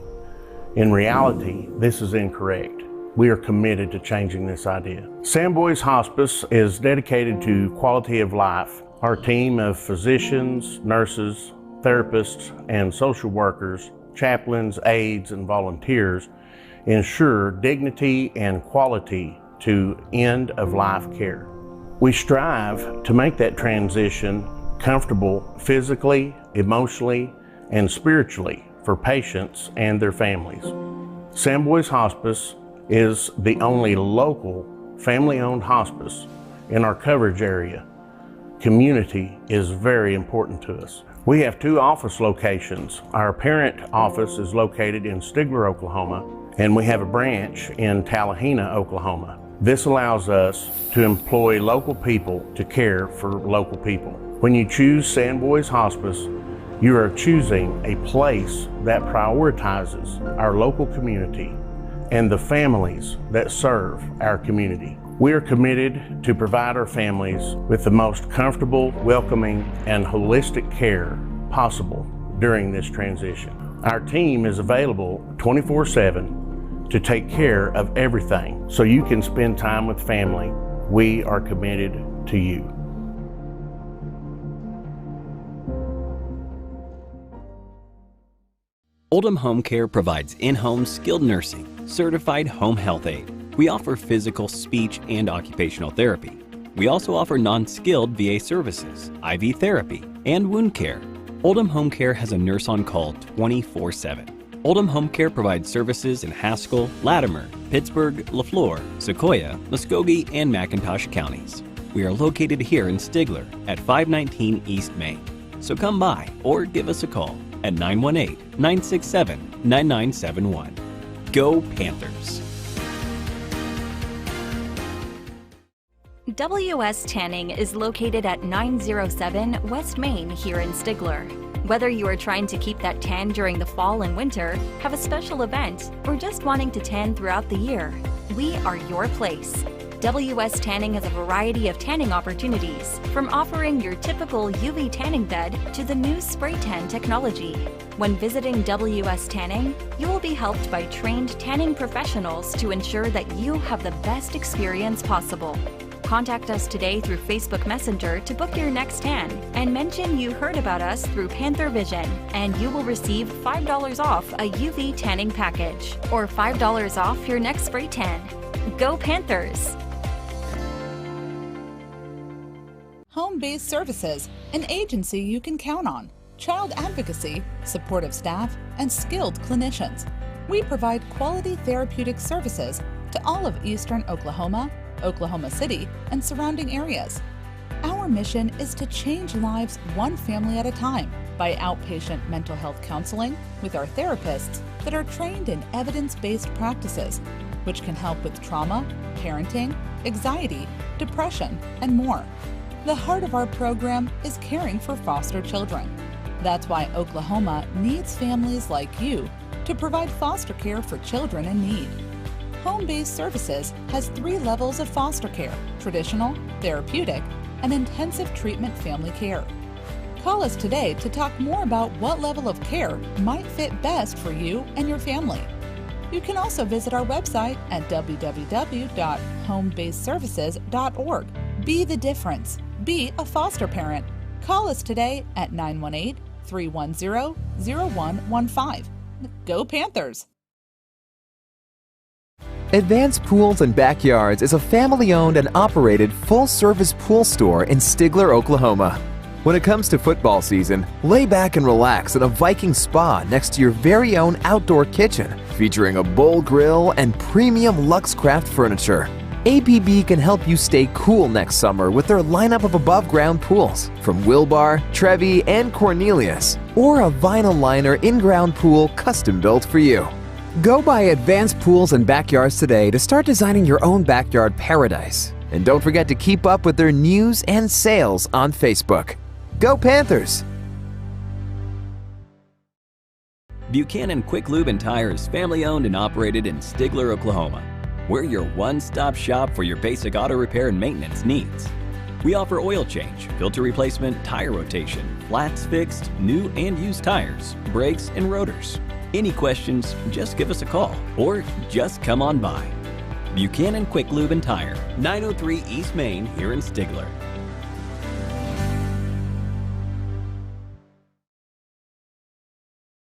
In reality, this is incorrect. We are committed to changing this idea. Samboys Hospice is dedicated to quality of life. Our team of physicians, nurses, therapists, and social workers, chaplains, aides, and volunteers ensure dignity and quality to end-of-life care. We strive to make that transition comfortable physically, emotionally, and spiritually for patients and their families. Samboys Hospice is the only local family-owned hospice in our coverage area. Community is very important to us. We have 2 office locations. Our parent office is located in Stigler, Oklahoma, and we have a branch in Tallahena, Oklahoma. This allows us to employ local people to care for local people. When you choose Samboys Hospice, you are choosing a place that prioritizes our local community and the families that serve our community. We are committed to provide our families with the most comfortable, welcoming, and holistic care possible during this transition. Our team is available 24/7 to take care of everything so you can spend time with family. We are committed to you.
Oldham Home Care provides in-home skilled nursing, certified home health aid. We offer physical, speech, and occupational therapy. We also offer non-skilled VA services, IV therapy, and wound care. Oldham Home Care has a nurse on call 24/7. Oldham Home Care provides services in Haskell, Latimer, Pittsburgh, LaFleur, Sequoia, Muskogee, and McIntosh counties. We are located here in Stigler at 519 East Main. So come by or give us a call at 918-967-9971. Go Panthers!
WS Tanning is located at 907 West Main here in Stigler. Whether you are trying to keep that tan during the fall and winter, have a special event, or just wanting to tan throughout the year, we are your place. WS Tanning has a variety of tanning opportunities, from offering your typical UV tanning bed to the new spray tan technology. When visiting WS Tanning, you will be helped by trained tanning professionals to ensure that you have the best experience possible. Contact us today through Facebook Messenger to book your next tan and mention you heard about us through Panther Vision, and you will receive $5 off a UV tanning package or $5 off your next spray tan. Go Panthers!
Home-based services, an agency you can count on. Child advocacy, supportive staff, and skilled clinicians. We provide quality therapeutic services to all of Eastern Oklahoma, Oklahoma City, and surrounding areas. Our mission is to change lives one family at a time by outpatient mental health counseling with our therapists that are trained in evidence-based practices, which can help with trauma, parenting, anxiety, depression, and more. The heart of our program is caring for foster children. That's why Oklahoma needs families like you to provide foster care for children in need. Home-based services has 3 levels of foster care: traditional, therapeutic, and intensive treatment family care. Call us today to talk more about what level of care might fit best for you and your family. You can also visit our website at www.homebasedservices.org. Be the difference. Be a foster parent. Call us today at 918-310-0115. Go Panthers!
Advanced Pools and Backyards is a family-owned and operated full-service pool store in Stigler, Oklahoma. When it comes to football season, lay back and relax in a Viking spa next to your very own outdoor kitchen, featuring a bowl grill and premium Luxcraft furniture. APB can help you stay cool next summer with their lineup of above-ground pools, from Wilbar, Trevi, and Cornelius, or a vinyl liner in-ground pool custom-built for you. Go by Advanced Pools and Backyards today to start designing your own backyard paradise. And don't forget to keep up with their news and sales on Facebook. Go Panthers!
Buchanan Quick Lube and Tire is family-owned and operated in Stigler, Oklahoma. We're your one-stop shop for your basic auto repair and maintenance needs. We offer oil change, filter replacement, tire rotation, flats fixed, new and used tires, brakes, and rotors. Any questions, just give us a call or just come on by. Buchanan Quick Lube and Tire, 903 East Main here in Stigler.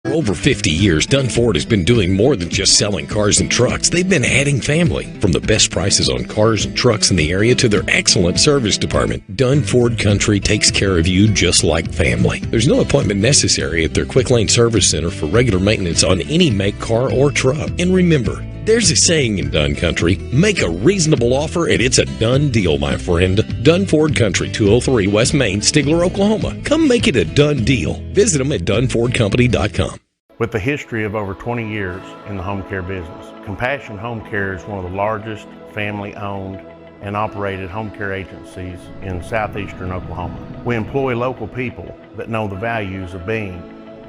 For over 50 years, Dunn Ford has been doing more than just selling cars and trucks. They've been adding family. From the best prices on cars and trucks in the area to their excellent service department, Dunn Ford Country takes care of you just like family. There's no appointment necessary at their Quick Lane Service Center for regular maintenance on any make, car, or truck. And remember, there's a saying in Dunn Country, make a reasonable offer and it's a done deal, my friend. Dunn Ford Country, 203 West Main, Stigler, Oklahoma. Come make it a done deal. Visit them at DunnFordCompany.com.
With a history of over 20 years in the home care business, Compassion Home Care is one of the largest family-owned and operated home care agencies in southeastern Oklahoma. We employ local people that know the values of being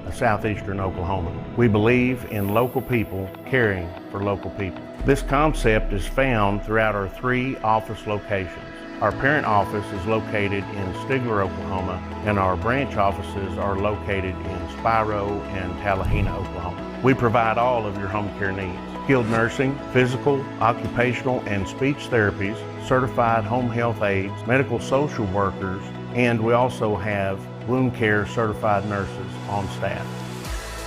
a southeastern Oklahoman. We believe in local people caring for local people. This concept is found throughout our 3 office locations. Our parent office is located in Stigler, Oklahoma, and our branch offices are located in Spiro and Tallahena, Oklahoma. We provide all of your home care needs: skilled nursing, physical, occupational, and speech therapies, certified home health aides, medical social workers, and we also have wound care certified nurses on staff.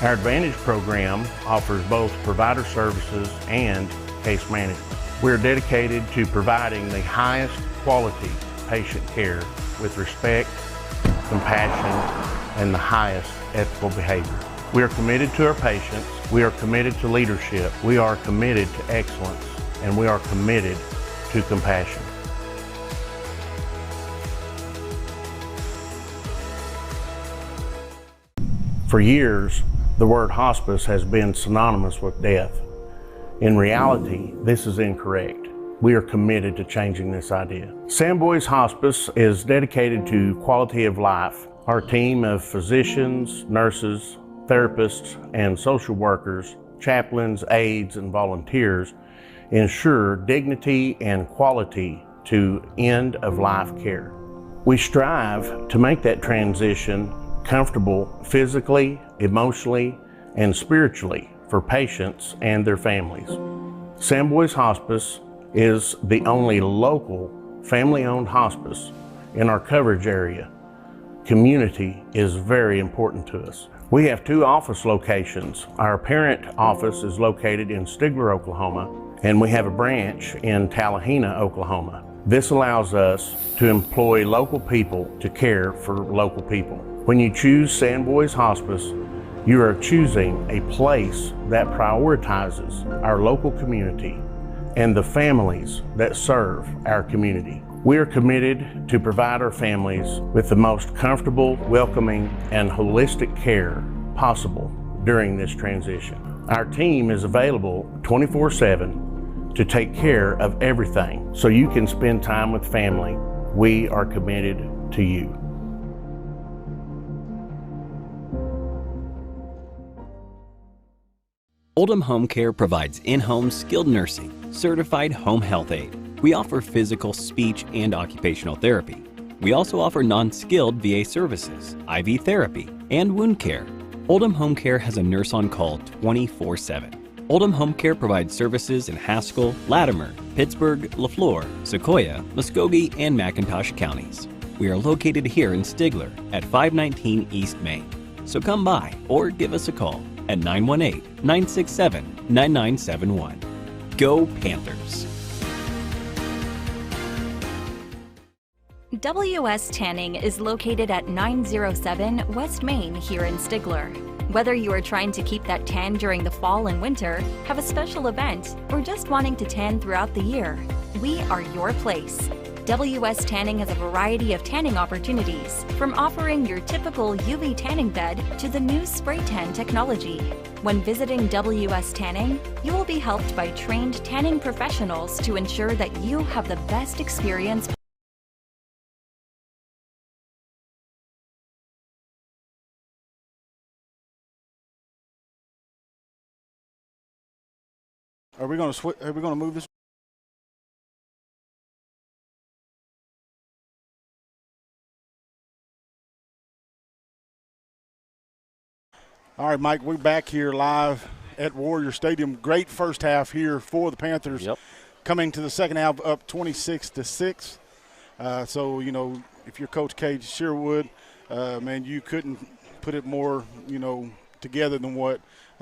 Our Advantage program offers both provider services and case management. We're dedicated to providing the highest quality patient care with respect, compassion, and the highest ethical behavior. We are committed to our patients, we are committed to leadership, we are committed to excellence, and we are committed to compassion. For years, the word hospice has been synonymous with death. In reality, this is incorrect. We are committed to changing this idea. Samboys Hospice is dedicated to quality of life. Our team of physicians, nurses, therapists, and social workers, chaplains, aides, and volunteers ensure dignity and quality to end-of-life care. We strive to make that transition comfortable physically, emotionally, and spiritually for patients and their families. Samboys Hospice is the only local family-owned hospice in our coverage area. Community is very important to us. We have 2 office locations. Our parent office is located in Stigler, Oklahoma, and we have a branch in Tallahena, Oklahoma. This allows us to employ local people to care for local people. When you choose Samboys Hospice, you are choosing a place that prioritizes our local community and the families that serve our community. We are committed to provide our families with the most comfortable, welcoming, and holistic care possible during this transition. Our team is available 24/7 to take care of everything so you can spend time with family. We are committed to you.
Oldham Home Care provides in-home skilled nursing, certified home health aide. We offer physical, speech, and occupational therapy. We also offer non-skilled VA services, IV therapy, and wound care. Oldham Home Care has a nurse on call 24/7. Oldham Home Care provides services in Haskell, Latimer, Pittsburgh, LaFleur, Sequoia, Muskogee, and McIntosh counties. We are located here in Stigler at 519 East Main. So come by or give us a call at 918-967-9971. Go Panthers!
WS Tanning is located at 907 West Main here in Stigler. Whether you are trying to keep that tan during the fall and winter, have a special event, or just wanting to tan throughout the year, we are your place. WS Tanning has a variety of tanning opportunities, from offering your typical UV tanning bed to the new spray tan technology. When visiting WS Tanning, you will be helped by trained tanning professionals to ensure that you have the best experience.
Are we going to move this? All right, Mike, we're back here live at Warrior Stadium. Great first half here for the Panthers.
Yep.
Coming to the second half up 26-6. So, you know, if you're Coach Cade Sherwood, man, you couldn't put it more, you know, together than what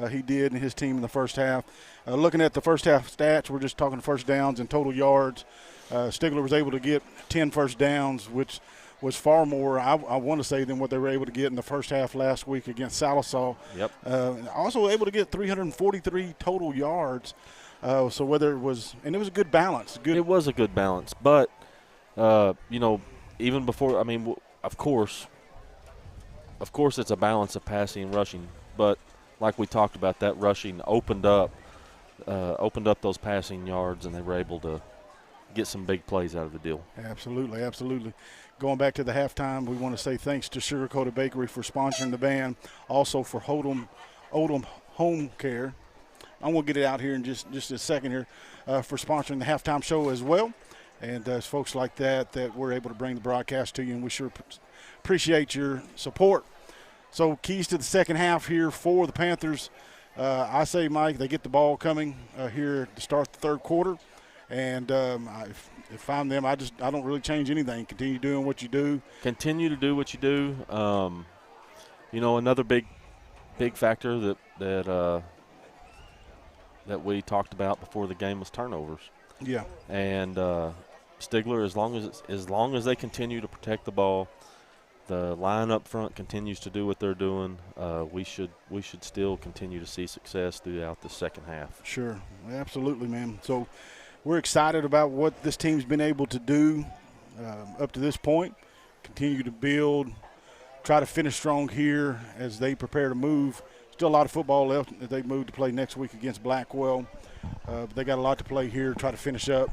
he did and his team in the first half. Looking at the first half stats, we're just talking first downs and total yards. Stigler was able to get 10 first downs, which was far more, I want to say, than what they were able to get in the first half last week against Salisaw.
Yep.
Also able to get 343 total yards. So whether it was – and it was a good balance.
It was a good balance. But, you know, even before – I mean, of course it's a balance of passing and rushing. But like we talked about, that rushing opened up those passing yards, and they were able to get some big plays out of the deal.
Absolutely, absolutely. Going back to the halftime, we want to say thanks to Sugar Coated Bakery for sponsoring the band, also for Oldham Home Care. I'm going to get it out here in just a second here, for sponsoring the halftime show as well. And it's folks like that we're able to bring the broadcast to you, and we sure appreciate your support. So keys to the second half here for the Panthers. I say, Mike, they get the ball coming here to start the third quarter. And if I'm them, I don't really change anything. Continue doing what you do.
Continue to do what you do. You know, another big factor that we talked about before the game was turnovers.
Yeah. And
Stigler, as long as they continue to protect the ball, the line up front continues to do what they're doing, we should still continue to see success throughout the second half.
Sure, absolutely, man. So we're excited about what this team's been able to do up to this point. Continue to build, try to finish strong here as they prepare to move Still a lot of football left. They move to play next week against Blackwell. But they got a lot to play here, try to finish up.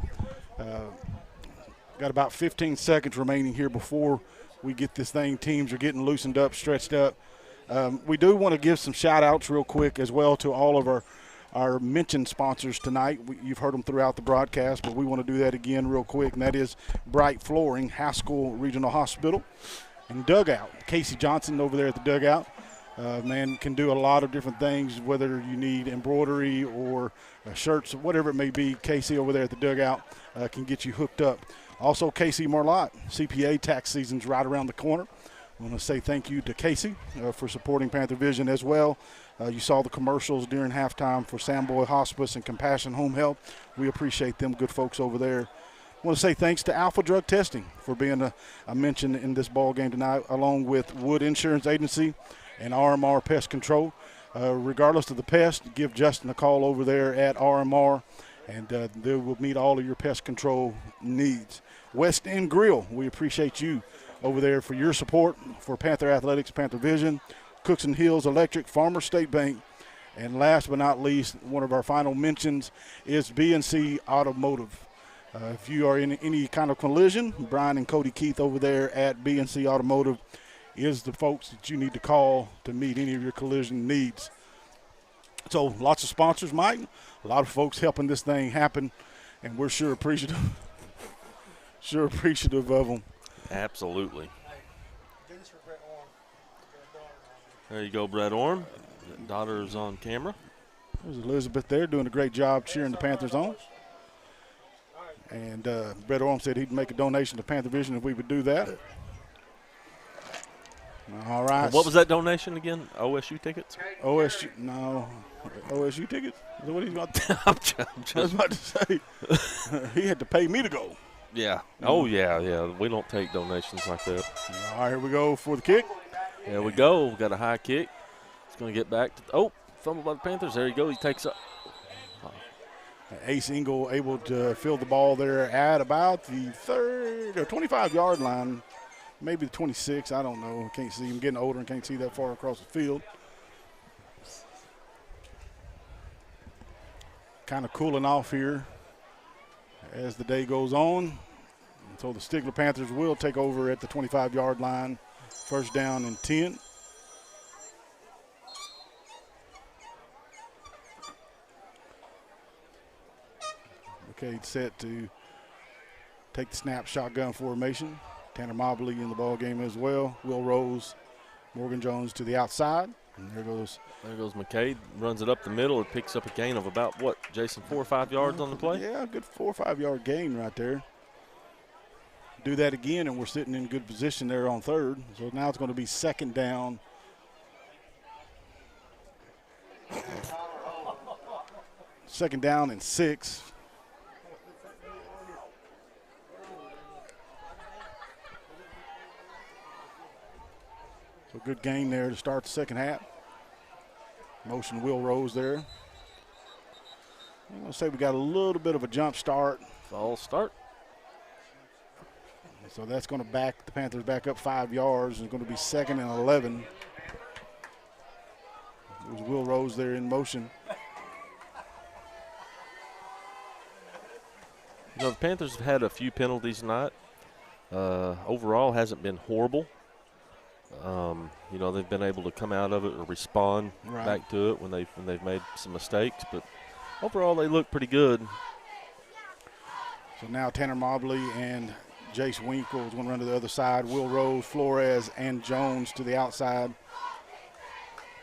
Got about 15 seconds remaining here before we get this thing. Teams are getting loosened up, stretched up. We do want to give some shout-outs real quick as well to all of our mentioned sponsors tonight. You've heard them throughout the broadcast, but we want to do that again real quick, and that is Bright Flooring, Haskell Regional Hospital, and Dugout. Casey Johnson over there at the Dugout. Man, can do a lot of different things, whether you need embroidery or shirts, whatever it may be. Casey over there at the Dugout can get you hooked up. Also, Casey Marlott, CPA tax season's right around the corner. I want to say thank you to Casey for supporting Panther Vision as well. You saw the commercials during halftime for Samboy Hospice and Compassion Home Health. We appreciate them good folks over there. I want to say thanks to Alpha Drug Testing for being a mention in this ball game tonight, along with Wood Insurance Agency and RMR Pest Control. Regardless of the pest, give Justin a call over there at RMR, and they will meet all of your pest control needs. West End Grill, we appreciate you over there for your support for Panther Athletics, Panther Vision, Cooks and Hills Electric, Farmer State Bank, and last but not least, one of our final mentions is B&C Automotive. If you are in any kind of collision, Brian and Cody Keith over there at B&C Automotive is the folks that you need to call to meet any of your collision needs. So lots of sponsors, Mike. A lot of folks helping this thing happen, and we're sure appreciative of them.
Absolutely. There you go, Brett Orm. Daughter's on camera.
There's Elizabeth there doing a great job cheering the Panthers on. And Brett Orm said he'd make a donation to Panther Vision if we would do that. All right.
What was that donation again? OSU tickets?
OSU tickets? Is that what he's got?
I'm
I was about to say. He had to pay me to go.
Yeah. Oh, yeah. We don't take donations like that.
All right, here we go for the kick.
There we go. We got a high kick. It's going to get back to fumble by the Panthers. There you go. He takes up.
Ace Engel able to field the ball there at about the 25-yard line. Maybe the 26, I don't know. Can't see him getting older and can't see that far across the field. Kind of cooling off here as the day goes on. And so the Stigler Panthers will take over at the 25-yard line. First down and 10. Okay, set to take the snap shotgun formation. Tanner Mobley in the ball game as well. Will Rose, Morgan Jones to the outside. And there goes
McCade. Runs it up the middle. It picks up a gain of about, what, Jason, 4 or 5 yards on the play?
Yeah, a good 4 or 5 yard gain right there. Do that again, and we're sitting in good position there on third. So now it's going to be second down. Second down and 6. So good gain there to start the second half. Motion Will Rose there. I'm going to say we got a little bit of a jump start.
False start.
So that's going to back the Panthers back up 5 yards. It's going to be second and 11. There's Will Rose there in motion.
You know, the Panthers have had a few penalties tonight. Overall, hasn't been horrible. You know, they've been able to come out of it or respond back to it when they've made some mistakes. But overall, they look pretty good.
So now Tanner Mobley and Jace Winkle is going to run to the other side. Will Rose, Flores, and Jones to the outside.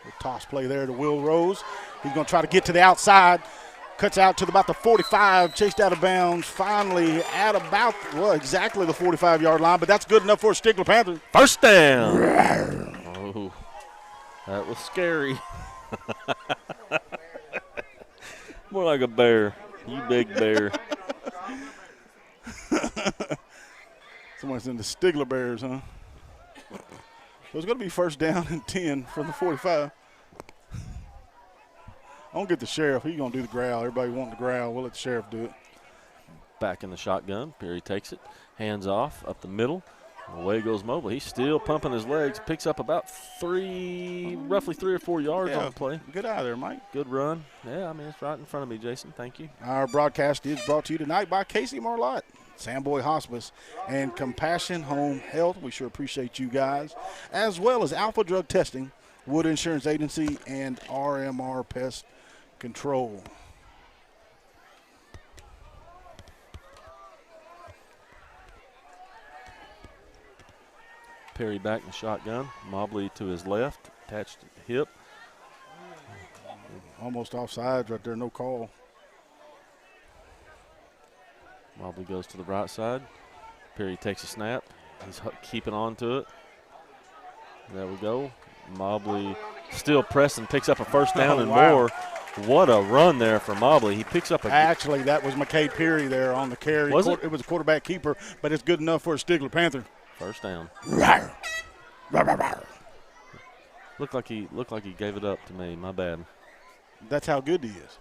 The toss play there to Will Rose. He's going to try to get to the outside. Cuts out to about the 45, chased out of bounds. Finally at about, exactly the 45-yard line, but that's good enough for a Stigler Panther.
First down. Oh, that was scary. More like a bear. You big bear.
Someone's in the Stigler Bears, huh? So it's going to be first down and 10 from the 45. I don't get the sheriff. He's going to do the growl. Everybody wanting the growl. We'll let the sheriff do it.
Back in the shotgun. Perry takes it. Hands off up the middle. Away goes Mobley. He's still pumping his legs. Picks up about roughly 3 or 4 yards on the play.
Good out of there, Mike.
Good run. Yeah, I mean, it's right in front of me, Jason. Thank you.
Our broadcast is brought to you tonight by Casey Marlotte, Samboy Hospice, and Compassion Home Health. We sure appreciate you guys, as well as Alpha Drug Testing, Wood Insurance Agency, and RMR Pest Control.
Perry back in the shotgun. Mobley to his left, attached hip.
Almost offsides right there, no call.
Mobley goes to the right side. Perry takes a snap. He's keeping on to it. There we go. Mobley still pressing, picks up a first down and more. What a run there for Mobley. He picks up a.
Actually, that was McKay Perry there on the carry.
Was it?
It was a quarterback keeper, but it's good enough for a Stigler Panther.
First down.
Rawr. Rawr, rawr, rawr.
Looked like he gave it up to me. My bad.
That's how good he is.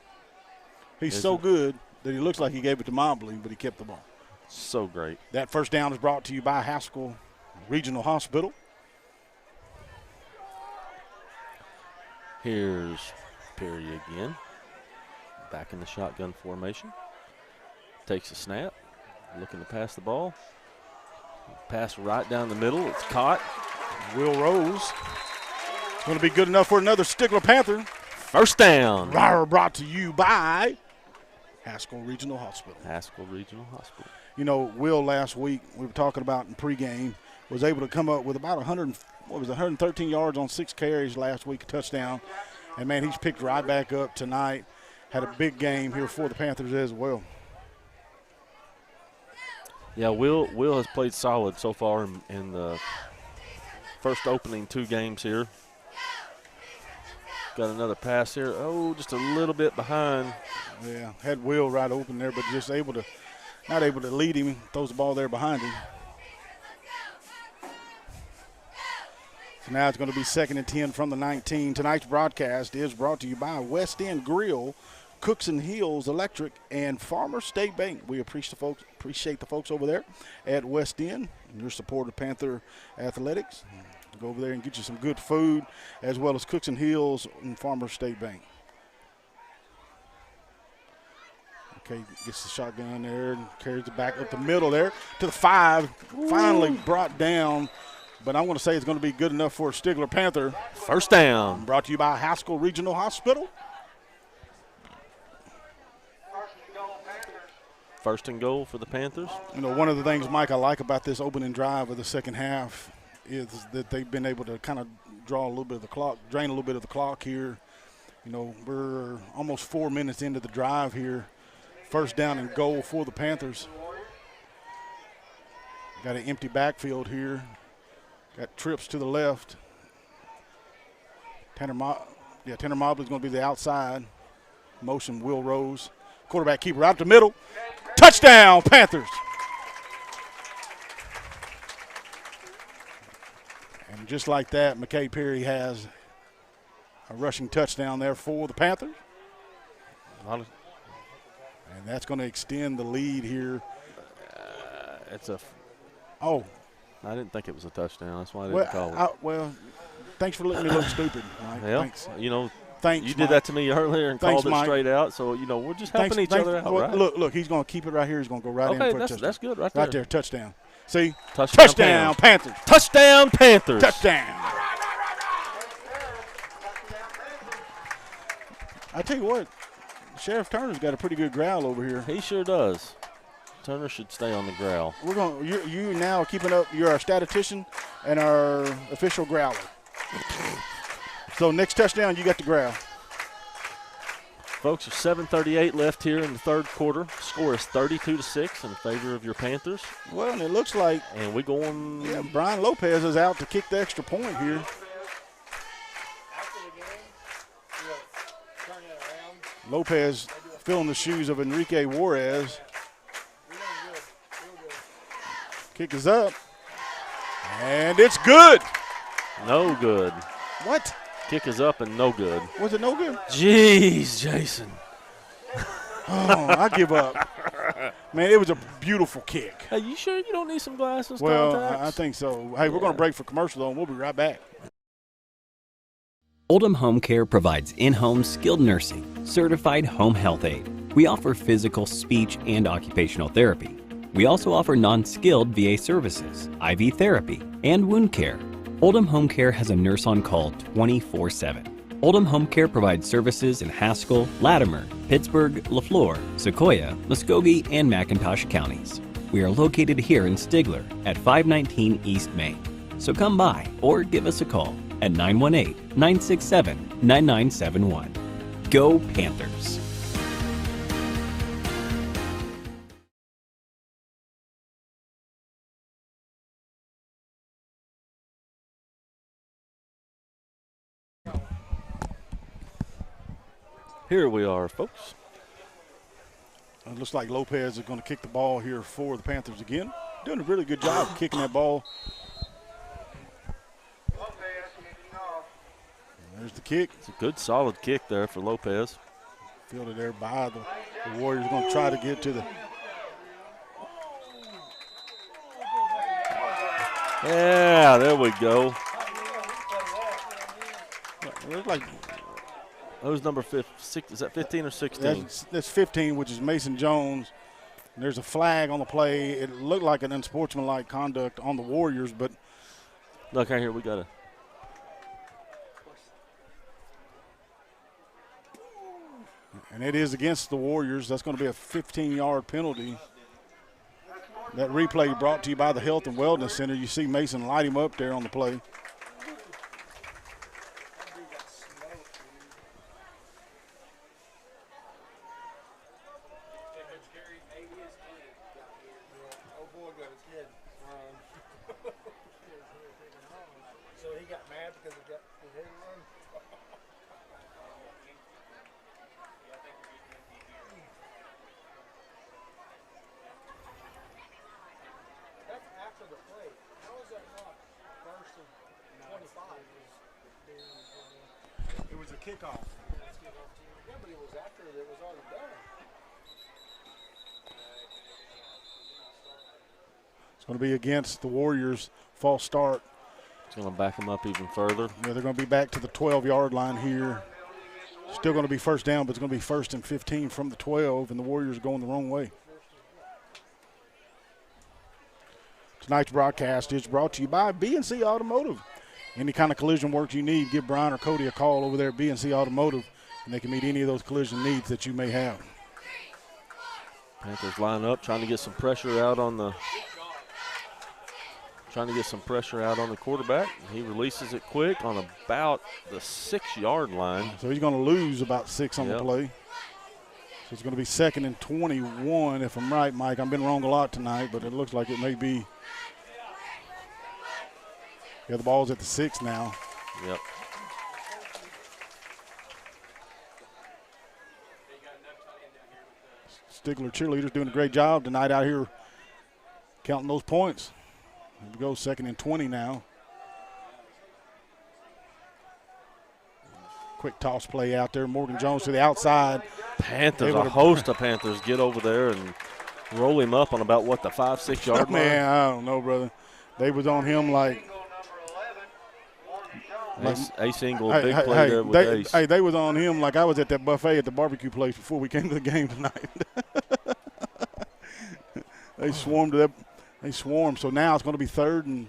He's so good that he looks like he gave it to Mobley, but he kept the ball.
So great.
That first down is brought to you by Haskell Regional Hospital.
Here's Perry again. Back in the shotgun formation. Takes a snap. Looking to pass the ball. Pass right down the middle. It's caught.
Will Rose. Going to be good enough for another Stigler Panther.
First down.
Brought to you by Haskell Regional Hospital.
Haskell Regional Hospital.
You know, Will last week, we were talking about in pregame, was able to come up with about 113 yards on 6 carries last week, a touchdown. And, man, he's picked right back up tonight. Had a big game here for the Panthers as well.
Yeah, Will has played solid so far in the first opening 2 games here. Got another pass here. Oh, just a little bit behind.
Yeah, had Will right open there, but just not able to lead him. Throws the ball there behind him. So now it's going to be 2nd and 10 from the 19. Tonight's broadcast is brought to you by West End Grill, Cooks and Hills Electric, and Farmer State Bank. We appreciate the folks over there at West End and your support of Panther Athletics. Go over there and get you some good food, as well as Cooks and Hills and Farmer State Bank. Okay, gets the shotgun there and carries it back up the middle there to the 5. Ooh. Finally brought down, but I want to say it's going to be good enough for a Stigler Panther.
First down.
Brought to you by Haskell Regional Hospital.
First and goal for the Panthers.
You know, one of the things, Mike, I like about this opening drive of the second half is that they've been able to kind of drain a little bit of the clock here. You know, we're almost 4 minutes into the drive here. First down and goal for the Panthers. Got an empty backfield here. Got trips to the left. Tanner Mobley's going to be the outside. Motion Will Rose. Quarterback keeper out the middle. Touchdown, Panthers. And just like that, McKay Perry has a rushing touchdown there for the Panthers. And that's going to extend the lead here.
I didn't think it was a touchdown. That's why I didn't call it.
Thanks for letting me look stupid, Mike.
Well,
thanks.
You did that to me earlier and called it straight out. So, we're just helping each other out, right?
Look, he's going to keep it right here. He's going to go right in for a touchdown.
That's good right there.
Right there, touchdown. See?
Touchdown
Panthers.
Touchdown, Panthers.
Touchdown. I tell you what, Sheriff Turner's got a pretty good growl over here.
He sure does. Turner should stay on the growl.
You now keeping up. You're our statistician and our official growler. So next touchdown, you got the growl.
Folks, there's 7:38 left here in the third quarter. Score is 32-6 in favor of your Panthers.
Well, and it looks like.
And we going.
Yeah, Brian Lopez is out to kick the extra point here.
After the game, turn it around.
Lopez filling the shoes of Enrique Juarez.
We're doing good. Real good.
Kick is up. And it's good.
No good.
What?
Kick is up and no good.
Was it no good?
Jeez, Jason.
Oh, I give up. Man, it was a beautiful kick.
Hey, you sure you don't need some glasses?
Well,
contacts?
I think so. Hey, we're going to break for commercial, though, and we'll be right back.
Oldham Home Care provides in-home skilled nursing, certified home health aid. We offer physical, speech, and occupational therapy. We also offer non-skilled VA services, IV therapy, and wound care. Oldham Home Care has a nurse on call 24/7. Oldham Home Care provides services in Haskell, Latimer, Pittsburgh, LaFleur, Sequoia, Muskogee, and McIntosh counties. We are located here in Stigler at 519 East Main. So come by or give us a call at 918-967-9971. Go Panthers!
Here we are, folks.
It looks like Lopez is going to kick the ball here for the Panthers again. Doing a really good job kicking that ball. There's the kick.
It's a good, solid kick there for Lopez.
Fielded there by the Warriors. Going to try to get to the.
Yeah, there we go.
It looks like.
Who's number 6? Is that 15 or 16?
That's 15, which is Mason Jones. And there's a flag on the play. It looked like an unsportsmanlike conduct on the Warriors, but.
Look, right here, we got a.
And it is against the Warriors. That's going to be a 15-yard penalty. That replay brought to you by the Health and Wellness Center. You see Mason light him up there on the play.
So he got mad because he got his head run. That's after the play. How is that not first and 25?
It was a kickoff.
Yeah, but it was after it was already done.
It's going to be against the Warriors. False start.
It's going to back them up even further.
Yeah, they're going to be back to the 12-yard line here. Still going to be first down, but it's going to be first and 15 from the 12, and the Warriors are going the wrong way. Tonight's broadcast is brought to you by B&C Automotive. Any kind of collision work you need, give Brian or Cody a call over there at B&C Automotive, and they can meet any of those collision needs that you may have.
Panthers line up, trying to get some pressure out on the quarterback. He releases it quick on about the 6-yard line.
So he's going to lose about 6 on the play. So it's going to be 2nd and 21, if I'm right, Mike. I've been wrong a lot tonight, but it looks like it may be. Yeah, the ball's at the 6 now.
Yep.
Stigler cheerleaders doing a great job tonight out here counting those points. Here we go, 2nd and 20 now. Quick toss play out there. Morgan Jones to the outside.
Panthers, a host of Panthers get over there and roll him up on about, what, the 5-6 yard line?
Man, I don't know, brother. They was on him like
Ace Ingle, big play there with Ace.
Hey, they was on him like I was at that buffet at the barbecue place before we came to the game tonight. They swarmed up. They swarmed. So now it's going to be 3rd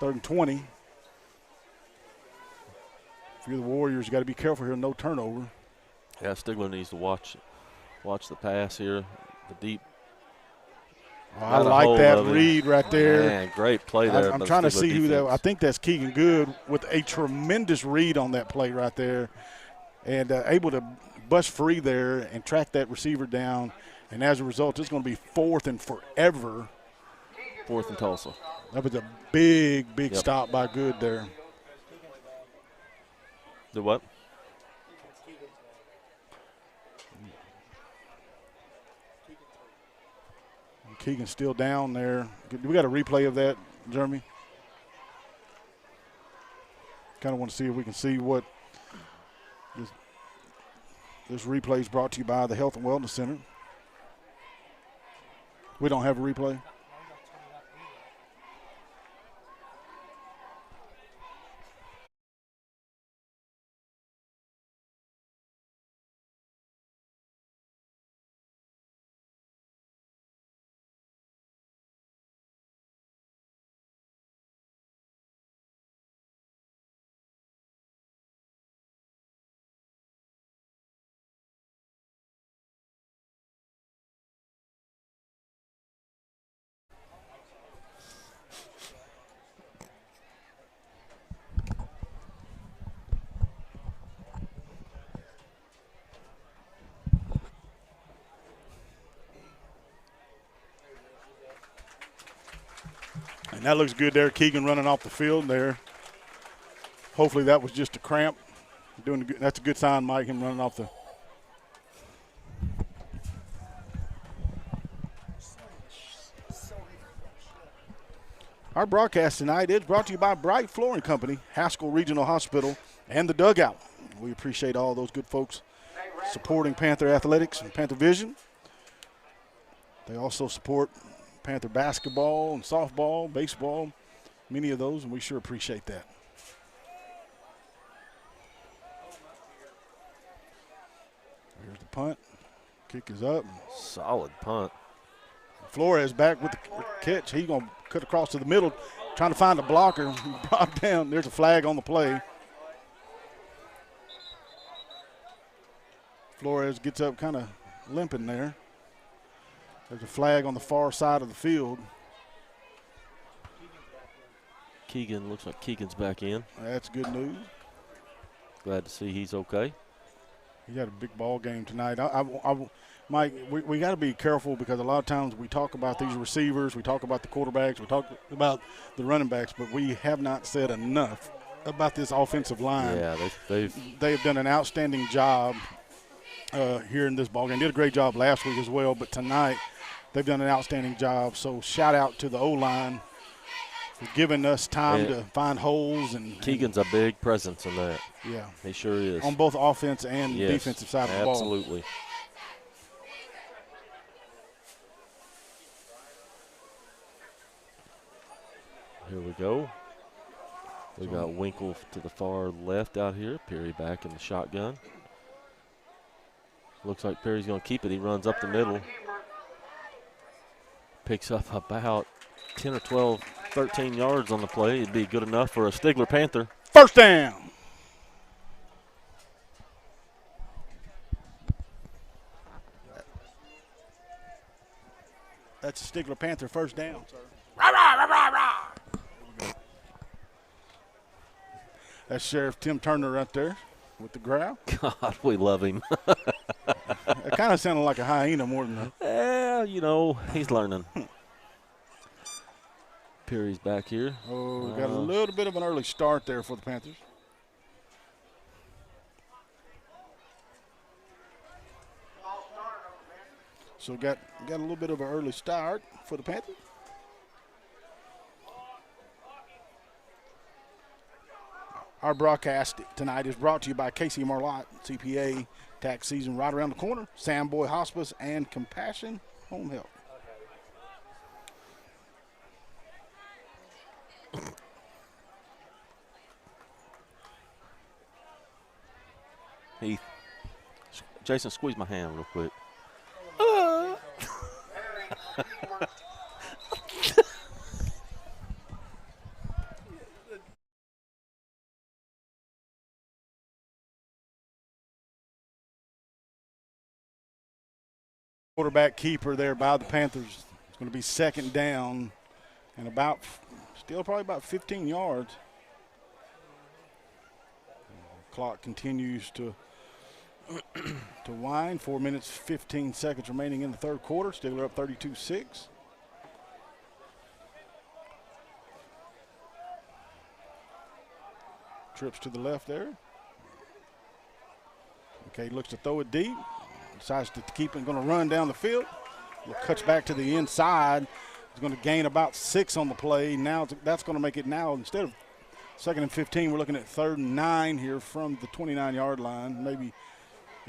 and 20. If you're the Warriors, you got to be careful here. No turnover.
Yeah, Stigler needs to watch the pass here, the deep.
Oh, I like that read right there.
Man, great play there.
I'm trying to see who that. I think that's Keegan Good with a tremendous read on that play right there, and able to bust free there and track that receiver down. And as a result, it's going to be 4th and forever.
4th and Tulsa.
That was a big stop by Good there.
The what?
Keegan's still down there. We got a replay of that, Jeremy? Kind of want to see if we can see what this replay is brought to you by the Health and Wellness Center. We don't have a replay? And that looks good there. Keegan running off the field there. Hopefully that was just a cramp. That's a good sign, Mike, him running off the. Our broadcast tonight is brought to you by Bright Flooring Company, Haskell Regional Hospital, and the Dugout. We appreciate all those good folks supporting Panther Athletics and Panther Vision. They also support Panther basketball and softball, baseball, many of those, and we sure appreciate that. Here's the punt. Kick is up.
Solid punt.
Flores back with the catch. He's going to cut across to the middle, trying to find a blocker. Brought down. There's a flag on the play. Flores gets up kind of limping there. There's a flag on the far side of the field.
Keegan, looks like Keegan's back in.
That's good news.
Glad to see he's okay.
He had a big ball game tonight. Mike, we got to be careful because a lot of times we talk about these receivers, we talk about the quarterbacks, we talk about the running backs, but we have not said enough about this offensive line.
Yeah,
they've done an outstanding job here in this ball game. Did a great job last week as well, but tonight they've done an outstanding job. So shout out to the O-line for giving us time to find holes. And
Keegan's a big presence in that.
Yeah.
He sure is.
On both offense and defensive side of the ball.
Absolutely. Here we go. We got Winkle to the far left out here. Perry back in the shotgun. Looks like Perry's going to keep it. He runs up the middle. Picks up about 10 or 12, 13 yards on the play. It'd be good enough for a Stigler Panther.
First down. That's a Stigler Panther first down, sir. Rah, rah, rah, rah, rah. That's Sheriff Tim Turner right there with the growl.
God, we love him.
It kind of sounded like a hyena more than a.
Yeah, you know, he's learning. Perry's back here.
Oh, got a little bit of an early start there for the Panthers. So got a little bit of an early start for the Panthers. Our broadcast tonight is brought to you by Casey Marlott, CPA, tax season right around the corner, Sam Boy Hospice, and Compassion Home Health.
Heath, Jason, squeeze my hand real quick.
Quarterback keeper there by the Panthers. It's going to be second down and still probably about 15 yards. Clock continues to wind. 4 minutes, 15 seconds remaining in the third quarter. Stigler up 32-6. Trips to the left there. Okay, looks to throw it deep. Decides to keep it, going to run down the field. Cuts back to the inside. He's going to gain about 6 on the play. Now that's going to make it now, instead of 2nd and 15, we're looking at 3rd and 9 here from the 29-yard line. Maybe,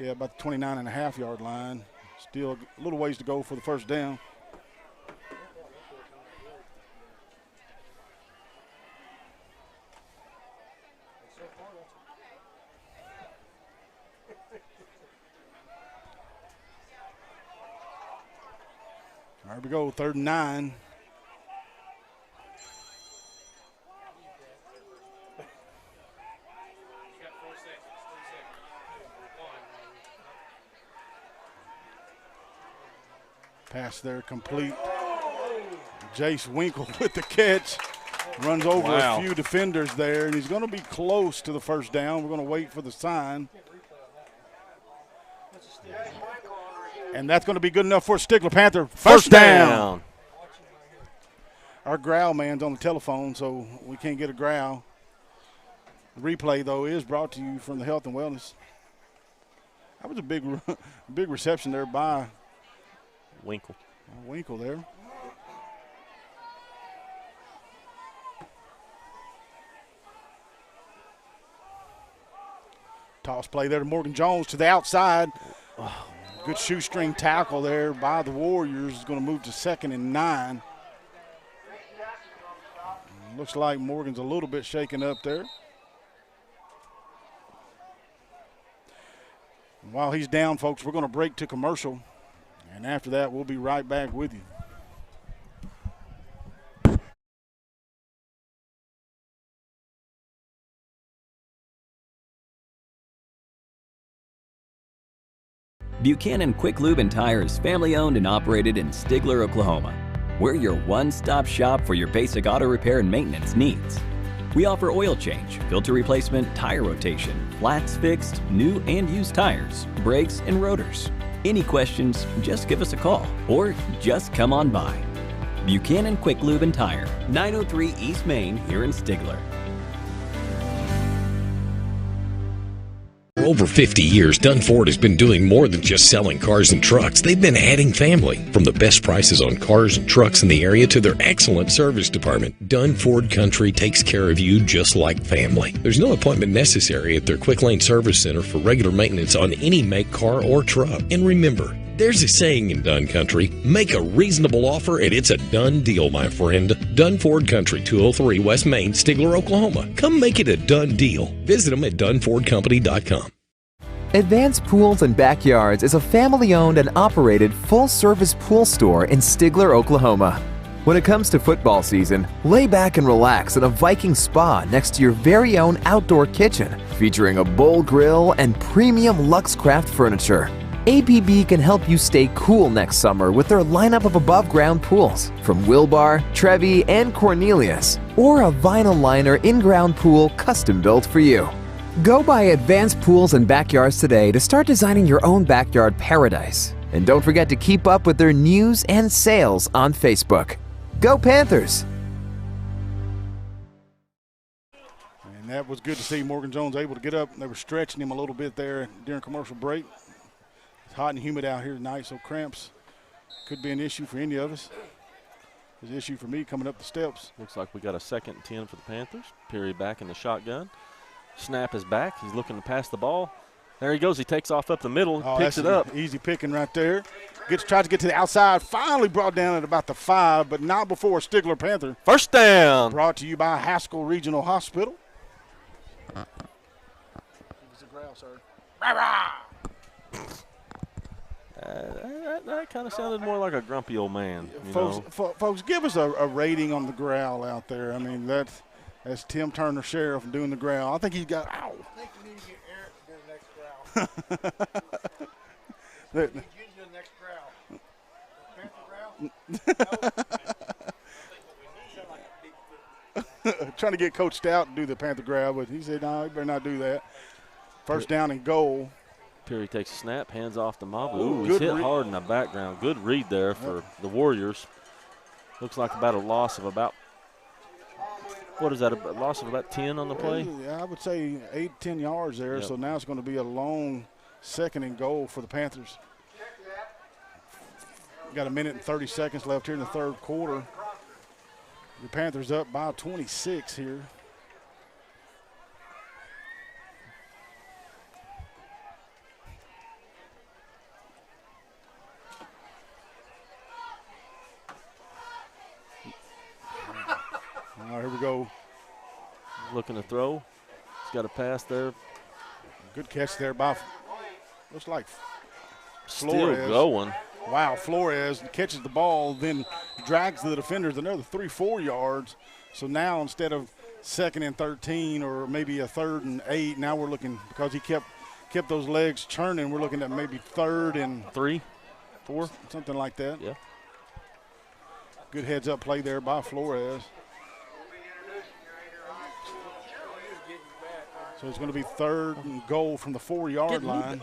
about the 29.5-yard line. Still a little ways to go for the first down. Here we go, 3rd and 9. Pass there complete. Jace Winkle with the catch. Runs over a few defenders there, and he's going to be close to the first down. We're going to wait for the sign. And that's going to be good enough for Stigler. Panther, first down. Our growl man's on the telephone, so we can't get a growl. The replay, though, is brought to you from the Health and Wellness. That was a big reception there by
Winkle.
Winkle there. Toss play there to Morgan Jones to the outside. Good shoestring tackle there by the Warriors. Is going to move to 2nd and 9. Looks like Morgan's a little bit shaken up there. While he's down, folks, we're going to break to commercial. And after that, we'll be right back with you.
Buchanan Quick Lube and Tire is family owned and operated in Stigler, Oklahoma. We're your one-stop shop for your basic auto repair and maintenance needs. We offer oil change, filter replacement, tire rotation, flats fixed, new and used tires, brakes, and rotors. Any questions, just give us a call or just come on by. Buchanan Quick Lube and Tire, 903 East Main here in Stigler.
For over 50 years, Dunn Ford has been doing more than just selling cars and trucks. They've been adding family. From the best prices on cars and trucks in the area to their excellent service department, Dunn Ford Country takes care of you just like family. There's no appointment necessary at their Quick Lane Service Center for regular maintenance on any make, car, or truck. And remember, there's a saying in Dunn Country, make a reasonable offer and it's a done deal, my friend. Dunn Ford Country, 203 West Main, Stigler, Oklahoma. Come make it a done deal. Visit them at DunnFordCompany.com.
Advanced Pools and Backyards is a family-owned and operated full-service pool store in Stigler, Oklahoma. When it comes to football season, lay back and relax in a Viking spa next to your very own outdoor kitchen, featuring a bowl grill and premium Luxcraft furniture. APB can help you stay cool next summer with their lineup of above-ground pools from Wilbar, Trevi, and Cornelius, or a vinyl liner in-ground pool custom-built for you. Go by Advanced Pools and Backyards today to start designing your own backyard paradise. And don't forget to keep up with their news and sales on Facebook. Go Panthers!
And that was good to see Morgan Jones able to get up. They were stretching him a little bit there during commercial break. It's hot and humid out here tonight, so cramps could be an issue for any of us. It's an issue for me coming up the steps.
Looks like we got a 2nd and 10 for the Panthers. Perry back in the shotgun. Snap is back. He's looking to pass the ball. There he goes. He takes off up the middle, picks it up.
Easy picking right there. Tries to get to the outside. Finally brought down at about the 5, but not before Stigler Panther.
First down.
Brought to you by Haskell Regional Hospital. It's a growl, sir.
That kind of sounded more like a grumpy old man.
Folks, give us a rating on the growl out there. I mean, that's Tim Turner, sheriff, doing the growl. I think he's got, ow.
I think you need to get Eric to do the next growl.
The
you need you to do the next growl. Panther growl?
Trying to get Coach Stout to do the Panther growl, but he said, no, you better not do that. First down and goal.
Perry takes a snap, hands off to Mobley. Ooh, he's hit hard in the background. Good read there for the Warriors. Looks like about a loss of about, what is that, a loss of about 10 on the play?
Yeah, I would say 8-10 yards there. Yep. So now it's going to be a long 2nd and goal for the Panthers. Got a minute and 30 seconds left here in the 3rd quarter. The Panthers up by 26 here. All right, here we go.
Looking to throw. He's got a pass there.
Good catch there by, looks like
Still going.
Wow, Flores catches the ball, then drags the defenders another 3-4 yards. So now instead of 2nd and 13 or maybe a 3rd and 8, now we're looking, because he kept those legs churning, we're looking at maybe 3rd and
3, 4,
something like that.
Yeah.
Good heads-up play there by Flores. So it's going to be 3rd and goal from the 4-yard line.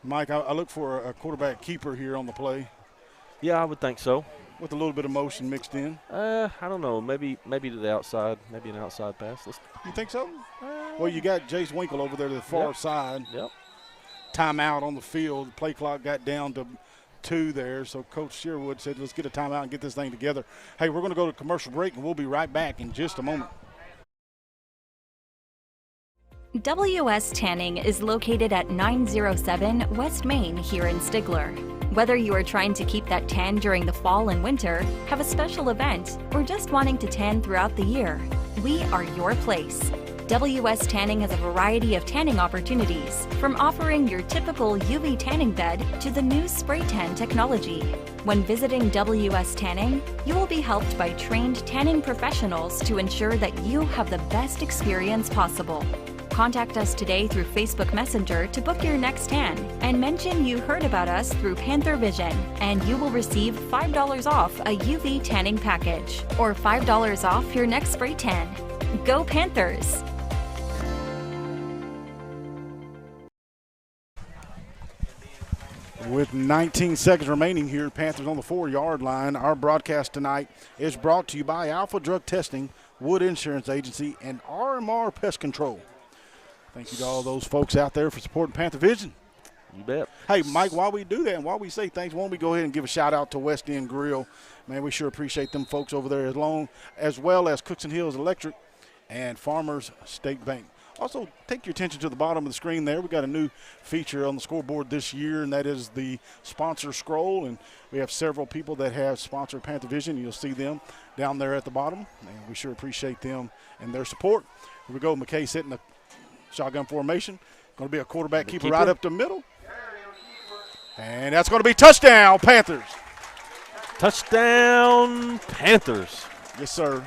Mike, I look for a quarterback keeper here on the play.
Yeah, I would think so.
With a little bit of motion mixed in.
I don't know. Maybe to the outside. Maybe an outside pass.
You think so? Well, you got Jace Winkle over there to the far side.
Yep.
Timeout on the field. Play clock got down to 2 there. So Coach Sherwood said, let's get a timeout and get this thing together. Hey, we're going to go to commercial break, and we'll be right back in just a moment.
WS Tanning is located at 907 West Main here in Stigler. Whether you are trying to keep that tan during the fall and winter, have a special event, or just wanting to tan throughout the year, we are your place. WS Tanning has a variety of tanning opportunities, from offering your typical UV tanning bed to the new spray tan technology. When visiting WS Tanning, you will be helped by trained tanning professionals to ensure that you have the best experience possible. Contact us today through Facebook Messenger to book your next tan and mention you heard about us through Panther Vision, and you will receive $5 off a UV tanning package or $5 off your next spray tan. Go Panthers!
With 19 seconds remaining here, Panthers on the 4-yard line. Our broadcast tonight is brought to you by Alpha Drug Testing, Wood Insurance Agency, and RMR Pest Control. Thank you to all those folks out there for supporting Panther Vision.
You bet.
Hey, Mike, while we do that and while we say thanks, why don't we go ahead and give a shout-out to West End Grill. Man, we sure appreciate them folks over there, as well as Cookson Hills Electric and Farmers State Bank. Also, take your attention to the bottom of the screen there. We've got a new feature on the scoreboard this year, and that is the sponsor scroll. And we have several people that have sponsored Panther Vision. You'll see them down there at the bottom, and we sure appreciate them and their support. Here we go. McKay setting the shotgun formation. Going to be a quarterback keeper right up the middle. And that's going to be touchdown, Panthers.
Touchdown, Panthers.
Yes, sir.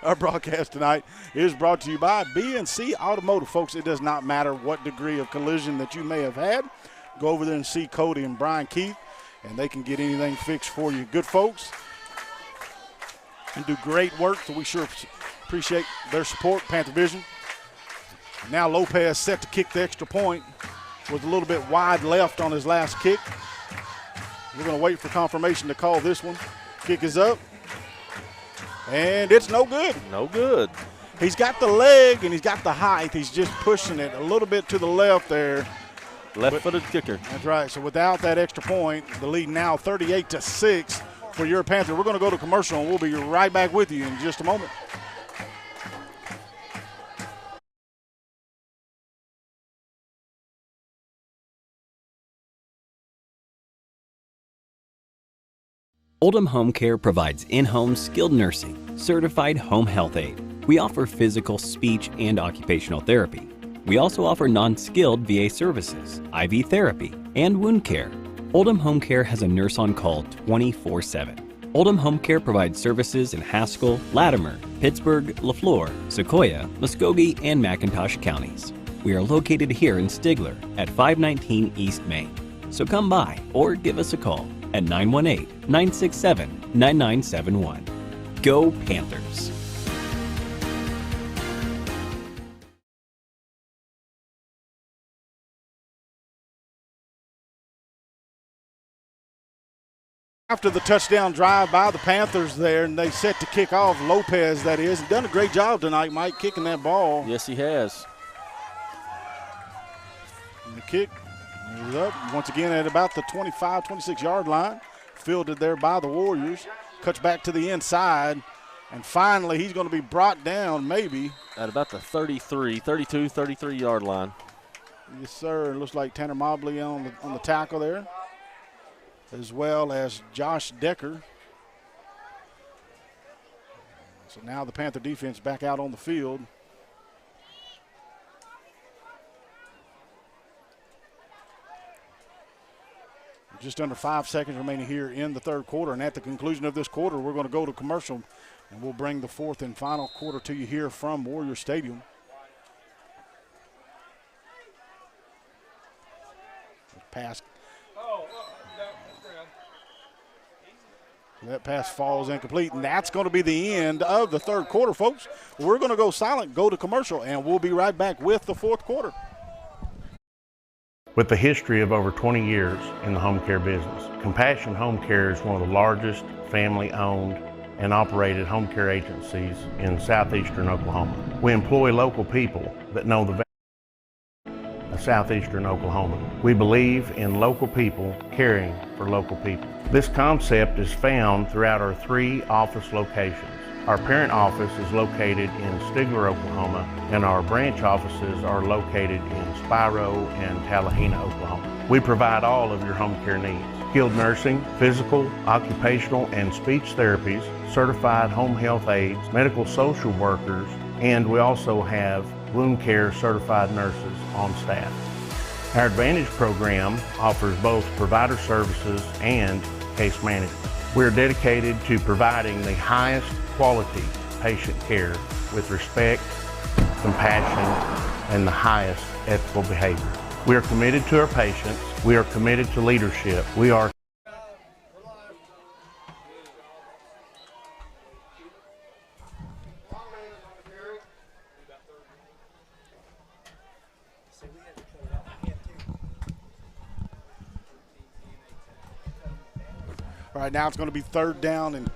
Our broadcast tonight is brought to you by B&C Automotive. Folks, it does not matter what degree of collision that you may have had. Go over there and see Cody and Brian Keith, and they can get anything fixed for you. Good folks. And do great work, so we sure appreciate their support, Panther Vision. Now Lopez set to kick the extra point with a little bit wide left on his last kick. We're going to wait for confirmation to call this one. Kick is up, and it's no good.
No good.
He's got the leg and he's got the height. He's just pushing it a little bit to the left there.
Left-footed kicker.
That's right. So without that extra point, the lead now 38-6. For your Panther. We're going to go to commercial, and we'll be right back with you in just a moment.
Oldham Home Care provides in-home skilled nursing, certified home health aid. We offer physical, speech, and occupational therapy. We also offer non-skilled VA services, IV therapy, and wound care. Oldham Home Care has a nurse on call 24/7. Oldham Home Care provides services in Haskell, Latimer, Pittsburgh, LaFleur, Sequoia, Muskogee, and McIntosh counties. We are located here in Stigler at 519 East Main. So come by or give us a call at 918-967-9971. Go Panthers!
After the touchdown drive by the Panthers there, and they set to kick off, Lopez, that is, done a great job tonight, Mike, kicking that ball.
Yes, he has.
And the kick is up once again at about the 25, 26-yard line. Fielded there by the Warriors. Cuts back to the inside. And finally, he's going to be brought down maybe.
At about the 33-yard line.
Yes, sir. It looks like Tanner Mobley on the tackle there, as well as Josh Decker. So now the Panther defense back out on the field. Just under 5 seconds remaining here in the third quarter. And at the conclusion of this quarter, we're going to go to commercial, and we'll bring the fourth and final quarter to you here from Warrior Stadium. Pass. That pass falls incomplete, and that's going to be the end of the third quarter, folks. We're going to go silent, go to commercial, and we'll be right back with the fourth quarter.
With a history of over 20 years in the home care business, Compassion Home Care is one of the largest family-owned and operated home care agencies in southeastern Oklahoma. We employ local people that know the value of southeastern Oklahoma. We believe in local people caring for local people. This concept is found throughout our 3 office locations. Our parent office is located in Stigler, Oklahoma, and our branch offices are located in Spiro and Tallahena, Oklahoma. We provide all of your home care needs: skilled nursing, physical, occupational, and speech therapies, certified home health aides, medical social workers, and we also have wound care certified nurses on staff. Our Advantage program offers both provider services and case management. We're dedicated to providing the highest quality patient care with respect, compassion, and the highest ethical behavior. We are committed to our patients. We are committed to leadership. We are
All right, now it's going to be third down and,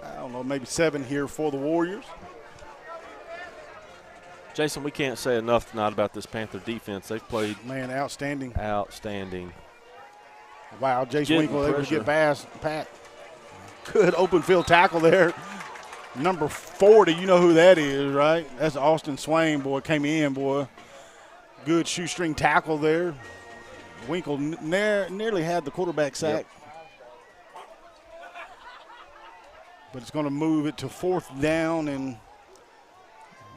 I don't know, maybe 7 here for the Warriors.
Jason, we can't say enough tonight about this Panther defense. They've played
outstanding.
Outstanding.
Wow, Jason Winkle able to get past Pat. Good open field tackle there. Number 40, you know who that is, right? That's Austin Swain, boy, came in, boy. Good shoestring tackle there. Winkle nearly had the quarterback sack.
Yep.
But it's going to move it to fourth down and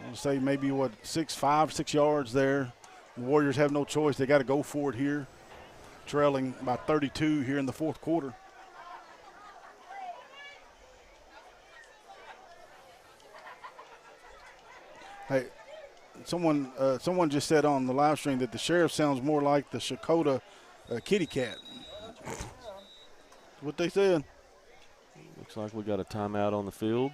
I'll say maybe, 6 yards there. The Warriors have no choice. They got to go for it here. Trailing by 32 here in the fourth quarter. Hey, someone just said on the live stream that the Sheriff sounds more like the Shakota kitty cat. What they said.
Looks like we got a timeout on the field.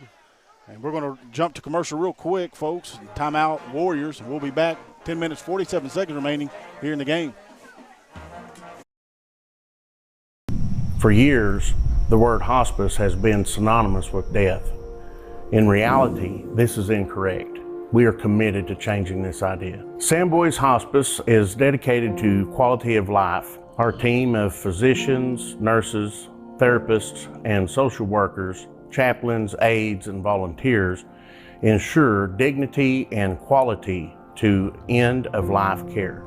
And we're going to jump to commercial real quick, folks. Timeout, Warriors. We'll be back. 10 minutes, 47 seconds remaining here in the game.
For years, the word hospice has been synonymous with death. In reality, this is incorrect. We are committed to changing this idea. Samboys Hospice is dedicated to quality of life. Our team of physicians, nurses, therapists, and social workers, chaplains, aides, and volunteers ensure dignity and quality to end-of-life care.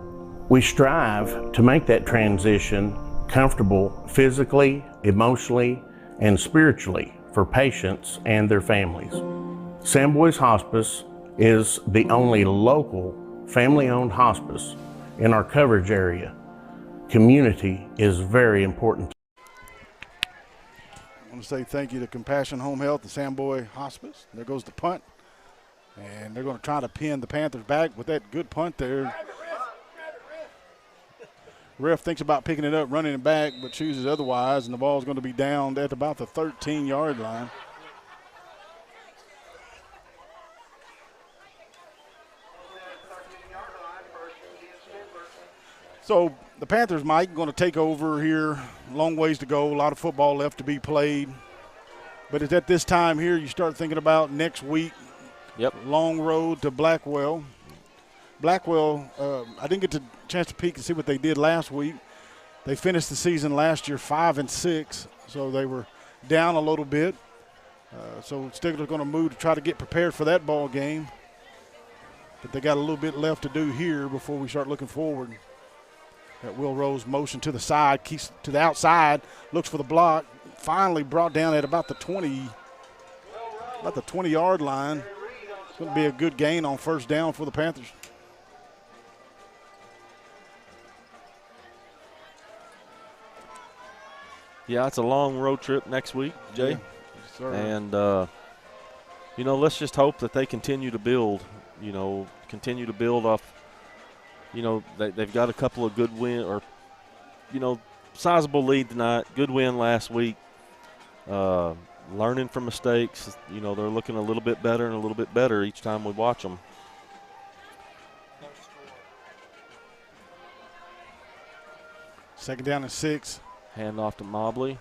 We strive to make that transition comfortable physically, emotionally, and spiritually for patients and their families. Samboys Hospice is the only local family-owned hospice in our coverage area. Community is very important.
I want to say thank you to Compassion Home Health and Samboy Hospice. There goes the punt. And they're going to try to pin the Panthers back with that good punt there. Ref thinks about picking it up, running it back, but chooses otherwise, and the ball's going to be down at about the 13-yard line. So the Panthers, Mike, going to take over here. Long ways to go, a lot of football left to be played. But it's at this time here you start thinking about next week.
Yep.
Long road to Blackwell. Blackwell, I didn't get a chance to peek and see what they did last week. They finished the season last year 5-6, so they were down a little bit. So Stigler's going to move to try to get prepared for that ball game. But they got a little bit left to do here before we start looking forward. That Will Rose motion to the side, keeps to the outside, looks for the block. Finally brought down at about the 20-yard line. It's going to be a good gain on first down for the Panthers.
Yeah, it's a long road trip next week, Jay.
Yeah. Yes, sir.
And, you know, let's just hope that they continue to build, off, they've got a couple of good win or, sizable lead tonight, good win last week. Learning from mistakes, they're looking a little bit better and a little bit better each time we watch them.
Second down and 6.
Hand off to Mobley.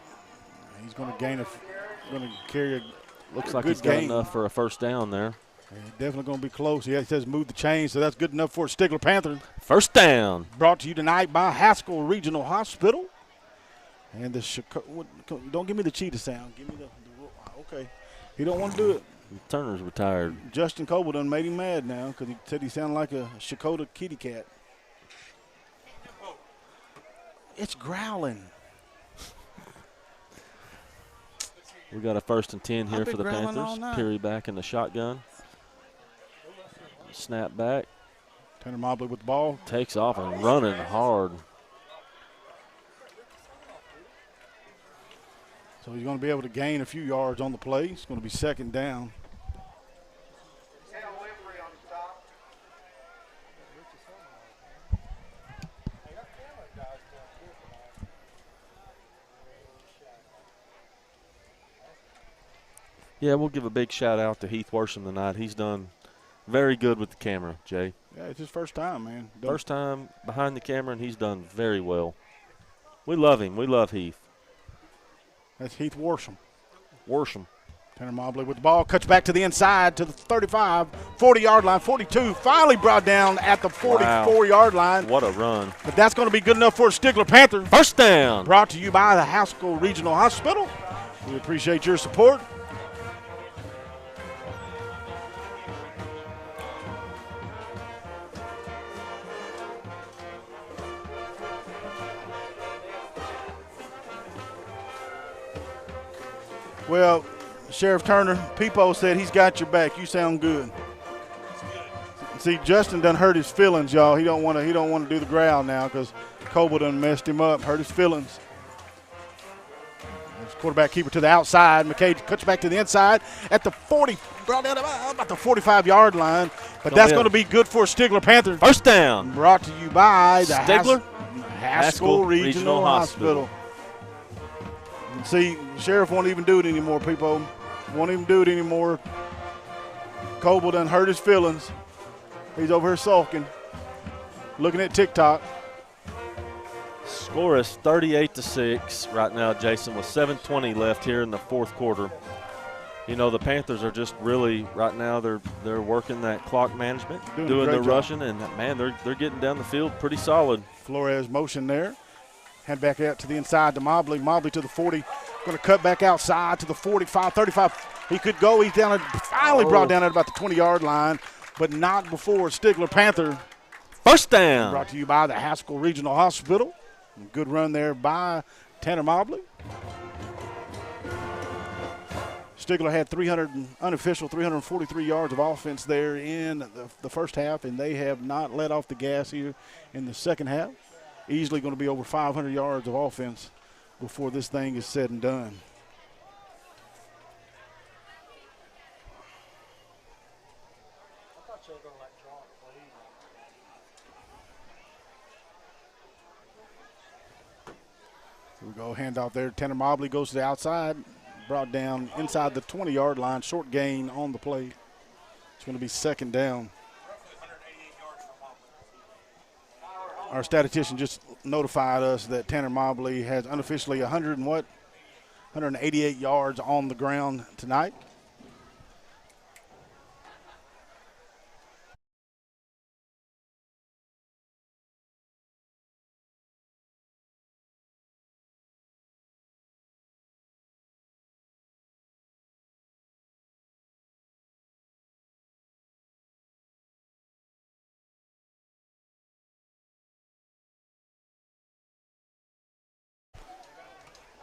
He's going to carry a
Looks like
good
he's got
gain.
enough for a first down there.
Yeah, definitely going to be close. Yeah, he says move the chains, so that's good enough for Stigler Panthers.
First down.
Brought to you tonight by Haskell Regional Hospital. And don't give me the cheetah sound. Give me okay. He don't want to do it.
Turner's retired.
Justin Coble done made him mad now because he said he sounded like a Shakota kitty cat. It's growling.
We got a 1st and 10 here
I've been
for the
growling all
Panthers.
night.
Peary back in the shotgun. Snap back.
Tanner Mobley with the ball.
Takes off and running hard.
So he's going to be able to gain a few yards on the play. It's going to be second down.
Yeah, we'll give a big shout out to Heath Worsham tonight. He's done very good with the camera, Jay.
Yeah, it's his first time, man.
First time behind the camera, and he's done very well. We love him. We love Heath.
That's Heath Worsham.
Worsham.
Tanner Mobley with the ball. Cuts back to the inside to the 35, 40-yard line, 42. Finally brought down at the 44-yard line.
What a run.
But that's going to be good enough for Stigler Panther.
First down.
Brought to you by the Haskell Regional Hospital. We appreciate your support. Well, Sheriff Turner, Peepo said he's got your back. You sound good. See, Justin done hurt his feelings, y'all. He don't want to do the growl now because Coble done messed him up, hurt his feelings. There's quarterback keeper to the outside. McKay cuts back to the inside at the 40, brought down about the 45-yard line. But that's going to be good for Stigler Panthers.
First down.
Brought to you by the
Stigler
Haskell Regional Hospital. See, Sheriff won't even do it anymore, people. Won't even do it anymore. Coble done hurt his feelings. He's over here sulking, looking at TikTok.
Score is 38-6 right now, Jason, with 7:20 left here in the fourth quarter. The Panthers are just really right now. They're working that clock management, doing the rushing, and man, they're getting down the field pretty solid.
Flores motion there. Hand back out to the inside to Mobley. Mobley to the 40. Going to cut back outside to the 45, 35. He could go. He's down. Finally brought down at about the 20-yard line, but not before Stigler Panther.
First down.
Brought to you by the Haskell Regional Hospital. Good run there by Tanner Mobley. Stigler had unofficial 343 yards of offense there in the first half, and they have not let off the gas here in the second half. Easily going to be over 500 yards of offense before this thing is said and done. Here we go, handoff there. Tanner Mobley goes to the outside, brought down inside the 20-yard line, short gain on the play. It's going to be second down. Our statistician just notified us that Tanner Mobley has unofficially 188 yards on the ground tonight.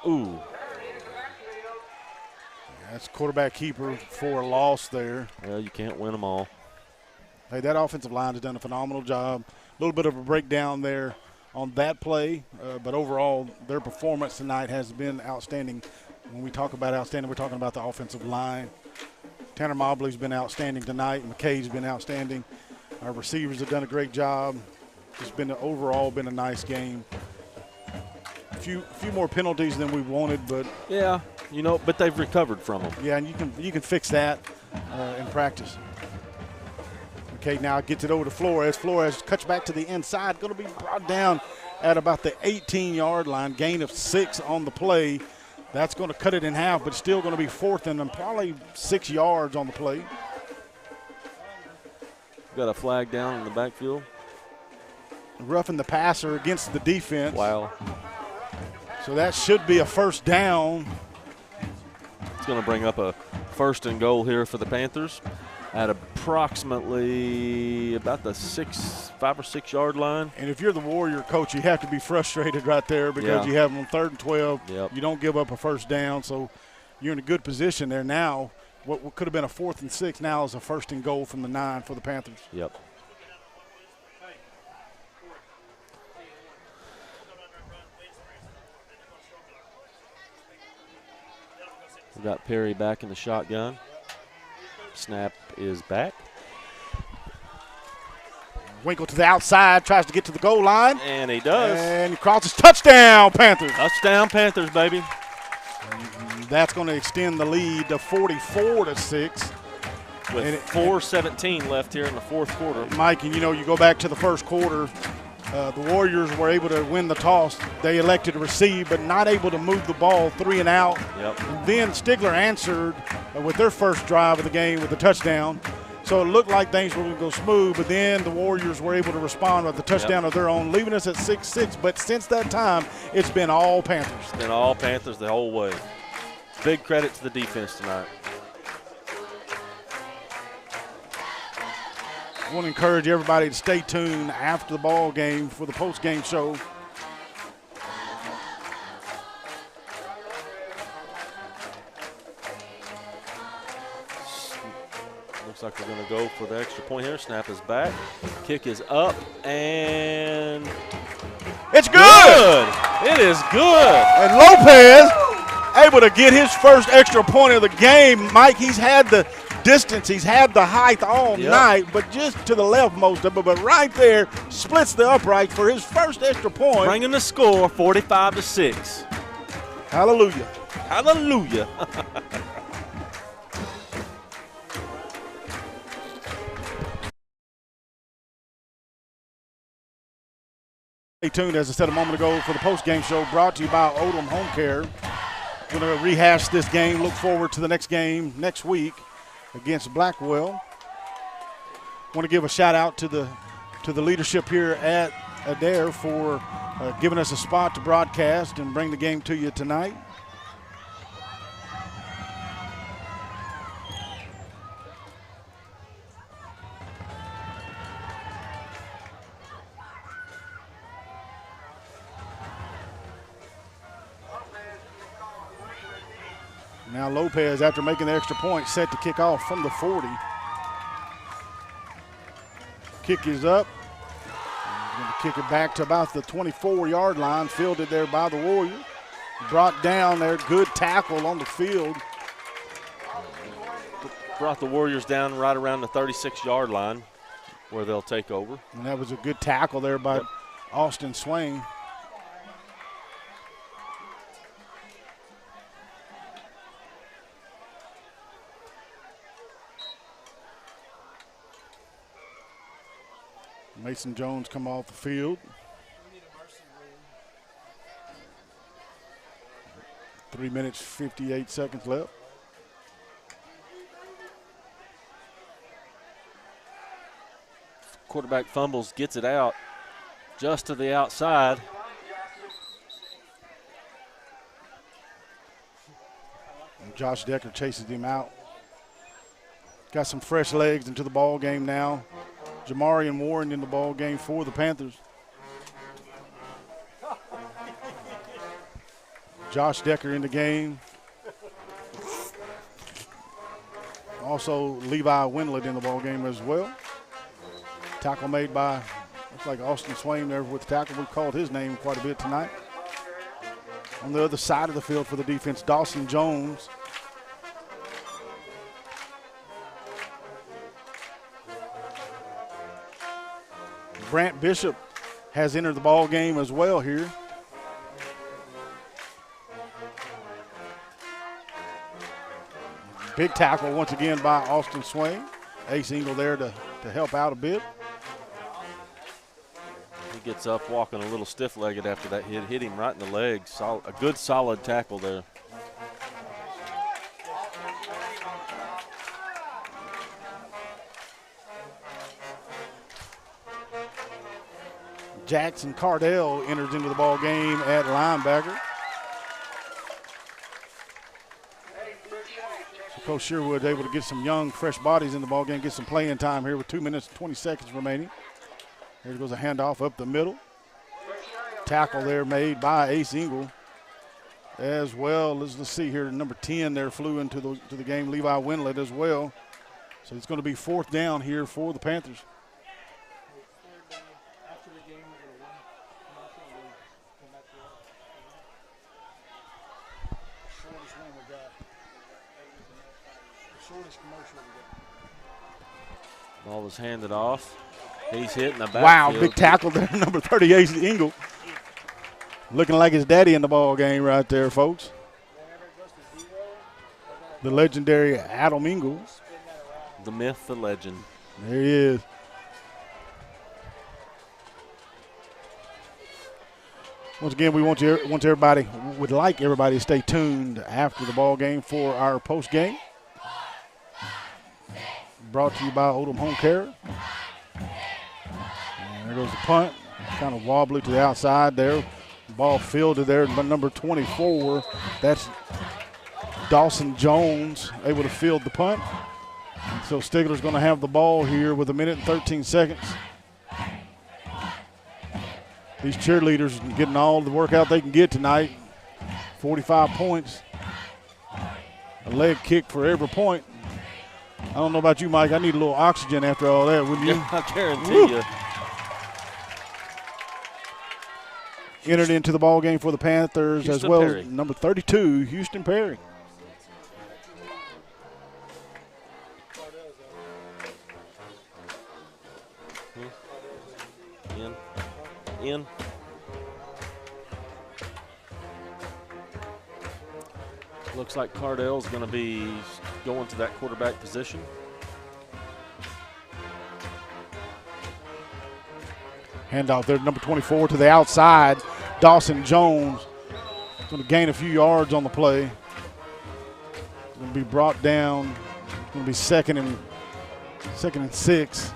Ooh.
That's quarterback keeper for a loss there.
Well, you can't win them all.
Hey, that offensive line has done a phenomenal job. A little bit of a breakdown there on that play, but overall their performance tonight has been outstanding. When we talk about outstanding, we're talking about the offensive line. Tanner Mobley's been outstanding tonight. McKay's been outstanding. Our receivers have done a great job. It's been overall been a nice game. A few more penalties than we wanted, but
yeah, but they've recovered from them.
Yeah, and you can fix that in practice. McKay now gets it over to Flores. Flores cuts back to the inside, going to be brought down at about the 18-yard line. Gain of 6 on the play. That's going to cut it in half, but still going to be 4th and probably 6 yards on the play.
Got a flag down in the backfield.
Roughing the passer against the defense.
Wow.
So that should be a first down.
It's going to bring up a 1st and goal here for the Panthers at approximately about the 5 or 6 yard line.
And if you're the Warrior coach, you have to be frustrated right there because you have them on 3rd and 12.
Yep.
You don't give up a first down, so you're in a good position there now. What could have been a 4th and 6 now is a 1st and goal from the 9 for the Panthers.
Yep. We got Perry back in the shotgun. Snap is back.
Winkle to the outside, tries to get to the goal line.
And he does.
And he crosses. Touchdown, Panthers.
Touchdown, Panthers, baby.
That's going to extend the lead to 44-6.
With 4:17 left here in the 4th quarter.
Mike, and you go back to the 1st quarter. The Warriors were able to win the toss. They elected to receive, but not able to move the ball 3 and out.
Yep.
And then Stigler answered with their first drive of the game with a touchdown. So it looked like things were going to go smooth, but then the Warriors were able to respond with a touchdown of their own, leaving us at 6-6. But since that time, it's been all Panthers.
It's been all Panthers the whole way. Big credit to the defense tonight.
I want to encourage everybody to stay tuned after the ball game for the post-game show.
Looks like we're going to go for the extra point here. Snap is back. Kick is up, and
it's good!
It is good.
And Lopez able to get his first extra point of the game. Mike, he's had the distance, he's had the height all night, but just to the left most of it, but right there splits the upright for his first extra point.
Bringing the score 45-6.
Hallelujah.
Hallelujah.
Stay tuned, as I said a moment ago, for the post-game show brought to you by Odom Home Care. We're going to rehash this game, look forward to the next game next week against Blackwell. Want to give a shout out to the leadership here at Adair for giving us a spot to broadcast and bring the game to you tonight. Now Lopez, after making the extra point, set to kick off from the 40. Kick is up. He's going to kick it back to about the 24-yard line, fielded there by the Warriors. Brought down there, good tackle on the field.
Brought the Warriors down right around the 36-yard line where they'll take over.
And that was a good tackle there by Austin Swain. Mason Jones come off the field. 3 minutes, 58 seconds left.
Quarterback fumbles, gets it out just to the outside.
And Josh Decker chases him out. Got some fresh legs into the ball game now. Jamarian Warren in the ball game for the Panthers. Josh Decker in the game. Also Levi Windlet in the ball game as well. Tackle made by Looks like Austin Swain there with the tackle. We've called his name quite a bit tonight. On the other side of the field for the defense, Dawson Jones. Brant Bishop has entered the ball game as well here. Big tackle once again by Austin Swain. Ace Engle there to help out a bit.
He gets up walking a little stiff-legged after that hit him right in the leg. A good solid tackle there.
Jackson Cardell enters into the ball game at linebacker. So Coach Sherwood able to get some young, fresh bodies in the ball game, get some playing time here with 2 minutes and 20 seconds remaining. Here goes a handoff up the middle. Tackle there made by Ace Engle. As well, let's see here, number 10 there flew into the game, Levi Winlet as well. So it's going to be 4th down here for the Panthers.
Ball is handed off. He's hitting the backfield.
Wow, big tackle there, number 38, Engle. Looking like his daddy in the ball game right there, folks. The legendary Adam Engle.
The myth, the legend.
There he is. Once again, we would like everybody to stay tuned after the ball game for our post game. Brought to you by Odom Home Care. And there goes the punt. Kind of wobbly to the outside there. Ball fielded there by number 24. That's Dawson Jones able to field the punt. And so Stigler's going to have the ball here with 1 minute and 13 seconds. These cheerleaders getting all the workout they can get tonight. 45 points. A leg kick for every point. I don't know about you, Mike. I need a little oxygen after all that, wouldn't you?
Yeah, I guarantee you.
Entered into the ball game for the Panthers
Houston
as well
Perry.
as number 32, Houston Perry.
In. Looks like Cardell's going to be going to that quarterback position.
Handoff there, number 24 to the outside. Dawson Jones going to gain a few yards on the play. Going to be brought down. It's going to be second and 6.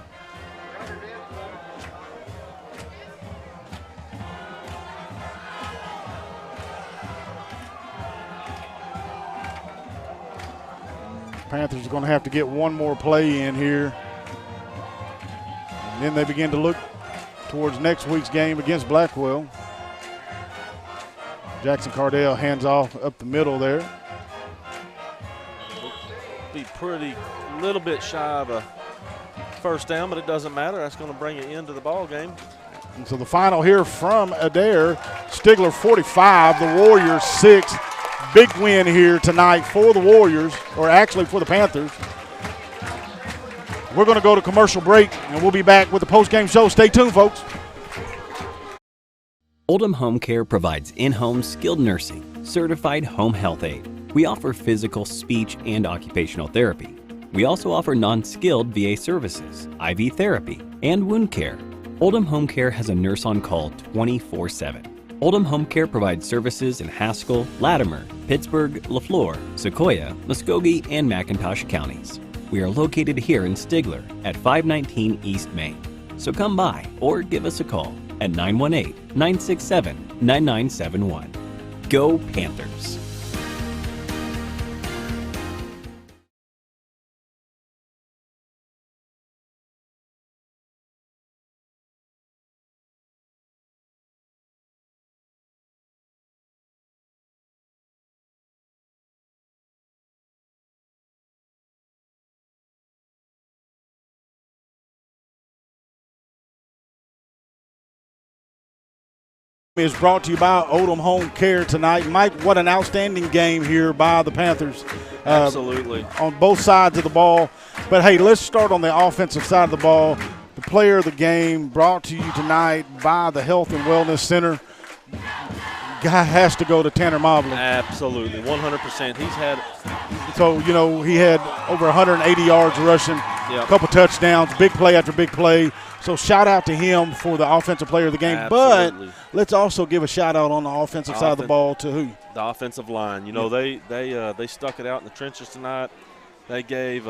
Panthers are going to have to get one more play in here. And then they begin to look towards next week's game against Blackwell. Jackson Cardell hands off up the middle there.
Be pretty, little bit shy of a first down, but it doesn't matter. That's going to bring it into the ball game.
And so the final here from Adair, Stigler 45, the Warriors 6. Big win here tonight for the Warriors, or actually for the Panthers. We're going to go to commercial break, and we'll be back with the post-game show. Stay tuned, folks.
Oldham Home Care provides in-home skilled nursing, certified home health aid. We offer physical, speech, and occupational therapy. We also offer non-skilled VA services, IV therapy, and wound care. Oldham Home Care has a nurse on call 24/7. Oldham Home Care provides services in Haskell, Latimer, Pittsburgh, LaFleur, Sequoia, Muskogee, and McIntosh counties. We are located here in Stigler at 519 East Main. So come by or give us a call at 918-967-9971. Go Panthers!
Is brought to you by Odom Home Care tonight. Mike, what an outstanding game here by the Panthers.
Absolutely.
On both sides of the ball. But, hey, let's start on the offensive side of the ball. The player of the game brought to you tonight by the Health and Wellness Center. Guy has to go to Tanner Mobley.
Absolutely, 100%. He's had –
So, you know, he had over 180 yards rushing, a couple touchdowns, big play after big play. So shout out to him for the offensive player of the game.
Absolutely.
But let's also give a shout out on the offensive side of the ball to who?
The offensive line. You know, they stuck it out in the trenches tonight. They gave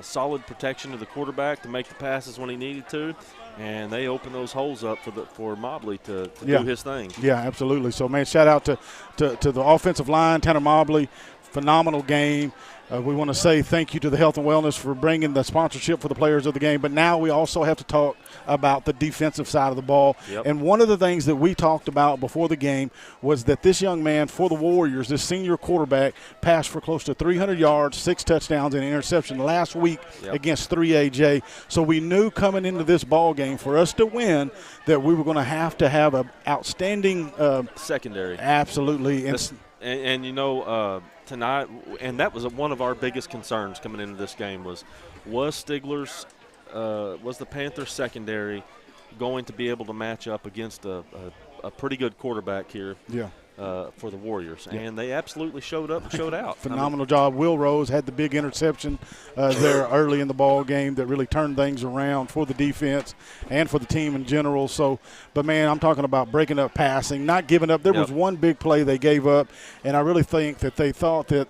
solid protection to the quarterback to make the passes when he needed to, and they opened those holes up for Mobley to do his thing.
Yeah, absolutely. So, man, shout out to the offensive line, Tanner Mobley. Phenomenal game. We want to say thank you to the Health and Wellness for bringing the sponsorship for the players of the game. But now we also have to talk about the defensive side of the ball.
Yep.
And one of the things that we talked about before the game was that this young man for the Warriors, this senior quarterback, passed for close to 300 yards, 6 touchdowns, and an interception last week against 3AJ. So we knew coming into this ball game for us to win that we were going to have an outstanding
secondary.
Absolutely.
And you know, tonight, and that was one of our biggest concerns coming into this game was Stigler's, was the Panthers secondary going to be able to match up against a pretty good quarterback here for the Warriors?
Yeah.
And they absolutely showed up and showed out.
Phenomenal job. Will Rose had the big interception there early in the ball game that really turned things around for the defense and for the team in general. So, but, man, I'm talking about breaking up passing, not giving up. There was one big play they gave up, and I really think that they thought that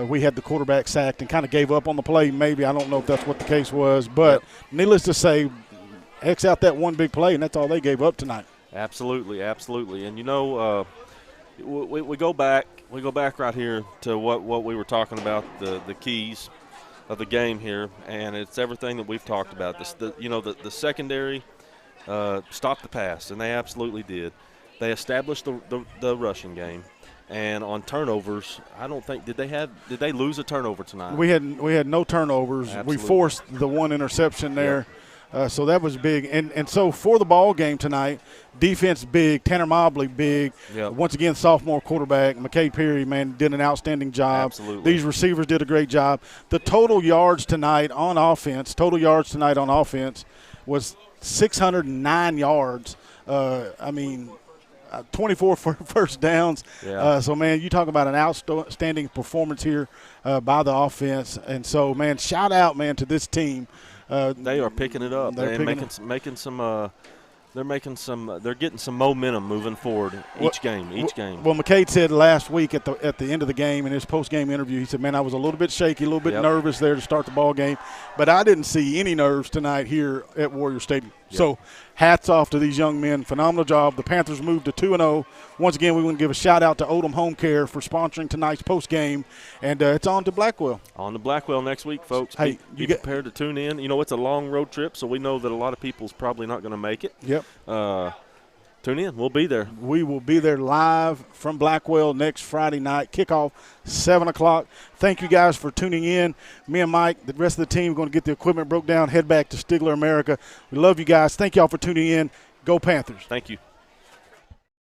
we had the quarterback sacked and kind of gave up on the play. Maybe, I don't know if that's what the case was. But needless to say, X out that one big play, and that's all they gave up tonight.
Absolutely, absolutely. And, you know, we go back right here to what we were talking about, the keys of the game here, and it's everything that we've talked about. The secondary stopped the pass, and they absolutely did. They established the rushing game, and on turnovers, I don't think did they lose a turnover tonight?
We had no turnovers.
Absolutely.
We forced the one interception there. So that was big. And so for the ball game tonight, defense big, Tanner Mobley big. Once again, sophomore quarterback, McKay Perry, man, did an outstanding job.
Absolutely.
These receivers did a great job. The total yards tonight on offense was 609 yards. 24 first downs. So, man, you talk about an outstanding performance here by the offense. And so, man, shout out, man, to this team.
They are picking it up. They're getting some momentum moving forward each game.
Well, McCade said last week at the end of the game in his post-game interview, he said, man, I was a little bit shaky, a little bit nervous there to start the ball game, but I didn't see any nerves tonight here at Warrior Stadium. So hats off to these young men. Phenomenal job. The Panthers moved to 2-0. Once again, we want to give a shout-out to Odom Home Care for sponsoring tonight's post-game, and it's on to Blackwell.
On to Blackwell next week, folks.
Hey,
be prepared to tune in. You know, it's a long road trip, so we know that a lot of people's probably not going to make it. Tune in. We'll be there.
We will be there live from Blackwell next Friday night. Kickoff, 7 o'clock. Thank you guys for tuning in. Me and Mike, the rest of the team, are going to get the equipment broke down, head back to Stigler, America. We love you guys. Thank y'all for tuning in. Go Panthers.
Thank you.